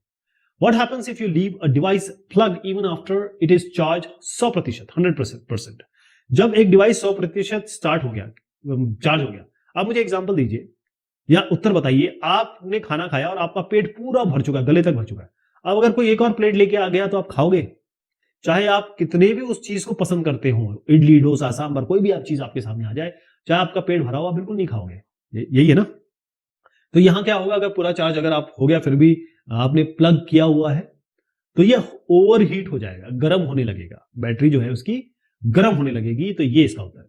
What happens if you leave a device plug even after it is charge 100%, 100%। जब एक डिवाइस 100% चार्ज हो गया, आप मुझे एग्जांपल दीजिए या उत्तर बताइए। आपने खाना खाया और आपका पेट पूरा भर चुका है, गले तक भर चुका है। अब अगर कोई एक और प्लेट लेके आ गया तो आप खाओगे? चाहे आप कितने भी उस चीज को पसंद करते हो, इडली, डोसा, सांभर, कोई भी आप चीज आपके सामने आ जाए, चाहे आपका पेट भरा हुआ बिल्कुल नहीं खाओगे, यही है ना। तो यहां क्या होगा, अगर पूरा चार्ज अगर आप हो गया फिर भी आपने प्लग किया हुआ है तो ये ओवर हीट हो जाएगा, गर्म होने लगेगा, बैटरी जो है उसकी गर्म होने लगेगी। तो ये इसका होता है।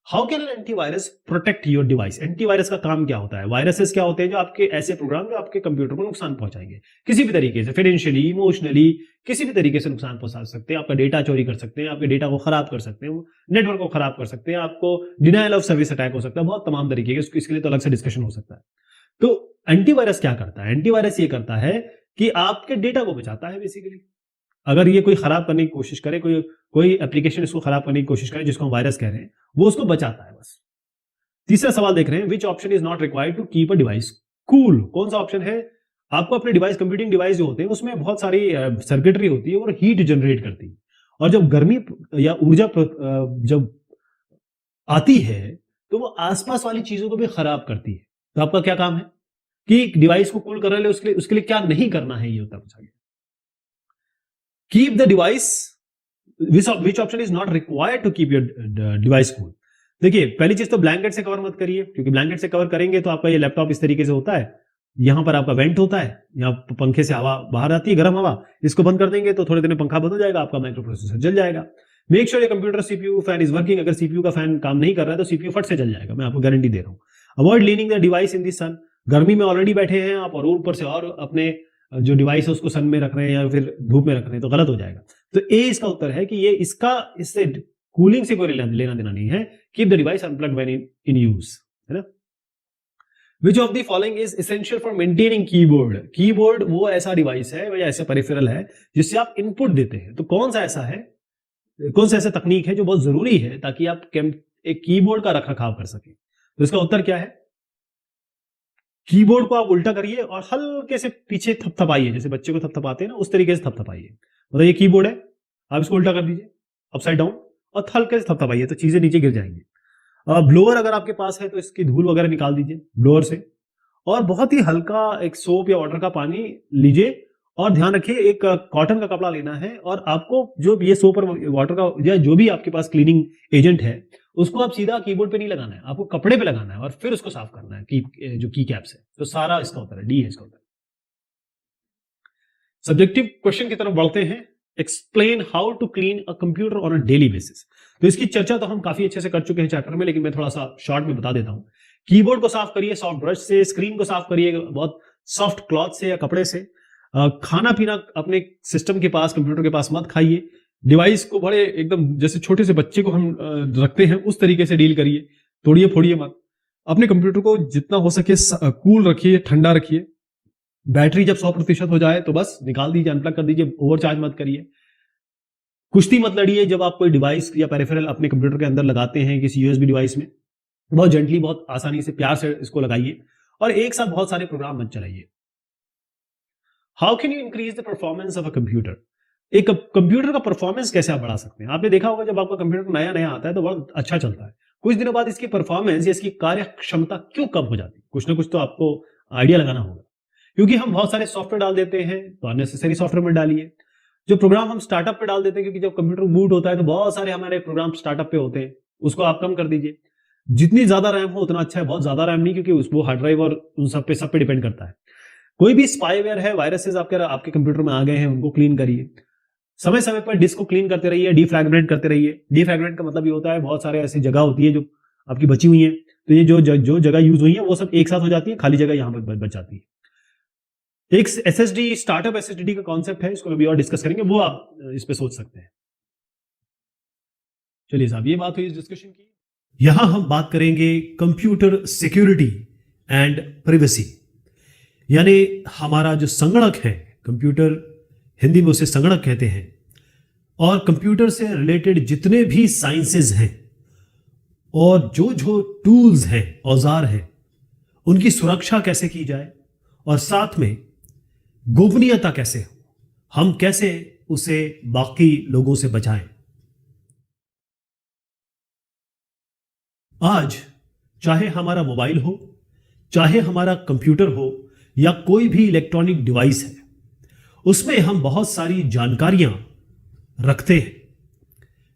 How can an antivirus protect your device? Antivirus का काम क्या होता है? वायरसेस क्या होते हैं? जो आपके ऐसे प्रोग्राम जो आपके कंप्यूटर को नुकसान पहुंचाएंगे किसी भी तरीके से, फाइनेंशियली, इमोशनली, किसी भी तरीके से नुकसान पहुंचा सकते हैं। आपका डेटा चोरी कर सकते हैं, आपके डेटा को खराब कर सकते हैं, नेटवर्क को खराब कर सकते हैं, आपको डिनायल ऑफ सर्विस अटैक हो सकता है, बहुत तमाम तरीके के, इसके लिए तो अलग से डिस्कशन हो सकता है। तो एंटीवायरस क्या करता है? एंटीवायरस ये करता है कि आपके डेटा को बचाता है बेसिकली। अगर ये कोई खराब करने की कोशिश करे, कोई एप्लीकेशन इसको खराब करने की कोशिश करे जिसको हम वायरस कह रहे हैं, वो उसको बचाता है बस। तीसरा सवाल देख रहे हैं, which option is not required to keep a device cool? कौन सा ऑप्शन है? आपको अपने डिवाइस, कंप्यूटिंग डिवाइस जो होते हैं उसमें बहुत सारी सर्किटरी होती है और हीट जनरेट करती है, और जब गर्मी या ऊर्जा जब आती है तो वो आसपास वाली चीजों को भी खराब करती है। तो आपका क्या काम है कि डिवाइस को कूल करने लिए उसके लिए क्या नहीं करना है, ये होता है। Keep the device, which option is not required to keep your device cool? देखिए, पहली चीज तो ब्लैंकेट से कवर मत करिए, क्योंकि ब्लैंकेट से कवर करेंगे तो आपका ये लैपटॉप इस तरीके से होता है, यहां पर आपका वेंट होता है, यहाँ पंखे से हवा बाहर आती है, गर्म हवा, इसको बंद कर देंगे तो थोड़े देर में पंखा बंद हो जाएगा, आपका माइक्रो प्रोसेसर जल जाएगा। Make sure computer CPU fan is working. अगर सीपीयू का फैन काम नहीं कर रहा है तो सीपीयू फट से जल जाएगा, मैं आपको गारंटी दे रहा हूं। Avoid leaning the device in the sun. गर्मी में ऑलरेडी बैठे हैं आप और ऊपर से और अपने जो डिवाइस है उसको सन में रख रहे हैं या फिर धूप में रख रहे हैं, तो गलत हो जाएगा। तो ए इसका उत्तर है कि ये इससे कूलिंग से कोई लेना देना नहीं है। Keep the device unplugged when in use, है ना। Which of the following is essential for maintaining keyboard? Keyboard वो ऐसा डिवाइस है या ऐसा पेरिफेरल है जिससे आप इनपुट देते हैं। तो कौन सा ऐसा तकनीक है जो बहुत जरूरी है ताकि आप एक कीबोर्ड का रखरखाव कर सके? तो इसका उत्तर क्या है? कीबोर्ड को आप उल्टा करिए और हल्के से पीछे थपथपाइए, जैसे बच्चे को थपथपाते हैं ना, उस तरीके से थपथपाइए। मतलब ये कीबोर्ड है, आप इसको उल्टा कर दीजिए अपसाइड डाउन और हल्के से थपथपाइए तो चीजें नीचे गिर जाएंगी। ब्लोअर अगर आपके पास है तो इसकी धूल वगैरह निकाल दीजिए ब्लोअर से, और बहुत ही हल्का एक सोप या वाटर का पानी लीजिए, और ध्यान रखिए एक कॉटन का कपड़ा लेना है, और आपको जो ये सोप और वाटर का या जो भी आपके पास क्लीनिंग एजेंट है उसको आप सीधा कीबोर्ड पे नहीं लगाना है, आपको कपड़े पे लगाना है और फिर उसको साफ करना है जो की कैप्स है। तो सारा इसका उत्तर है, डी है इसका उत्तर। सब्जेक्टिव क्वेश्चन की तरफ बढ़ते हैं। Explain how to clean a computer on a daily basis. तो इसकी चर्चा तो हम काफी अच्छे से कर चुके हैं चैप्टर में, लेकिन मैं थोड़ा सा शॉर्ट में बता देता हूं। कीबोर्ड को साफ करिए सॉफ्ट ब्रश से, स्क्रीन को साफ करिए बहुत सॉफ्ट क्लॉथ से या कपड़े से। खाना पीना अपने सिस्टम के पास, कंप्यूटर के पास मत खाइए। डिवाइस को बड़े एकदम जैसे छोटे से बच्चे को हम रखते हैं उस तरीके से डील करिए, तोड़िए फोड़िए मत। अपने कंप्यूटर को जितना हो सके कूल रखिए, ठंडा रखिए। बैटरी जब 100% हो जाए तो बस निकाल दीजिए, अनप्लग कर दीजिए, ओवरचार्ज मत करिए। कुश्ती मत लड़िए जब आप कोई डिवाइस या पेरिफेरल अपने कंप्यूटर के अंदर लगाते हैं किसी यूएसबी डिवाइस में, बहुत जेंटली, बहुत आसानी से, प्यार से इसको लगाइए, और एक साथ बहुत सारे प्रोग्राम मत चलाइए। How can you increase the performance of a computer? एक कंप्यूटर का परफॉर्मेंस कैसे आप बढ़ा सकते हैं? आपने देखा होगा जब आपका कंप्यूटर नया नया आता है तो बहुत अच्छा चलता है, कुछ दिनों बाद इसकी परफॉर्मेंस या इसकी कार्य क्षमता क्यों कम हो जाती है? कुछ ना कुछ तो आपको आइडिया लगाना होगा। क्योंकि हम बहुत सारे सॉफ्टवेयर डाल देते हैं, तो अननेसेसरी सॉफ्टवेयर में डालिए। जो प्रोग्राम हम स्टार्टअप पे डाल देते हैं, क्योंकि जब कंप्यूटर बूट होता है तो बहुत सारे हमारे प्रोग्राम स्टार्टअप पे होते हैं, उसको आप कम कर दीजिए। जितनी ज्यादा रैम हो उतना अच्छा है, बहुत ज्यादा रैम नहीं, क्योंकि वो हार्ड ड्राइव और उन सब पे डिपेंड करता है। कोई भी स्पाईवेयर है, वायरसेस आपके कंप्यूटर में आ गए हैं, उनको क्लीन करिए। समय समय पर डिस्क को क्लीन करते रहिए, डिफ्रैगमेंट करते रहिए। डिफ्रैगमेंट का मतलब ये होता है बहुत सारे ऐसी जगह होती है जो आपकी बची हुई है, तो ये जो जगह यूज हुई है वो सब एक साथ हो जाती है, खाली जगह यहां पर बच जाती है। एक एसएसडी, स्टार्टअप एसएसडी का कॉन्सेप्ट है, इसको अभी और डिस्कस करेंगे, वो आप इस पे सोच सकते हैं। चलिए साहब, ये बात हुई इस डिस्कशन की। यहां हम बात करेंगे कंप्यूटर सिक्योरिटी एंड प्राइवेसी, यानी हमारा जो संगणक है, कंप्यूटर हिंदी में उसे संगणक कहते हैं, और कंप्यूटर से रिलेटेड जितने भी साइंसेज हैं और जो टूल्स हैं, औजार हैं, उनकी सुरक्षा कैसे की जाए, और साथ में गोपनीयता कैसे हो, हम कैसे उसे बाकी लोगों से बचाएं। आज चाहे हमारा मोबाइल हो, चाहे हमारा कंप्यूटर हो, या कोई भी इलेक्ट्रॉनिक डिवाइस है, उसमें हम बहुत सारी जानकारियां रखते हैं।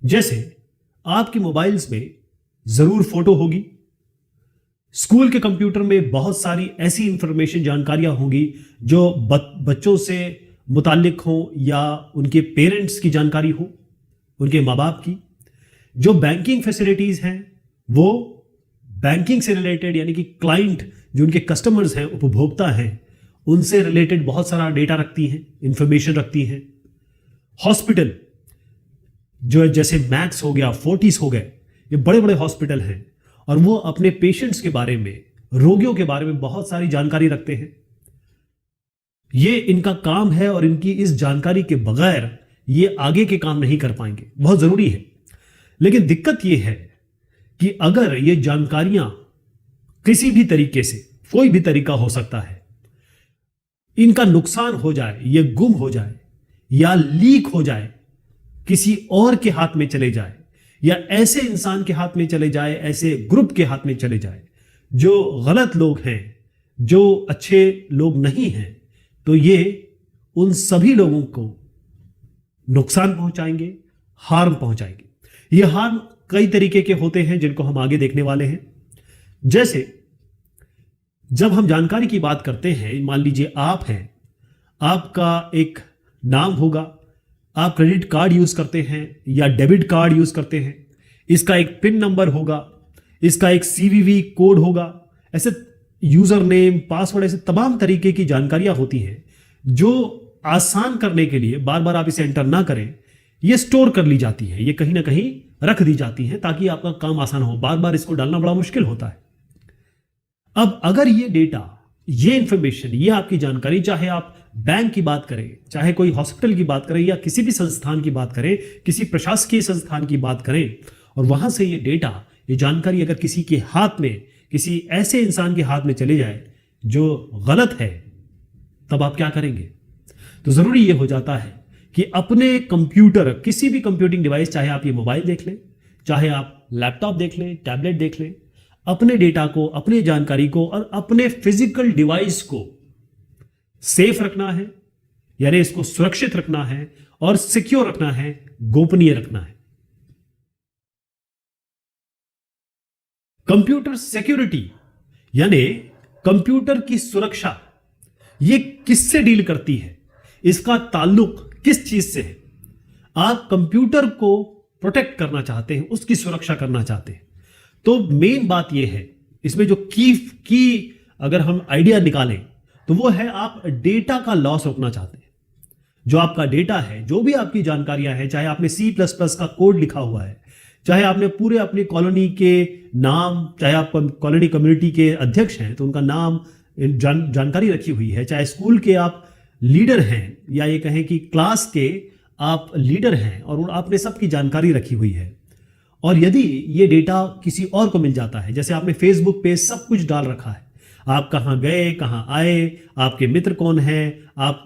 जैसे आपके मोबाइल्स में जरूर फोटो होगी। स्कूल के कंप्यूटर में बहुत सारी ऐसी इंफॉर्मेशन, जानकारियां होंगी जो बच्चों से मुताल्लिक हो या उनके पेरेंट्स की जानकारी हो, उनके माँ बाप की। जो बैंकिंग फैसिलिटीज हैं वो बैंकिंग से रिलेटेड, यानी कि क्लाइंट जो उनके कस्टमर्स हैं, उपभोक्ता हैं, उनसे रिलेटेड बहुत सारा डेटा रखती हैं, इंफॉर्मेशन रखती हैं। हॉस्पिटल जो जैसे मैक्स हो गया, फोर्टिस हो गए, ये बड़े बड़े हॉस्पिटल हैं और वो अपने पेशेंट्स के बारे में, रोगियों के बारे में बहुत सारी जानकारी रखते हैं। ये इनका काम है और इनकी इस जानकारी के बगैर ये आगे के काम नहीं कर पाएंगे, बहुत जरूरी है। लेकिन दिक्कत ये है कि अगर ये जानकारियां किसी भी तरीके से, कोई भी तरीका हो सकता है, इनका नुकसान हो जाए, ये गुम हो जाए या लीक हो जाए, किसी और के हाथ में चले जाए या ऐसे इंसान के हाथ में चले जाए, ऐसे ग्रुप के हाथ में चले जाए जो गलत लोग हैं, जो अच्छे लोग नहीं हैं, तो ये उन सभी लोगों को नुकसान पहुंचाएंगे, हार्म पहुंचाएंगे। ये हार्म कई तरीके के होते हैं जिनको हम आगे देखने वाले हैं। जैसे जब हम जानकारी की बात करते हैं, मान लीजिए आप हैं, आपका एक नाम होगा, आप क्रेडिट कार्ड यूज करते हैं या डेबिट कार्ड यूज करते हैं, इसका एक पिन नंबर होगा, इसका एक सीवीवी कोड होगा, ऐसे यूजर नेम, पासवर्ड, ऐसे तमाम तरीके की जानकारियां होती हैं जो आसान करने के लिए, बार बार आप इसे एंटर ना करें, ये स्टोर कर ली जाती है, ये कहीं ना कहीं रख दी जाती है ताकि आपका काम आसान हो। बार बार इसको डालना बड़ा मुश्किल होता है। अब अगर ये डेटा, ये इंफॉर्मेशन, ये आपकी जानकारी, चाहे आप बैंक की बात करें, चाहे कोई हॉस्पिटल की बात करें या किसी भी संस्थान की बात करें, किसी प्रशासकीय संस्थान की बात करें, और वहां से ये डेटा, ये जानकारी अगर किसी के हाथ में, किसी ऐसे इंसान के हाथ में चले जाए जो गलत है, तब आप क्या करेंगे? तो जरूरी ये हो जाता है कि अपने कंप्यूटर, किसी भी कंप्यूटिंग डिवाइस, चाहे आप ये मोबाइल देख लें, चाहे आप लैपटॉप देख लें, टैबलेट देख लें, अपने डेटा को, अपनी जानकारी को और अपने फिजिकल डिवाइस को सेफ रखना है, यानी इसको सुरक्षित रखना है और सिक्योर रखना है, गोपनीय रखना है। कंप्यूटर सिक्योरिटी यानी कंप्यूटर की सुरक्षा, ये किससे डील करती है, इसका ताल्लुक किस चीज से है? आप कंप्यूटर को प्रोटेक्ट करना चाहते हैं, उसकी सुरक्षा करना चाहते हैं, तो मेन बात यह है, इसमें जो की अगर हम आइडिया निकालें तो वो है, आप डेटा का लॉस रोकना चाहते हैं। जो आपका डेटा है, जो भी आपकी जानकारियां हैं, चाहे आपने C++ का कोड लिखा हुआ है, चाहे आपने पूरे अपनी कॉलोनी के नाम, चाहे आप कॉलोनी कम्युनिटी के अध्यक्ष हैं तो उनका नाम, जानकारी रखी हुई है, चाहे स्कूल के आप लीडर हैं या ये कहें कि क्लास के आप लीडर हैं और आपने सबकी जानकारी रखी हुई है, और यदि ये डेटा किसी और को मिल जाता है, जैसे आपने फेसबुक पे सब कुछ डाल रखा है, आप कहाँ गए, कहाँ आए, आपके मित्र कौन हैं, आप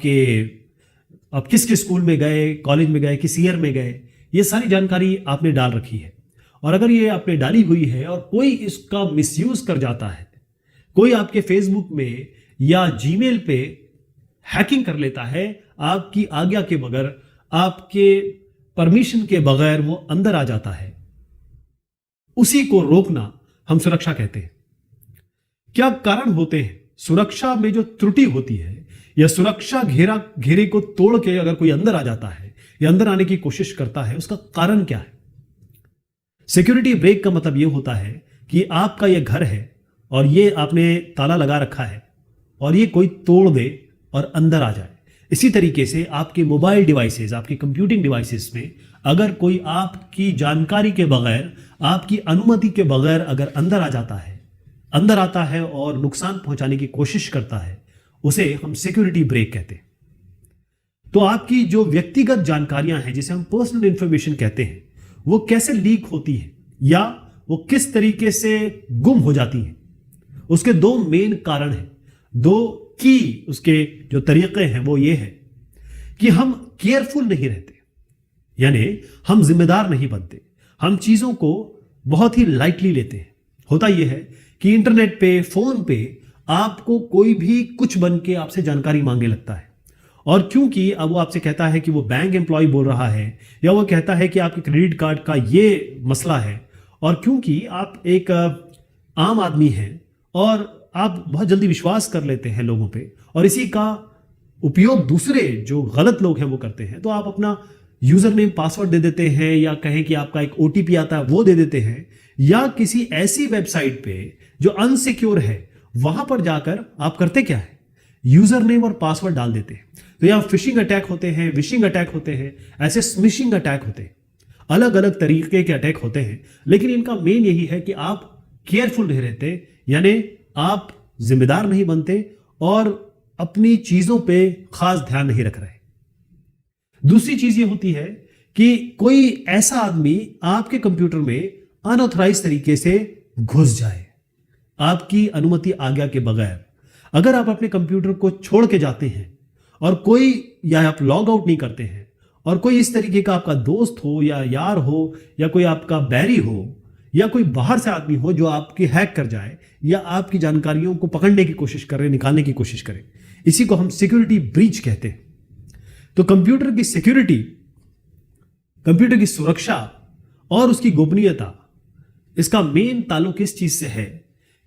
किस किस स्कूल में गए, कॉलेज में गए, किस ईयर में गए, ये सारी जानकारी आपने डाल रखी है। और अगर ये आपने डाली हुई है और कोई इसका मिसयूज कर जाता है, कोई आपके फेसबुक में या जीमेल पे हैकिंग कर लेता है, आपकी आज्ञा के बगैर, आपके परमिशन के बगैर वो अंदर आ जाता है, उसी को रोकना हम सुरक्षा कहते हैं। क्या कारण होते हैं सुरक्षा में जो त्रुटि होती है, या सुरक्षा घेरे को तोड़ के अगर कोई अंदर आ जाता है या अंदर आने की कोशिश करता है, उसका कारण क्या है? सिक्योरिटी ब्रेक का मतलब यह होता है कि आपका यह घर है और ये आपने ताला लगा रखा है और ये कोई तोड़ दे और अंदर आ जाए। इसी तरीके से आपके मोबाइल डिवाइसेस, आपकी कंप्यूटिंग डिवाइसेस में अगर कोई आपकी जानकारी के बगैर, आपकी अनुमति के बगैर अगर अंदर आता है और नुकसान पहुंचाने की कोशिश करता है, उसे हम सिक्योरिटी ब्रेक कहते हैं। तो आपकी जो व्यक्तिगत जानकारियां हैं, जिसे हम पर्सनल इंफॉर्मेशन कहते हैं, वो कैसे लीक होती है या वो किस तरीके से गुम हो जाती है, उसके दो मेन कारण हैं। दो की उसके जो तरीके हैं वो ये है कि हम केयरफुल नहीं रहते, यानी हम जिम्मेदार नहीं बनते, हम चीजों को बहुत ही लाइटली लेते हैं। होता यह है कि इंटरनेट पे, फोन पे आपको कोई भी कुछ बन के आपसे जानकारी मांगने लगता है, और क्योंकि अब वो आपसे कहता है कि वो बैंक एम्प्लॉय बोल रहा है, या वो कहता है कि आपके क्रेडिट कार्ड का ये मसला है, और क्योंकि आप एक आम आदमी हैं और आप बहुत जल्दी विश्वास कर लेते हैं लोगों पे, और इसी का उपयोग दूसरे जो गलत लोग हैं वो करते हैं, तो आप अपना यूजर नेम पासवर्ड दे देते हैं, या कहें कि आपका एक ओटीपी आता है वो दे देते हैं, या किसी ऐसी वेबसाइट पे जो अनसिक्योर है वहां पर जाकर आप करते क्या है, यूजर नेम और पासवर्ड डाल देते हैं। तो यहाँ फिशिंग अटैक होते हैं, विशिंग अटैक होते हैं, ऐसे स्मिशिंग अटैक होते हैं, अलग अलग तरीके के अटैक होते हैं। लेकिन इनका मेन यही है कि आप केयरफुल नहीं रहते, यानी आप जिम्मेदार नहीं बनते और अपनी चीजों पे खास ध्यान नहीं रख रहे। दूसरी चीज ये होती है कि कोई ऐसा आदमी आपके कंप्यूटर में अनऑथराइज तरीके से घुस जाए, आपकी अनुमति आज्ञा के बगैर। अगर आप अपने कंप्यूटर को छोड़ के जाते हैं और कोई, या आप लॉग आउट नहीं करते हैं, और कोई इस तरीके का आपका दोस्त हो या यार हो या कोई आपका बैरी हो या कोई बाहर से आदमी हो जो आपकी हैक कर जाए या आपकी जानकारियों को पकड़ने की कोशिश करे, निकालने की कोशिश करे, इसी को हम सिक्योरिटी ब्रीच कहते हैं। तो कंप्यूटर की सिक्योरिटी, कंप्यूटर की सुरक्षा और उसकी गोपनीयता, इसका मेन ताल्लुक इस चीज से है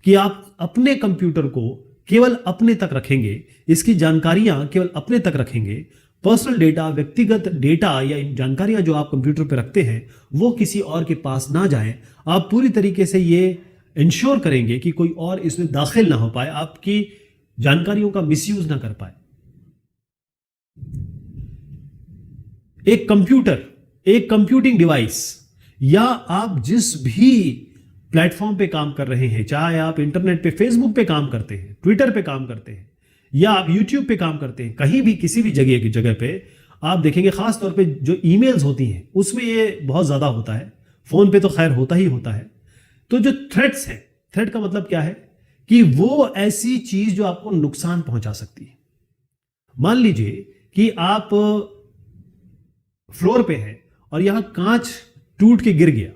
कि आप अपने कंप्यूटर को केवल अपने तक रखेंगे, इसकी जानकारियां केवल अपने तक रखेंगे। पर्सनल डेटा, व्यक्तिगत डेटा या जानकारियां जो आप कंप्यूटर पर रखते हैं वो किसी और के पास ना जाए। आप पूरी तरीके से ये इंश्योर करेंगे कि कोई और इसमें दाखिल ना हो पाए, आपकी जानकारियों का मिसयूज ना कर पाए। एक कंप्यूटर, एक कंप्यूटिंग डिवाइस, या आप जिस भी प्लेटफॉर्म पे काम कर रहे हैं, चाहे आप इंटरनेट पे, फेसबुक पे काम करते हैं, ट्विटर पे काम करते हैं, या आप यूट्यूब पे काम करते हैं, कहीं भी किसी भी जगह पे आप देखेंगे, खास तौर पे जो ईमेल्स होती हैं उसमें ये बहुत ज्यादा होता है, फोन पे तो खैर होता ही होता है। तो जो थ्रेट्स हैं, थ्रेट का मतलब क्या है कि वो ऐसी चीज जो आपको नुकसान पहुंचा सकती है। मान लीजिए कि आप फ्लोर पे हैं और यहां कांच टूट के गिर गया,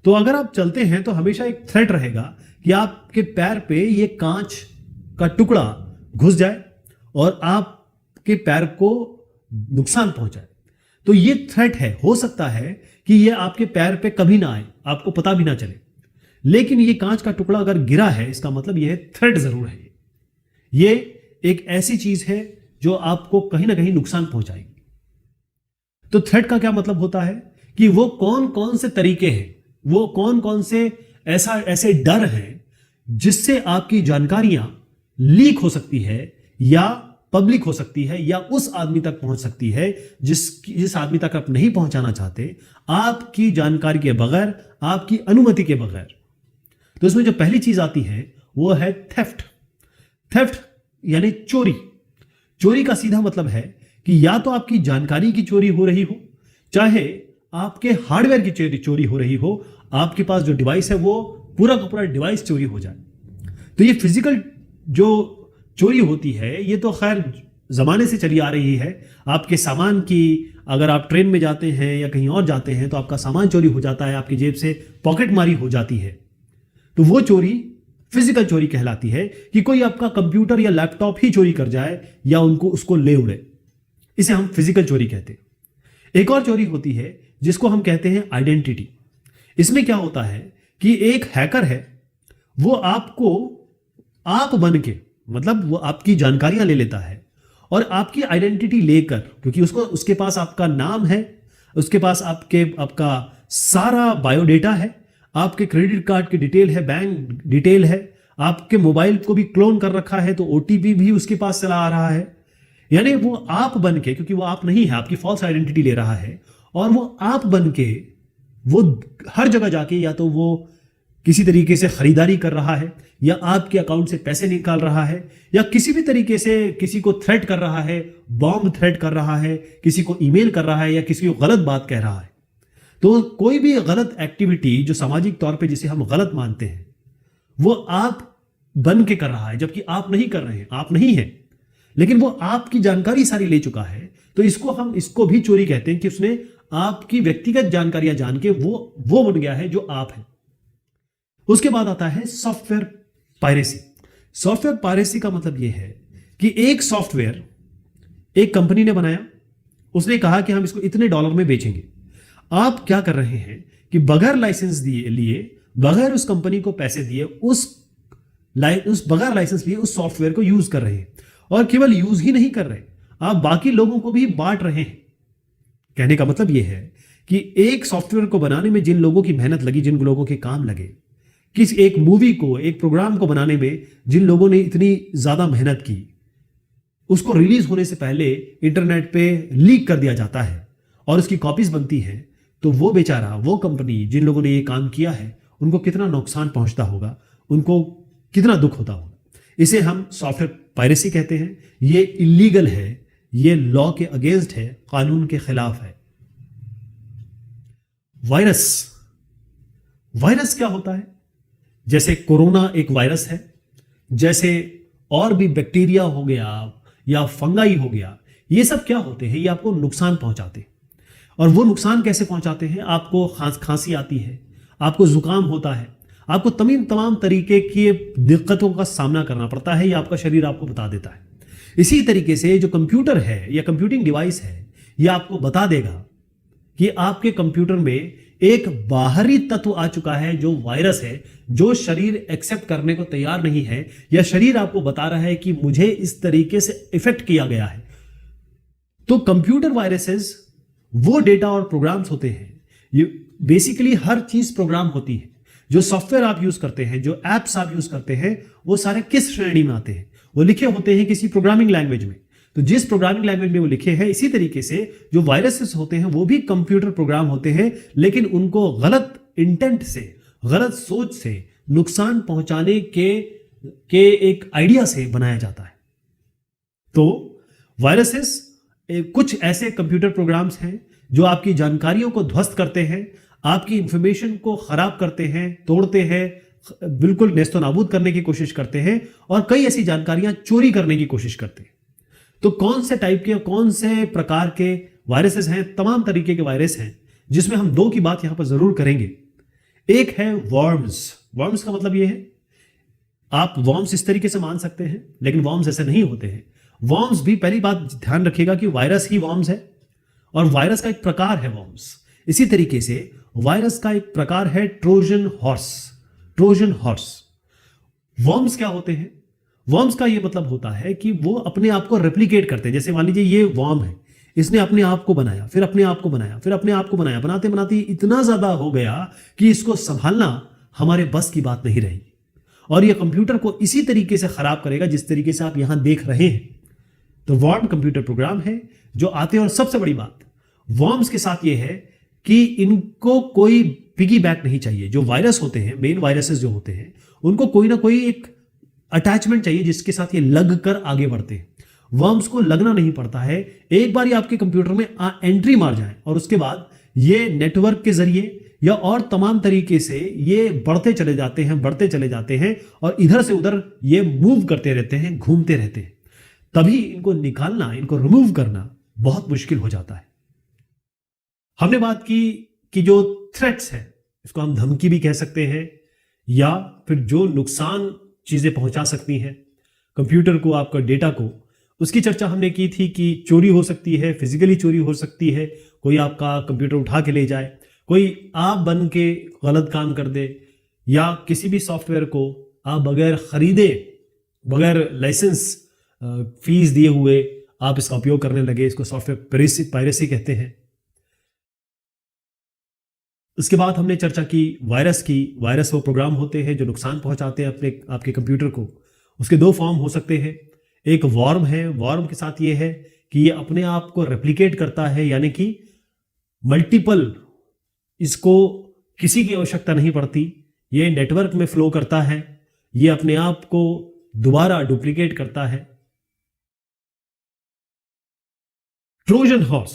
तो अगर आप चलते हैं तो हमेशा एक थ्रेट रहेगा कि आपके पैर पे ये कांच का टुकड़ा घुस जाए और आपके पैर को नुकसान पहुंचाए। तो ये थ्रेट है। हो सकता है कि ये आपके पैर पे कभी ना आए, आपको पता भी ना चले, लेकिन ये कांच का टुकड़ा अगर गिरा है, इसका मतलब यह थ्रेट जरूर है। ये एक ऐसी चीज है जो आपको कहीं ना कहीं नुकसान पहुंचाएगी। तो थ्रेट का क्या मतलब होता है कि वो कौन कौन से तरीके हैं, वो कौन कौन से ऐसे डर हैं जिससे आपकी जानकारियां लीक हो सकती है या पब्लिक हो सकती है या उस आदमी तक पहुंच सकती है जिस आदमी तक आप नहीं पहुंचाना चाहते, आपकी जानकारी के बगैर, आपकी अनुमति के बगैर। तो इसमें जो पहली चीज आती है वो है थेफ्ट। थेफ्ट यानी चोरी। चोरी का सीधा मतलब है कि या तो आपकी जानकारी की चोरी हो रही हो, चाहे आपके हार्डवेयर की चोरी हो रही हो, आपके पास जो डिवाइस है वो पूरा का पूरा डिवाइस चोरी हो जाए। तो ये फिजिकल जो चोरी होती है ये तो खैर जमाने से चली आ रही है। आपके सामान की, अगर आप ट्रेन में जाते हैं या कहीं और जाते हैं तो आपका सामान चोरी हो जाता है, आपकी जेब से पॉकेटमारी हो जाती है, तो वो चोरी फिजिकल चोरी कहलाती है। कि कोई आपका कंप्यूटर या लैपटॉप ही चोरी कर जाए या उसको ले उड़े, इसे हम फिजिकल चोरी कहते हैं। एक और चोरी होती है जिसको हम कहते हैं आइडेंटिटी। इसमें क्या होता है कि एक हैकर है, वो आपको आप बन के, मतलब वो आपकी जानकारियां ले लेता है और आपकी आइडेंटिटी लेकर, क्योंकि उसके पास आपका नाम है, उसके पास आपका सारा बायोडेटा है, आपके क्रेडिट कार्ड की डिटेल है, बैंक डिटेल है, आपके मोबाइल को भी क्लोन कर रखा है, तो ओटीपी भी उसके पास चला आ रहा है। यानी वो आप बन के, क्योंकि वो आप नहीं है, आपकी फॉल्स आइडेंटिटी ले रहा है, और वो आप बन के वो हर जगह जाके या तो वो किसी तरीके से खरीदारी कर रहा है, या आपके अकाउंट से पैसे निकाल रहा है, या किसी भी तरीके से किसी को थ्रेट कर रहा है, बॉम्ब थ्रेट कर रहा है, किसी को ईमेल कर रहा है, या किसी को गलत बात कह रहा है। तो कोई भी गलत एक्टिविटी जो सामाजिक तौर पे जिसे हम गलत मानते हैं, वो आप बन के कर रहा है, जबकि आप नहीं कर रहे हैं, आप नहीं है, लेकिन वो आपकी जानकारी सारी ले चुका है। तो इसको भी चोरी कहते हैं कि उसने आपकी व्यक्तिगत जानकारियां जान के वो बन गया है जो आप हैं। उसके बाद आता है सॉफ्टवेयर पायरेसी। सॉफ्टवेयर पायरेसी का मतलब यह है कि एक सॉफ्टवेयर एक कंपनी ने बनाया, उसने कहा कि हम इसको इतने डॉलर में बेचेंगे। आप क्या कर रहे हैं कि बगैर लाइसेंस लिए बगैर उस कंपनी को पैसे दिए उस बगैर लाइसेंस लिए उस सॉफ्टवेयर को यूज कर रहे हैं, और केवल यूज ही नहीं कर रहे, आप बाकी लोगों को भी बांट रहे हैं। कहने का मतलब यह है कि एक सॉफ्टवेयर को बनाने में जिन लोगों की मेहनत लगी, जिन लोगों के काम लगे, किस एक मूवी को, एक प्रोग्राम को बनाने में जिन लोगों ने इतनी ज्यादा मेहनत की, उसको रिलीज होने से पहले इंटरनेट पे लीक कर दिया जाता है और उसकी कॉपीज बनती है, तो वो बेचारा, वो कंपनी, जिन लोगों ने ये काम किया है, उनको कितना नुकसान पहुंचता होगा, उनको कितना दुख होता होगा। इसे हम सॉफ्टवेयर पायरेसी कहते हैं। ये इलीगल है, ये लॉ के अगेंस्ट है, कानून के खिलाफ है। वायरस क्या होता है? जैसे कोरोना एक वायरस है, जैसे और भी बैक्टीरिया हो गया या फंगाई हो गया, ये सब क्या होते हैं? ये आपको नुकसान पहुंचाते हैं। और वो नुकसान कैसे पहुंचाते हैं? आपको खांसी आती है, आपको जुकाम होता है, आपको तमाम तरीके की दिक्कतों का सामना करना पड़ता है, ये आपका शरीर आपको बता देता है। इसी तरीके से जो कंप्यूटर है या कंप्यूटिंग डिवाइस है, ये आपको बता देगा कि आपके कंप्यूटर में एक बाहरी तत्व आ चुका है जो वायरस है, जो शरीर एक्सेप्ट करने को तैयार नहीं है, या शरीर आपको बता रहा है कि मुझे इस तरीके से इफेक्ट किया गया है। तो कंप्यूटर वायरसेस वो डेटा और प्रोग्राम्स होते हैं, ये बेसिकली हर चीज प्रोग्राम होती है। जो सॉफ्टवेयर आप यूज करते हैं, जो एप्स आप यूज करते हैं, वो सारे किस श्रेणी में आते हैं? वो लिखे होते हैं किसी प्रोग्रामिंग लैंग्वेज में। तो जिस प्रोग्रामिंग लैंग्वेज में वो लिखे हैं, इसी तरीके से जो वायरसेस होते हैं वो भी कंप्यूटर प्रोग्राम होते हैं, लेकिन उनको गलत इंटेंट से, गलत सोच से नुकसान पहुंचाने के एक आइडिया से बनाया जाता है। तो वायरसेस कुछ ऐसे कंप्यूटर प्रोग्राम्स हैं जो आपकी जानकारियों को ध्वस्त करते हैं, आपकी इंफॉर्मेशन को खराब करते हैं, तोड़ते हैं, बिल्कुल नेस्तो नाबूद करने की कोशिश करते हैं, और कई ऐसी जानकारियां चोरी करने की कोशिश करते हैं। तो कौन से टाइप के, कौन से प्रकार के वायरसेस हैं? तमाम तरीके के वायरस हैं, जिसमें हम दो की बात यहां पर जरूर करेंगे। एक है वर्म्स। वर्म्स का मतलब यह है, आप वर्म्स इस तरीके से मान सकते हैं, लेकिन वर्म्स ऐसे नहीं होते हैं। वर्म्स भी, पहली बात ध्यान रखिएगा कि वायरस ही वर्म्स है, और वायरस का एक प्रकार है वर्म्स। इसी तरीके से वायरस का एक प्रकार है Trojan horse. Trojan horse. Worms क्या होते हैं? वर्म्स का यह मतलब होता है कि वो अपने आप को रेप्लिकेट करते हैं। जैसे मान लीजिए ये वर्म है, इसने अपने आप को बनाया, फिर अपने आप को बनाया, फिर अपने आप को बनाया, बनाते बनाते इतना ज्यादा हो गया कि इसको संभालना हमारे बस की बात नहीं रही, और यह कंप्यूटर को इसी तरीके से खराब करेगा जिस तरीके से आप यहां देख रहे हैं। तो वर्म कंप्यूटर प्रोग्राम है जो आते हैं, और सबसे बड़ी बात वर्म्स के साथ यह है कि इनको कोई पिगी बैक नहीं चाहिए। जो वायरस होते हैं, मेन वायरसेस जो होते हैं, उनको कोई ना कोई एक अटैचमेंट चाहिए जिसके साथ ये लग कर आगे बढ़ते हैं। वर्म्स को लगना नहीं पड़ता है, एक बार ये आपके कंप्यूटर में एंट्री मार जाए और उसके बाद ये नेटवर्क के जरिए या और तमाम तरीके से ये बढ़ते चले जाते हैं, बढ़ते चले जाते हैं, और इधर से उधर ये मूव करते रहते हैं, घूमते रहते हैं। तभी इनको निकालना, इनको रिमूव करना बहुत मुश्किल हो जाता है। हमने बात की कि जो थ्रेट्स है, इसको हम धमकी भी कह सकते हैं, या फिर जो नुकसान चीजें पहुंचा सकती हैं कंप्यूटर को, आपका डेटा को, उसकी चर्चा हमने की थी कि चोरी हो सकती है, फिजिकली चोरी हो सकती है, कोई आपका कंप्यूटर उठा के ले जाए, कोई आप बन के गलत काम कर दे, या किसी भी सॉफ्टवेयर को आप बगैर खरीदे, बगैर लाइसेंस फीस दिए हुए आप इसका उपयोग करने लगे, इसको सॉफ्टवेयर पायरेसी कहते हैं। उसके बाद हमने चर्चा की वायरस की। वायरस वो प्रोग्राम होते हैं जो नुकसान पहुंचाते हैं आपके कंप्यूटर को। उसके दो फॉर्म हो सकते हैं। एक वर्म है, वर्म के साथ ये है कि ये अपने आप को रेप्लिकेट करता है, यानी कि मल्टीपल, इसको किसी की आवश्यकता नहीं पड़ती, ये नेटवर्क में फ्लो करता है, ये अपने आप को दोबारा डुप्लीकेट करता है। Trojan horse.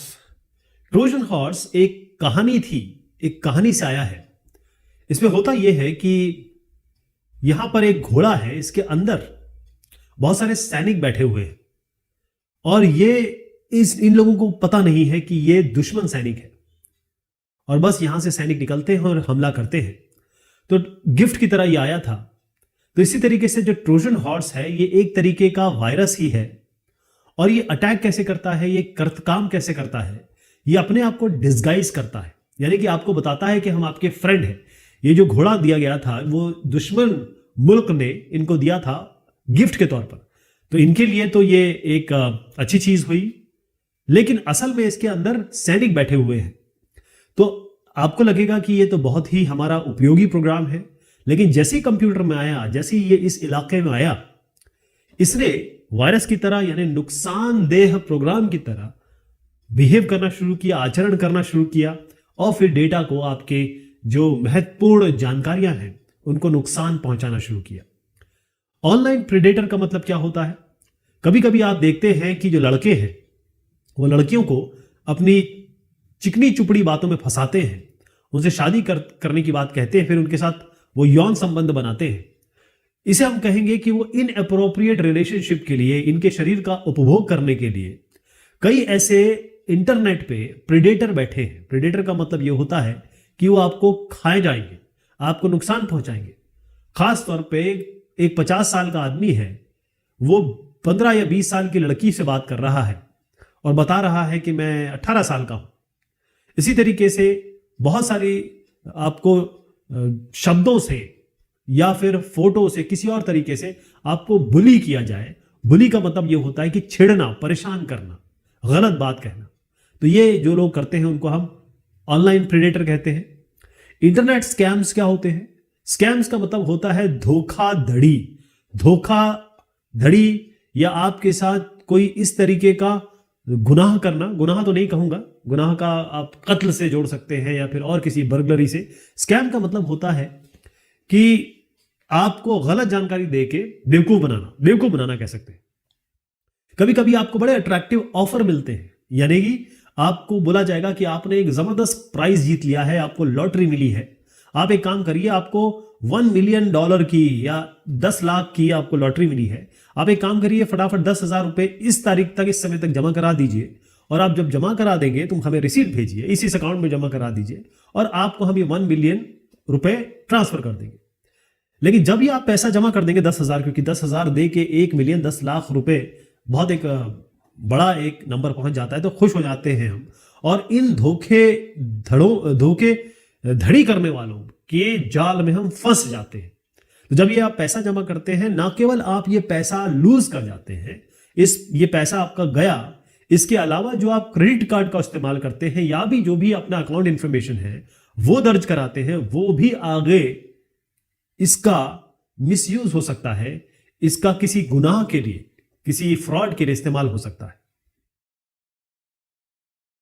ट्रोजन हॉर्स एक कहानी थी, एक कहानी से आया है। इसमें होता यह है कि यहां पर एक घोड़ा है, इसके अंदर बहुत सारे सैनिक बैठे हुए हैं, और इन लोगों को पता नहीं है कि ये दुश्मन सैनिक है, और बस यहां से सैनिक निकलते हैं और हमला करते हैं। तो गिफ्ट की तरह ये आया था। तो इसी तरीके से जो ट्रोजन हॉर्स है, ये एक तरीके का वायरस ही है, और ये अटैक कैसे करता है, ये काम कैसे करता है, ये अपने आप को डिस्गाइज करता है। यानी कि आपको बताता है कि हम आपके फ्रेंड हैं। ये जो घोड़ा दिया गया था वो दुश्मन मुल्क ने इनको दिया था गिफ्ट के तौर पर, तो इनके लिए तो ये एक अच्छी चीज हुई, लेकिन असल में इसके अंदर सैनिक बैठे हुए हैं। तो आपको लगेगा कि ये तो बहुत ही हमारा उपयोगी प्रोग्राम है, लेकिन जैसे ही कंप्यूटर में आया, जैसे ही ये इस इलाके में आया, इसने वायरस की तरह यानी नुकसानदेह प्रोग्राम की तरह बिहेव करना शुरू किया, आचरण करना शुरू किया, और फिर डेटा को, आपके जो महत्वपूर्ण जानकारियां हैं उनको नुकसान पहुंचाना शुरू किया। ऑनलाइन प्रेडेटर का मतलब क्या होता है? कभी कभी आप देखते हैं कि जो लड़के हैं वो लड़कियों को अपनी चिकनी चुपड़ी बातों में फंसाते हैं, उनसे शादी करने की बात कहते हैं, फिर उनके साथ वो यौन संबंध बनाते हैं। इसे हम कहेंगे कि वो इनअप्रोप्रिएट रिलेशनशिप के लिए, इनके शरीर का उपभोग करने के लिए कई ऐसे इंटरनेट पे प्रेडेटर बैठे हैं। प्रेडेटर का मतलब ये होता है कि वो आपको खाए जाएंगे, आपको नुकसान पहुंचाएंगे। खास तौर पे एक 50 साल का आदमी है, वो 15 या 20 साल की लड़की से बात कर रहा है और बता रहा है कि मैं 18 साल का हूं। इसी तरीके से बहुत सारी आपको शब्दों से या फिर फोटो से, किसी और तरीके से आपको बुली किया जाए। बुली का मतलब यह होता है कि छेड़ना, परेशान करना, गलत बात कहना। तो ये जो लोग करते हैं उनको हम ऑनलाइन प्रेडेटर कहते हैं। इंटरनेट स्कैम्स क्या होते हैं? स्कैम्स का मतलब होता है धोखाधड़ी। धोखाधड़ी या आपके साथ कोई इस तरीके का गुनाह करना, गुनाह तो नहीं कहूंगा, गुनाह का आप कत्ल से जोड़ सकते हैं या फिर और किसी बर्गलरी से। स्कैम का मतलब होता है कि आपको गलत जानकारी देके बेवकूफ बनाना कह सकते हैं। कभी कभी आपको बड़े अट्रैक्टिव ऑफर मिलते हैं, यानी कि आपको बोला जाएगा कि आपने एक जबरदस्त प्राइज जीत लिया है, आपको लॉटरी मिली है। आप एक काम करिए, आपको $1 मिलियन की या 10 लाख की आपको लॉटरी मिली है। आप एक काम करिए, फटाफट 10,000 रुपए इस तारीख तक, इस समय तक जमा करा दीजिए, और आप जब जमा करा देंगे तो हमें रिसीट भेजिए, इसी अकाउंट में जमा करा दीजिए, और आपको हम ये 1 मिलियन रुपए ट्रांसफर कर देंगे। लेकिन जब ही आप पैसा जमा कर देंगे 10,000, क्योंकि 10,000 दे के 1 मिलियन 10 लाख रुपए बहुत एक बड़ा एक नंबर पहुंच जाता है, तो खुश हो जाते हैं हम, और इन धोखे धड़ी करने वालों के जाल में हम फंस जाते हैं। तो जब ये आप पैसा जमा करते हैं, ना केवल आप ये पैसा लूज कर जाते हैं, ये पैसा आपका गया, इसके अलावा जो आप क्रेडिट कार्ड का इस्तेमाल करते हैं या भी जो भी अपना अकाउंट इंफॉर्मेशन है वो दर्ज कराते हैं, वो भी आगे इसका मिसयूज हो सकता है, इसका किसी गुनाह के लिए, किसी फ्रॉड के लिए इस्तेमाल हो सकता है।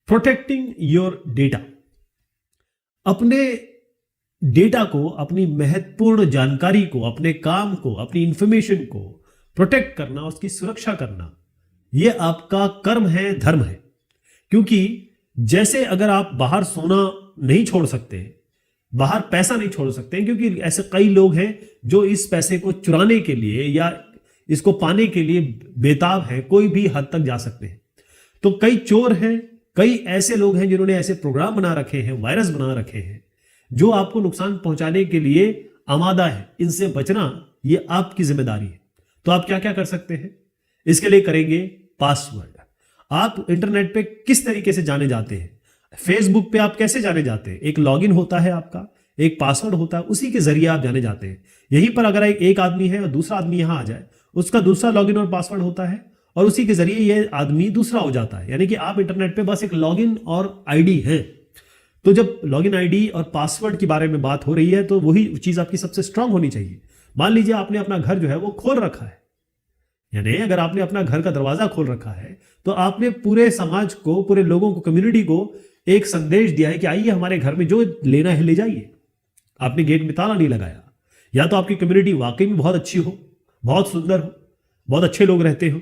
प्रोटेक्टिंग योर डेटा, अपने डेटा को, अपनी महत्वपूर्ण जानकारी को, अपने काम को, अपनी इंफॉर्मेशन को प्रोटेक्ट करना, उसकी सुरक्षा करना, यह आपका कर्म है, धर्म है। क्योंकि जैसे अगर आप बाहर सोना नहीं छोड़ सकते, बाहर पैसा नहीं छोड़ सकते, क्योंकि ऐसे कई लोग हैं जो इस पैसे को चुराने के लिए या इसको पाने के लिए बेताब है, कोई भी हद तक जा सकते हैं। तो कई चोर हैं, कई ऐसे लोग हैं जिन्होंने ऐसे प्रोग्राम बना रखे हैं, वायरस बना रखे हैं, जो आपको नुकसान पहुंचाने के लिए आमादा है। इनसे बचना ये आपकी जिम्मेदारी है। तो आप क्या क्या कर सकते हैं इसके लिए? करेंगे पासवर्ड। आप इंटरनेट पे किस तरीके से जाने जाते हैं? फेसबुक पे आप कैसे जाने जाते हैं? एक लॉगिन होता है आपका, एक पासवर्ड होता है, उसी के जरिए आप जाने जाते हैं। यहीं पर अगर एक आदमी है और दूसरा आदमी यहां आ जाए, उसका दूसरा लॉगिन और पासवर्ड होता है, और उसी के जरिए यह आदमी दूसरा हो जाता है। यानी कि आप इंटरनेट पे बस एक लॉगिन और आईडी है। तो जब लॉगिन आईडी और पासवर्ड के बारे में बात हो रही है, तो वही चीज आपकी सबसे स्ट्रांग होनी चाहिए। मान लीजिए आपने अपना घर जो है वो खोल रखा है, यानी अगर आपने अपना घर का दरवाजा खोल रखा है, तो आपने पूरे समाज को, पूरे लोगों को, कम्युनिटी को एक संदेश दिया है कि आइए हमारे घर में जो लेना है ले जाइए। आपने गेट में ताला नहीं लगाया। या तो आपकी कम्युनिटी वाकई में बहुत अच्छी हो, बहुत सुंदर हो, बहुत अच्छे लोग रहते हो,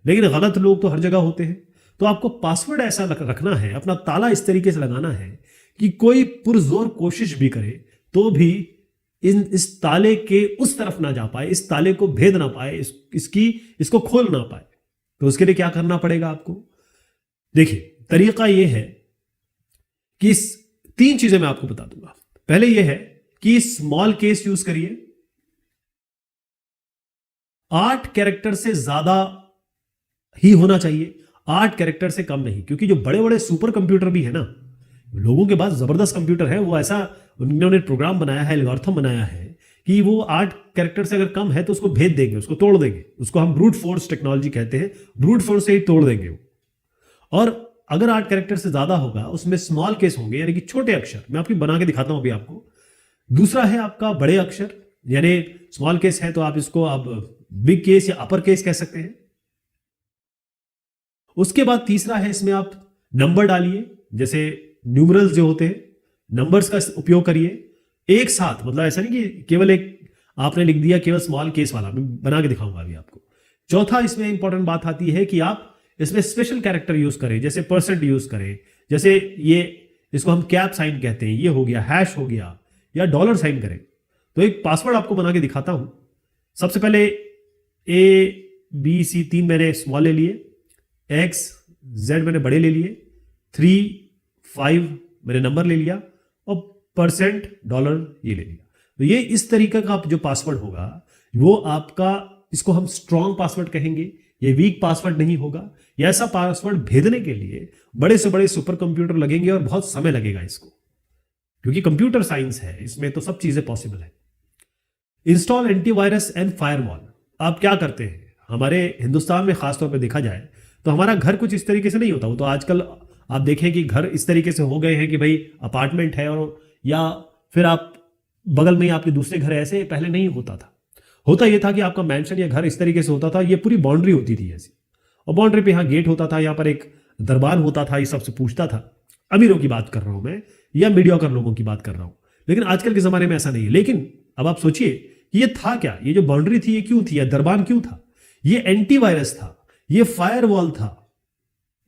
लेकिन गलत लोग तो हर जगह होते हैं। तो आपको पासवर्ड ऐसा रखना है, अपना ताला इस तरीके से लगाना है कि कोई पुरजोर कोशिश भी करे तो भी इस ताले के उस तरफ ना जा पाए, इस ताले को भेद ना पाए, इसको खोल ना पाए। तो उसके लिए क्या करना पड़ेगा आपको? देखिए, तरीका यह है कि 3 चीजें मैं आपको बता दूंगा। पहले यह है कि स्मॉल केस यूज करिए। 8 कैरेक्टर से ज्यादा ही होना चाहिए, 8 कैरेक्टर से कम नहीं। क्योंकि जो बड़े बड़े सुपर कंप्यूटर भी है ना, लोगों के पास जबरदस्त कंप्यूटर है, वो ऐसा उन्होंने प्रोग्राम बनाया है, एल्गोरिथम बनाया है कि वो 8 कैरेक्टर से अगर कम है तो उसको भेद देंगे, उसको तोड़ देंगे। उसको हम ब्रूट फोर्स टेक्नोलॉजी कहते हैं, ब्रूट फोर्स से ही तोड़ देंगे वो। और अगर 8 कैरेक्टर से ज्यादा होगा उसमें स्मॉल केस होंगे, यानी कि छोटे अक्षर। मैं आपकी बना के दिखाता हूं अभी आपको। दूसरा है आपका बड़े अक्षर, यानी स्मॉल केस है तो आप इसको अब बिग केस या अपर केस कह सकते हैं। उसके बाद तीसरा है, इसमें आप नंबर डालिए, जैसे न्यूमरल्स जो होते हैं, नंबर्स का उपयोग करिए एक साथ। मतलब ऐसा नहीं कि केवल एक आपने लिख दिया केवल स्मॉल केस वाला, मैं बना के दिखाऊंगा अभी आपको। चौथा इसमें इंपॉर्टेंट बात आती है कि आप इसमें स्पेशल कैरेक्टर यूज करें, जैसे परसेंट यूज करें, जैसे ये इसको हम कैप साइन कहते हैं, ये हो गया, हैश हो गया, या डॉलर साइन करें। तो एक पासवर्ड आपको बना के दिखाता हूं। सबसे पहले ABC 3 मैंने स्मॉल ले लिए, XZ मैंने बड़े ले लिए, 3 5 मैंने नंबर ले लिया, और परसेंट डॉलर ये ले लिया। तो ये इस तरीके का जो पासवर्ड होगा वो आपका, इसको हम स्ट्रॉन्ग पासवर्ड कहेंगे, ये वीक पासवर्ड नहीं होगा। ये ऐसा पासवर्ड भेदने के लिए बड़े से बड़े सुपर कंप्यूटर लगेंगे और बहुत समय लगेगा इसको, क्योंकि कंप्यूटर साइंस है, इसमें तो सब चीजें पॉसिबल है। Install antivirus and firewall. आप क्या करते हैं, हमारे हिंदुस्तान में खासतौर पर देखा जाए तो हमारा घर कुछ इस तरीके से नहीं होता। वो तो आजकल आप देखें कि घर इस तरीके से हो गए हैं कि भाई अपार्टमेंट है, और या फिर आप बगल में ही आपके दूसरे घर ऐसे, पहले नहीं होता था। होता यह था कि आपका मैंशन या घर इस तरीके से होता था, ये पूरी बाउंड्री होती थी ऐसी, और बाउंड्री पे यहाँ गेट होता था, यहाँ पर एक दरबार होता था, ये सबसे पूछता था। अमीरों की बात कर रहा हूं मैं, या मीडियोकर लोगों की बात कर रहा हूं। लेकिन आजकल के जमाने में ऐसा नहीं है। लेकिन अब आप सोचिए कि ये था क्या, ये जो बाउंड्री थी ये क्यों थी, या दरबार क्यों था? ये एंटीवायरस था, ये फायरवॉल था।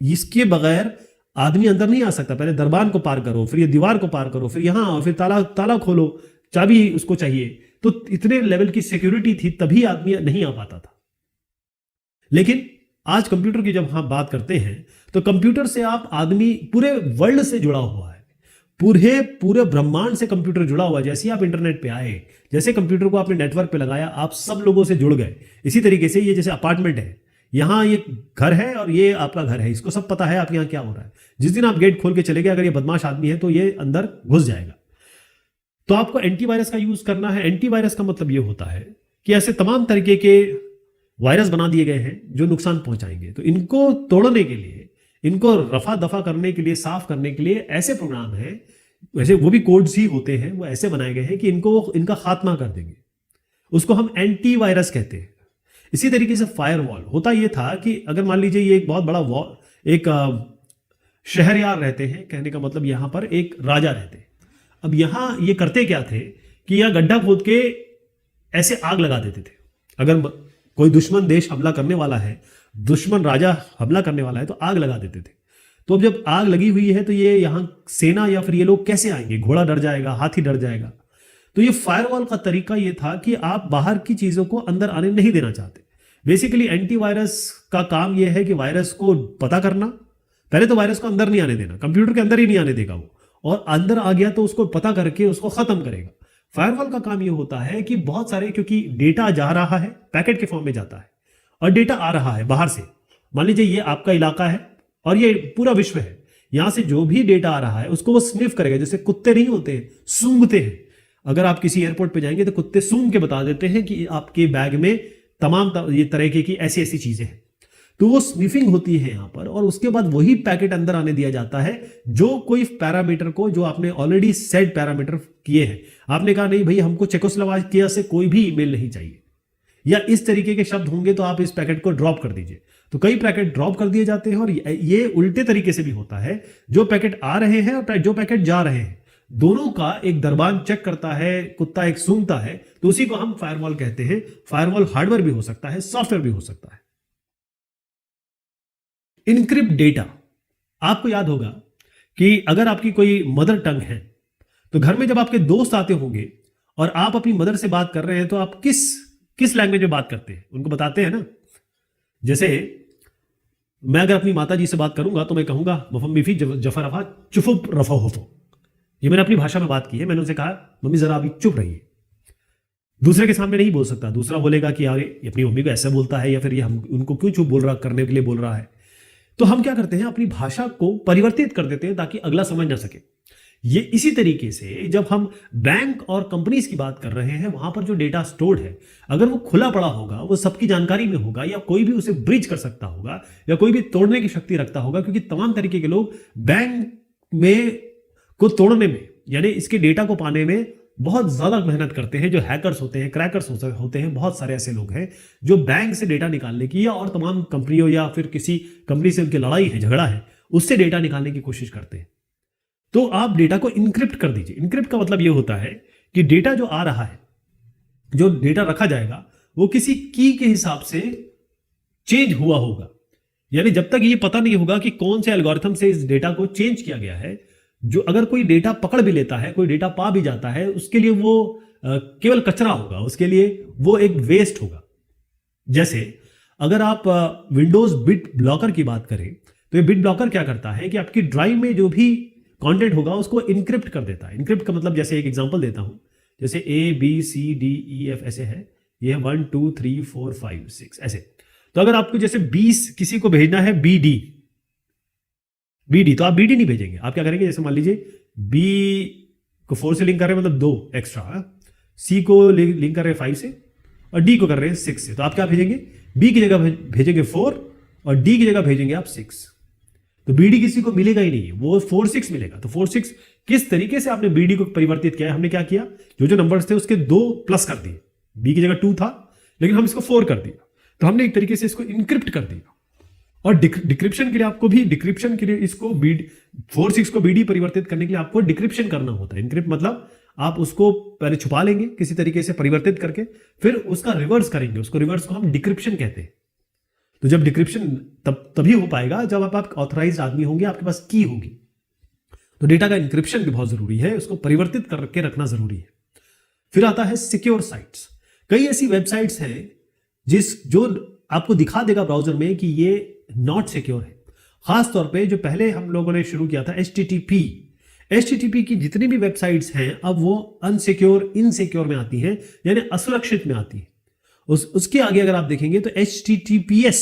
इसके बगैर आदमी अंदर नहीं आ सकता। पहले दरबार को पार करो, फिर ये दीवार को पार करो, फिर यहां आओ, फिर ताला खोलो, चाबी उसको चाहिए। तो इतने लेवल की सिक्योरिटी थी, तभी आदमी नहीं आ पाता था। लेकिन आज कंप्यूटर की जब हम बात करते हैं तो कंप्यूटर से आप आदमी पूरे वर्ल्ड से जुड़ा हुआ है, पूरे ब्रह्मांड से कंप्यूटर जुड़ा हुआ है। जैसे आप इंटरनेट पे आए, जैसे कंप्यूटर को आपने नेटवर्क पे लगाया, आप सब लोगों से जुड़ गए। इसी तरीके से ये जैसे अपार्टमेंट है, यहां ये घर है और ये आपका घर है, इसको सब पता है आपके यहाँ क्या हो रहा है। जिस दिन आप गेट खोल के चले गए, अगर ये बदमाश आदमी है तो ये अंदर घुस जाएगा। तो आपको एंटीवायरस का यूज करना है। एंटीवायरस का मतलब ये होता है कि ऐसे तमाम तरीके के वायरस बना दिए गए हैं जो नुकसान पहुंचाएंगे। तो इनको तोड़ने के लिए, इनको रफा दफा करने के लिए, साफ करने के लिए ऐसे प्रोग्राम है, वैसे वो भी कोड्स ही होते हैं, वो ऐसे बनाए गए हैं कि इनका खात्मा कर देंगे। उसको हम एंटीवायरस कहते हैं। इसी तरीके से फायरवॉल होता यह था कि अगर मान लीजिए ये एक बहुत बड़ा वॉल, एक शहरयार रहते हैं, कहने का मतलब यहां पर एक राजा रहते हैं। अब यहां ये करते क्या थे कि यहां गड्ढा खोद के ऐसे आग लगा देते थे। अगर कोई दुश्मन देश हमला करने वाला है, दुश्मन राजा हमला करने वाला है, तो आग लगा देते थे। तो अब जब आग लगी हुई है तो ये यहां सेना या फिर ये लोग कैसे आएंगे? घोड़ा डर जाएगा, हाथी डर जाएगा। तो ये फायरवॉल का तरीका ये था कि आप बाहर की चीजों को अंदर आने नहीं देना चाहते। बेसिकली एंटीवायरस का काम यह है कि वायरस को पता करना। पहले तो वायरस को अंदर नहीं आने देना, कंप्यूटर के अंदर ही नहीं आने देगा वो, और अंदर आ गया तो उसको पता करके उसको खत्म करेगा। फायरवॉल का काम यह होता है कि बहुत सारे, क्योंकि डेटा जा रहा है, पैकेट के फॉर्म में जाता है, और डेटा आ रहा है बाहर से। मान लीजिए ये आपका इलाका है और ये पूरा विश्व है, यहां से जो भी डेटा आ रहा है उसको वो स्निफ करेगा। जैसे कुत्ते नहीं होते, सूंघते हैं। अगर आप किसी एयरपोर्ट पे जाएंगे तो कुत्ते सूंघ के बता देते हैं कि आपके बैग में तमाम ये तरह की ऐसी ऐसी चीजें हैं। तो वो स्निफिंग होती है यहां पर, और उसके बाद वही पैकेट अंदर आने दिया जाता है, जो कोई पैरामीटर को, जो आपने ऑलरेडी सेट पैरामीटर किए हैं। आपने कहा नहीं भाई हमको चेकोस्लोवाकिया से कोई भी ईमेल नहीं चाहिए, या इस तरीके के शब्द होंगे तो आप इस पैकेट को ड्रॉप कर दीजिए। तो कई पैकेट ड्रॉप कर दिए जाते हैं। और ये उल्टे तरीके से भी होता है, जो पैकेट आ रहे हैं और जो पैकेट जा रहे हैं, दोनों का एक दरबान चेक करता है, कुत्ता एक सूंघता है। तो उसी को हम फायरवॉल कहते हैं। फायरवॉल हार्डवेयर भी हो सकता है, सॉफ्टवेयर भी हो सकता है। इनक्रिप्ट डेटा, आपको याद होगा कि अगर आपकी कोई मदर टंग है तो घर में जब आपके दोस्त आते होंगे और आप अपनी मदर से बात कर रहे हैं तो आप किस लैंग्वेज में बात करते हैं, उनको बताते हैं ना। जैसे मैं अगर अपनी माता जी से बात करूंगा तो मैं कहूंगा मफम्मीफी जफर रफा चुफुप रफा हो। ये मैंने अपनी भाषा में बात की है। मैंने उनसे कहा मम्मी जरा अभी चुप रहिए। दूसरे के सामने नहीं बोल सकता। दूसरा बोलेगा कि यार ये अपनी मम्मी को ऐसे बोलता है, या फिर ये हम उनको क्यों चुप बोल रहा, करने के लिए बोल रहा है। तो हम क्या करते हैं, अपनी भाषा को परिवर्तित कर देते हैं ताकि अगला समझ ना सके। ये इसी तरीके से जब हम बैंक और कंपनीज की बात कर रहे हैं, वहां पर जो डेटा स्टोर्ड है, अगर वो खुला पड़ा होगा, वो सबकी जानकारी में होगा, या कोई भी उसे ब्रीच कर सकता होगा, या कोई भी तोड़ने की शक्ति रखता होगा, क्योंकि तमाम तरीके के लोग बैंक में को तोड़ने में, यानी इसके डेटा को पाने में बहुत ज्यादा मेहनत करते हैं। जो हैकर्स होते हैं, क्रैकर्स होते हैं, बहुत सारे ऐसे लोग हैं जो बैंक से डेटा निकालने की, या और तमाम कंपनियों या फिर किसी कंपनी से उनकी लड़ाई है, झगड़ा है, उससे डेटा निकालने की कोशिश करते हैं। तो आप डेटा को इनक्रिप्ट कर दीजिए। इनक्रिप्ट का मतलब यह होता है कि डेटा जो आ रहा है, जो डेटा रखा जाएगा, वो किसी की के हिसाब से चेंज हुआ होगा। यानी जब तक ये पता नहीं होगा कि कौन से एल्गोरिथम से इस डेटा को चेंज किया गया है, जो अगर कोई डेटा पकड़ भी लेता है, कोई डेटा पा भी जाता है, उसके लिए वो केवल कचरा होगा, उसके लिए वो एक वेस्ट होगा। जैसे अगर आप विंडोज बिट ब्लॉकर की बात करें, तो ये बिट ब्लॉकर क्या करता है कि आपकी ड्राइव में जो भी कंटेंट होगा उसको इनक्रिप्ट कर देता है। इनक्रिप्ट का मतलब, जैसे एक एग्जांपल देता हूं, जैसे ABCDEF ऐसे है, ये 1 2 3 4 5 6 ऐसे। तो अगर आपको जैसे 20 किसी को भेजना है BD, तो आप BD नहीं भेजेंगे। आप क्या करेंगे, जैसे मान लीजिए B को 4 से लिंक कर रहे हैं, मतलब 2 एक्स्ट्रा, C को लिंक कर रहे हैं 5 से, और D को कर रहे हैं 6 से। तो आप क्या भेजेंगे, B की जगह भेजेंगे 4 और D की जगह भेजेंगे आप 6। तो BD किसी को मिलेगा ही नहीं, वो 4 6 मिलेगा। तो 4 6 किस तरीके से आपने BD को परिवर्तित किया है, हमने क्या किया, जो नंबर्स थे उसके 2 प्लस कर दिए। B की जगह 2 था, लेकिन हम इसको 4 कर दिया। तो हमने एक तरीके से इसको इनक्रिप्ट कर दिया। और डिक्रिप्शन के लिए आपको भी, डिक्रिप्शन के लिए इसको 4 6 को BD परिवर्तित करने के लिए आपको डिक्रिप्शन करना होता है। इनक्रिप्ट मतलब आप उसको पहले छुपा लेंगे किसी तरीके से परिवर्तित करके, फिर उसका रिवर्स करेंगे, उसको रिवर्स को हम डिक्रिप्शन कहते हैं। तो जब डिक्रिप्शन तभी हो पाएगा जब आप ऑथराइज्ड आदमी होंगे, आपके पास की होगी। तो डेटा का इंक्रिप्शन भी बहुत जरूरी है, उसको परिवर्तित करके रखना जरूरी है। फिर आता है सिक्योर साइट्स। कई ऐसी वेबसाइट्स हैं जो आपको दिखा देगा ब्राउजर में कि ये नॉट सिक्योर है। खास तौर पे जो पहले हम लोगों ने शुरू किया था HTTP की जितनी भी वेबसाइट्स हैं, अब वो अनसिक्योर, इनसिक्योर में आती हैं, यानी असुरक्षित में आती है। उसके आगे अगर आप देखेंगे तो HTTPS,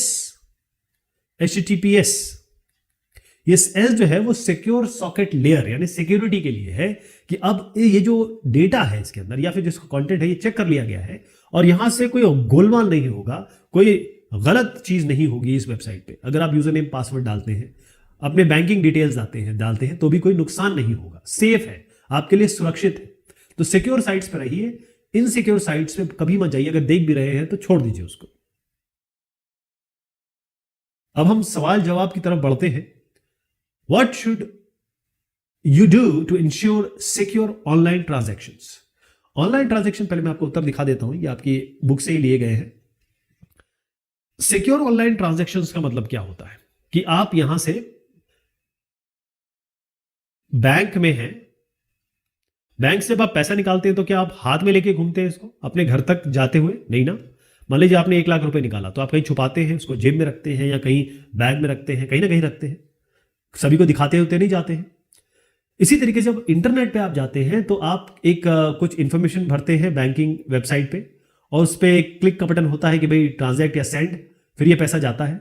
ये S जो है वो सिक्योर सॉकेट लेयर, यानी सिक्योरिटी के लिए है, कि अब ये जो डेटा है इसके अंदर या फिर जिसका कंटेंट है, ये चेक कर लिया गया है और यहां से कोई गोलमाल नहीं होगा, कोई गलत चीज नहीं होगी इस वेबसाइट पे। अगर आप यूजर नेम पासवर्ड डालते हैं, अपने बैंकिंग डिटेल्स डालते हैं तो भी कोई नुकसान नहीं होगा, सेफ है, आपके लिए सुरक्षित है। तो सिक्योर साइट्स पर रहिए, इनसिक्योर साइट्स पे कभी मत जाइए। अगर देख भी रहे हैं तो छोड़ दीजिए उसको। अब हम सवाल जवाब की तरफ बढ़ते हैं। What should you do to ensure secure online transactions? Online transaction, पहले मैं आपको उत्तर दिखा देता हूं, ये आपकी बुक से ही लिए गए हैं। सिक्योर ऑनलाइन ट्रांजैक्शंस का मतलब क्या होता है कि आप यहां से बैंक में हैं, बैंक से जब आप पैसा निकालते हैं तो क्या आप हाथ में लेके घूमते हैं इसको अपने घर तक जाते हुए? नहीं ना। मान लीजिए आपने 1 लाख रुपए निकाला, तो आप कहीं छुपाते हैं, उसको जेब में रखते हैं या कहीं बैग में रखते हैं, कहीं ना कहीं रखते हैं, सभी को दिखाते होते नहीं जाते हैं। इसी तरीके से जब इंटरनेट पे आप जाते हैं तो आप एक कुछ इंफॉर्मेशन भरते हैं बैंकिंग वेबसाइट पे, और उस पर क्लिक का बटन होता है कि भाई ट्रांजैक्ट या सेंड, फिर ये पैसा जाता है।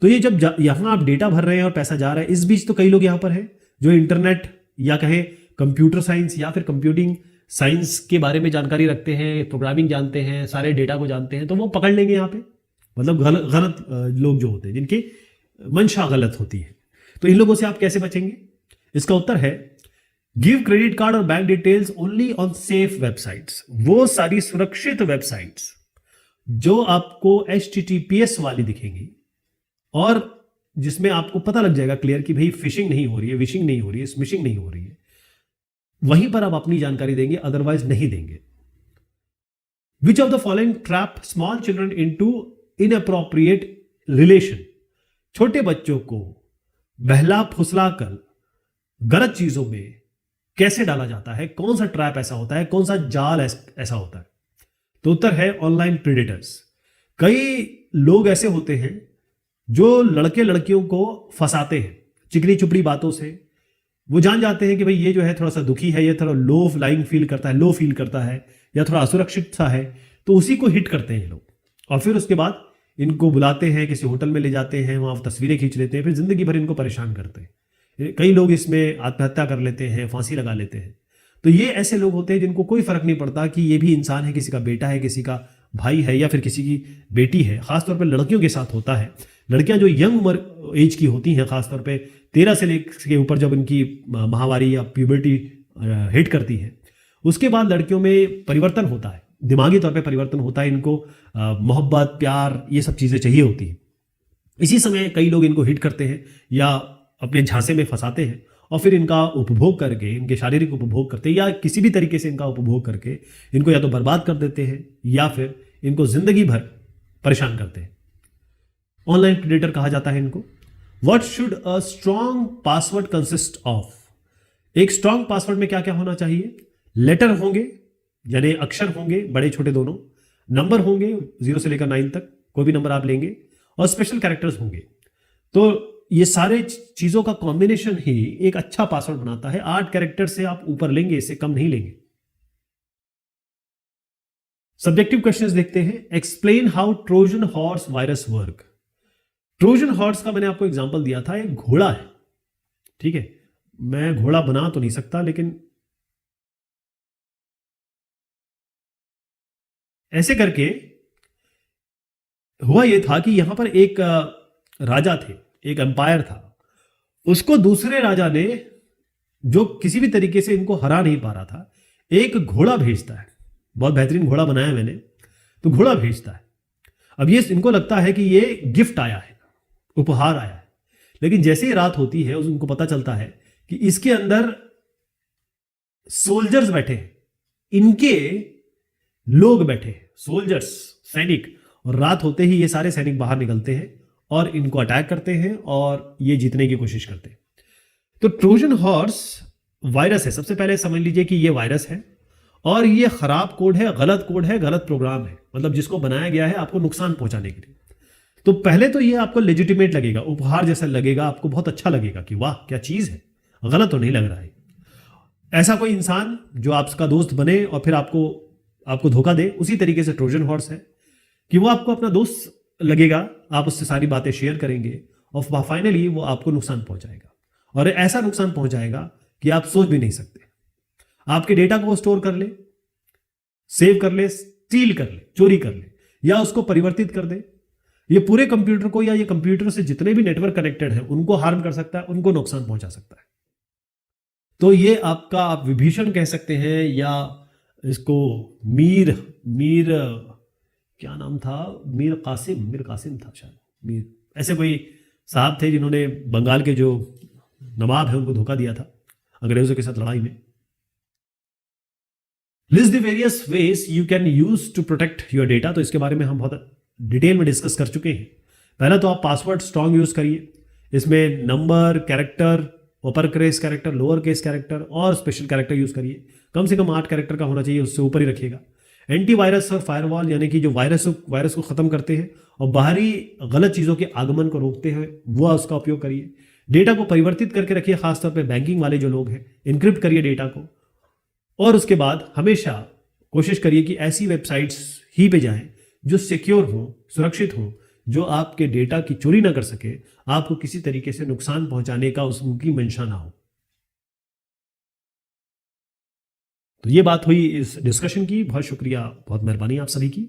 तो ये जब यहां आप डेटा भर रहे हैं और पैसा जा रहा है, इस बीच तो कई लोग यहां पर हैं जो इंटरनेट या कहें कंप्यूटर साइंस या फिर कंप्यूटिंग साइंस के बारे में जानकारी रखते हैं, प्रोग्रामिंग जानते हैं, सारे डेटा को जानते हैं, तो वो पकड़ लेंगे यहाँ पे। मतलब गलत लोग जो होते हैं, जिनकी मंशा गलत होती है, तो इन लोगों से आप कैसे बचेंगे? इसका उत्तर है गिव क्रेडिट कार्ड और bank details only on safe websites. वो सारी सुरक्षित वेबसाइट्स जो आपको HTTPS वाली दिखेंगी और जिसमें आपको पता लग जाएगा क्लियर कि भाई फिशिंग नहीं हो रही है, विशिंग नहीं हो रही है, स्मिशिंग नहीं हो रही है, वहीं पर आप अपनी जानकारी देंगे, अदरवाइज नहीं देंगे। Which of the following trap small children into inappropriate relation? छोटे बच्चों को बहला फुसला कर गलत चीजों में कैसे डाला जाता है? कौन सा ट्रैप ऐसा होता है, कौन सा जाल ऐसा होता है? तो उत्तर है ऑनलाइन प्रेडेटर्स। कई लोग ऐसे होते हैं जो लड़के लड़कियों को फंसाते हैं चिकनी चुपड़ी बातों से। वो जान जाते हैं कि भाई ये जो है थोड़ा सा दुखी है, ये थोड़ा लो फील करता है या थोड़ा असुरक्षित सा है, तो उसी को हिट करते हैं लोग। और फिर उसके बाद इनको बुलाते हैं, किसी होटल में ले जाते हैं, वहाँ तस्वीरें खींच लेते हैं, फिर ज़िंदगी भर इनको परेशान करते हैं। कई लोग इसमें आत्महत्या कर लेते हैं, फांसी लगा लेते हैं। तो ये ऐसे लोग होते हैं जिनको कोई फर्क नहीं पड़ता कि ये भी इंसान है, किसी का बेटा है, किसी का भाई है, या फिर किसी की बेटी है। खासतौर पर लड़कियों के साथ होता है। लड़कियां जो यंग उम्र एज की होती हैं, खासतौर पे 13 से लेकर के ऊपर, जब इनकी माहवारी या प्यूबर्टी हिट करती है, उसके बाद लड़कियों में परिवर्तन होता है, दिमागी तौर पे परिवर्तन होता है। इनको मोहब्बत, प्यार, ये सब चीज़ें चाहिए होती हैं। इसी समय कई लोग इनको हिट करते हैं या अपने झांसे में फंसाते हैं, और फिर इनका उपभोग करके, इनके शारीरिक उपभोग करते हैं, या किसी भी तरीके से इनका उपभोग करके इनको या तो बर्बाद कर देते हैं, या फिर इनको जिंदगी भर परेशान करते हैं। ऑनलाइन प्रेडेटर कहा जाता है इनको। What should a strong password consist of? एक स्ट्रॉन्ग पासवर्ड में क्या क्या होना चाहिए? लेटर होंगे, यानी अक्षर होंगे, बड़े छोटे दोनों। नंबर होंगे 0 से लेकर 9 तक, कोई भी नंबर आप लेंगे, और स्पेशल कैरेक्टर्स होंगे। तो ये सारे चीजों का कॉम्बिनेशन ही एक अच्छा पासवर्ड बनाता है। 8 कैरेक्टर से आप ऊपर लेंगे, इससे कम नहीं लेंगे। सब्जेक्टिव क्वेश्चंस देखते हैं। Explain how Trojan horse virus work. Trojan horse का मैंने आपको एग्जांपल दिया था, एक घोड़ा है, ठीक है। मैं घोड़ा बना तो नहीं सकता, लेकिन ऐसे करके हुआ यह था कि यहां पर एक राजा थे, एक एम्पायर था। उसको दूसरे राजा ने, जो किसी भी तरीके से इनको हरा नहीं पा रहा था, एक घोड़ा भेजता है। बहुत बेहतरीन घोड़ा बनाया मैंने, तो घोड़ा भेजता है। अब ये इनको लगता है कि ये गिफ्ट आया है, उपहार आया है। लेकिन जैसे ही रात होती है, उनको पता चलता है कि इसके अंदर सोल्जर्स बैठे हैं, इनके लोग बैठे हैं, सोल्जर्स, सैनिक। और रात होते ही ये सारे सैनिक बाहर निकलते हैं और इनको अटैक करते हैं, और ये जीतने की कोशिश करते हैं। तो ट्रोजन हॉर्स वायरस है। सबसे पहले समझ लीजिए कि ये वायरस है, और ये खराब कोड है, गलत प्रोग्राम है, मतलब जिसको बनाया गया है आपको नुकसान पहुंचाने के लिए। तो पहले तो ये आपको लेजिटिमेट लगेगा, उपहार जैसा लगेगा, आपको बहुत अच्छा लगेगा कि वाह क्या चीज है, गलत तो नहीं लग रहा है। ऐसा कोई इंसान जो आपका दोस्त बने और फिर आपको धोखा दे, उसी तरीके से ट्रोजन हॉर्स है कि वो आपको अपना दोस्त लगेगा, आप उससे सारी बातें शेयर करेंगे, और फाइनली वो आपको नुकसान पहुंचाएगा। और ऐसा नुकसान पहुंचाएगा कि आप सोच भी नहीं सकते। आपके डेटा को स्टोर कर ले, सेव कर ले, स्टील कर ले, चोरी कर ले, या उसको परिवर्तित कर दे। ये पूरे कंप्यूटर को, या ये कंप्यूटर से जितने भी नेटवर्क कनेक्टेड हैं, उनको हार्म कर सकता है, उनको नुकसान पहुंचा सकता है। तो ये आपका, आप विभीषण कह सकते हैं, या इसको मीर क्या नाम था, मीर कासिम था शायद, मीर, ऐसे कोई साहब थे जिन्होंने बंगाल के जो नवाब है उनको धोखा दिया था अंग्रेजों के साथ लड़ाई में। List the various ways you can use to protect your data. तो इसके बारे में हम बहुत डिटेल में डिस्कस कर चुके हैं। पहला तो आप पासवर्ड स्ट्रांग यूज करिए, इसमें number, character, upper case character, lower case character और स्पेशल कैरेक्टर यूज करिए। कम से कम 8 कैरेक्टर का होना चाहिए, उससे ऊपर ही रखिएगा। एंटीवायरस और फायरवॉल, यानी कि जो वायरस को खत्म करते हैं और बाहरी गलत चीजों के आगमन को रोकते हैं, वो उसका उपयोग करिए। डेटा को परिवर्तित करके रखिए, खासतौर पे बैंकिंग वाले जो लोग हैं, इनक्रिप्ट करिए डेटा को। और उसके बाद हमेशा कोशिश करिए कि ऐसी वेबसाइट्स ही पे जाएं जो सिक्योर हो, सुरक्षित हो, जो आपके डेटा की चोरी ना कर सके, आपको किसी तरीके से नुकसान पहुंचाने का उनकी मंशा ना हो। तो ये बात हुई इस डिस्कशन की। बहुत शुक्रिया, बहुत मेहरबानी आप सभी की।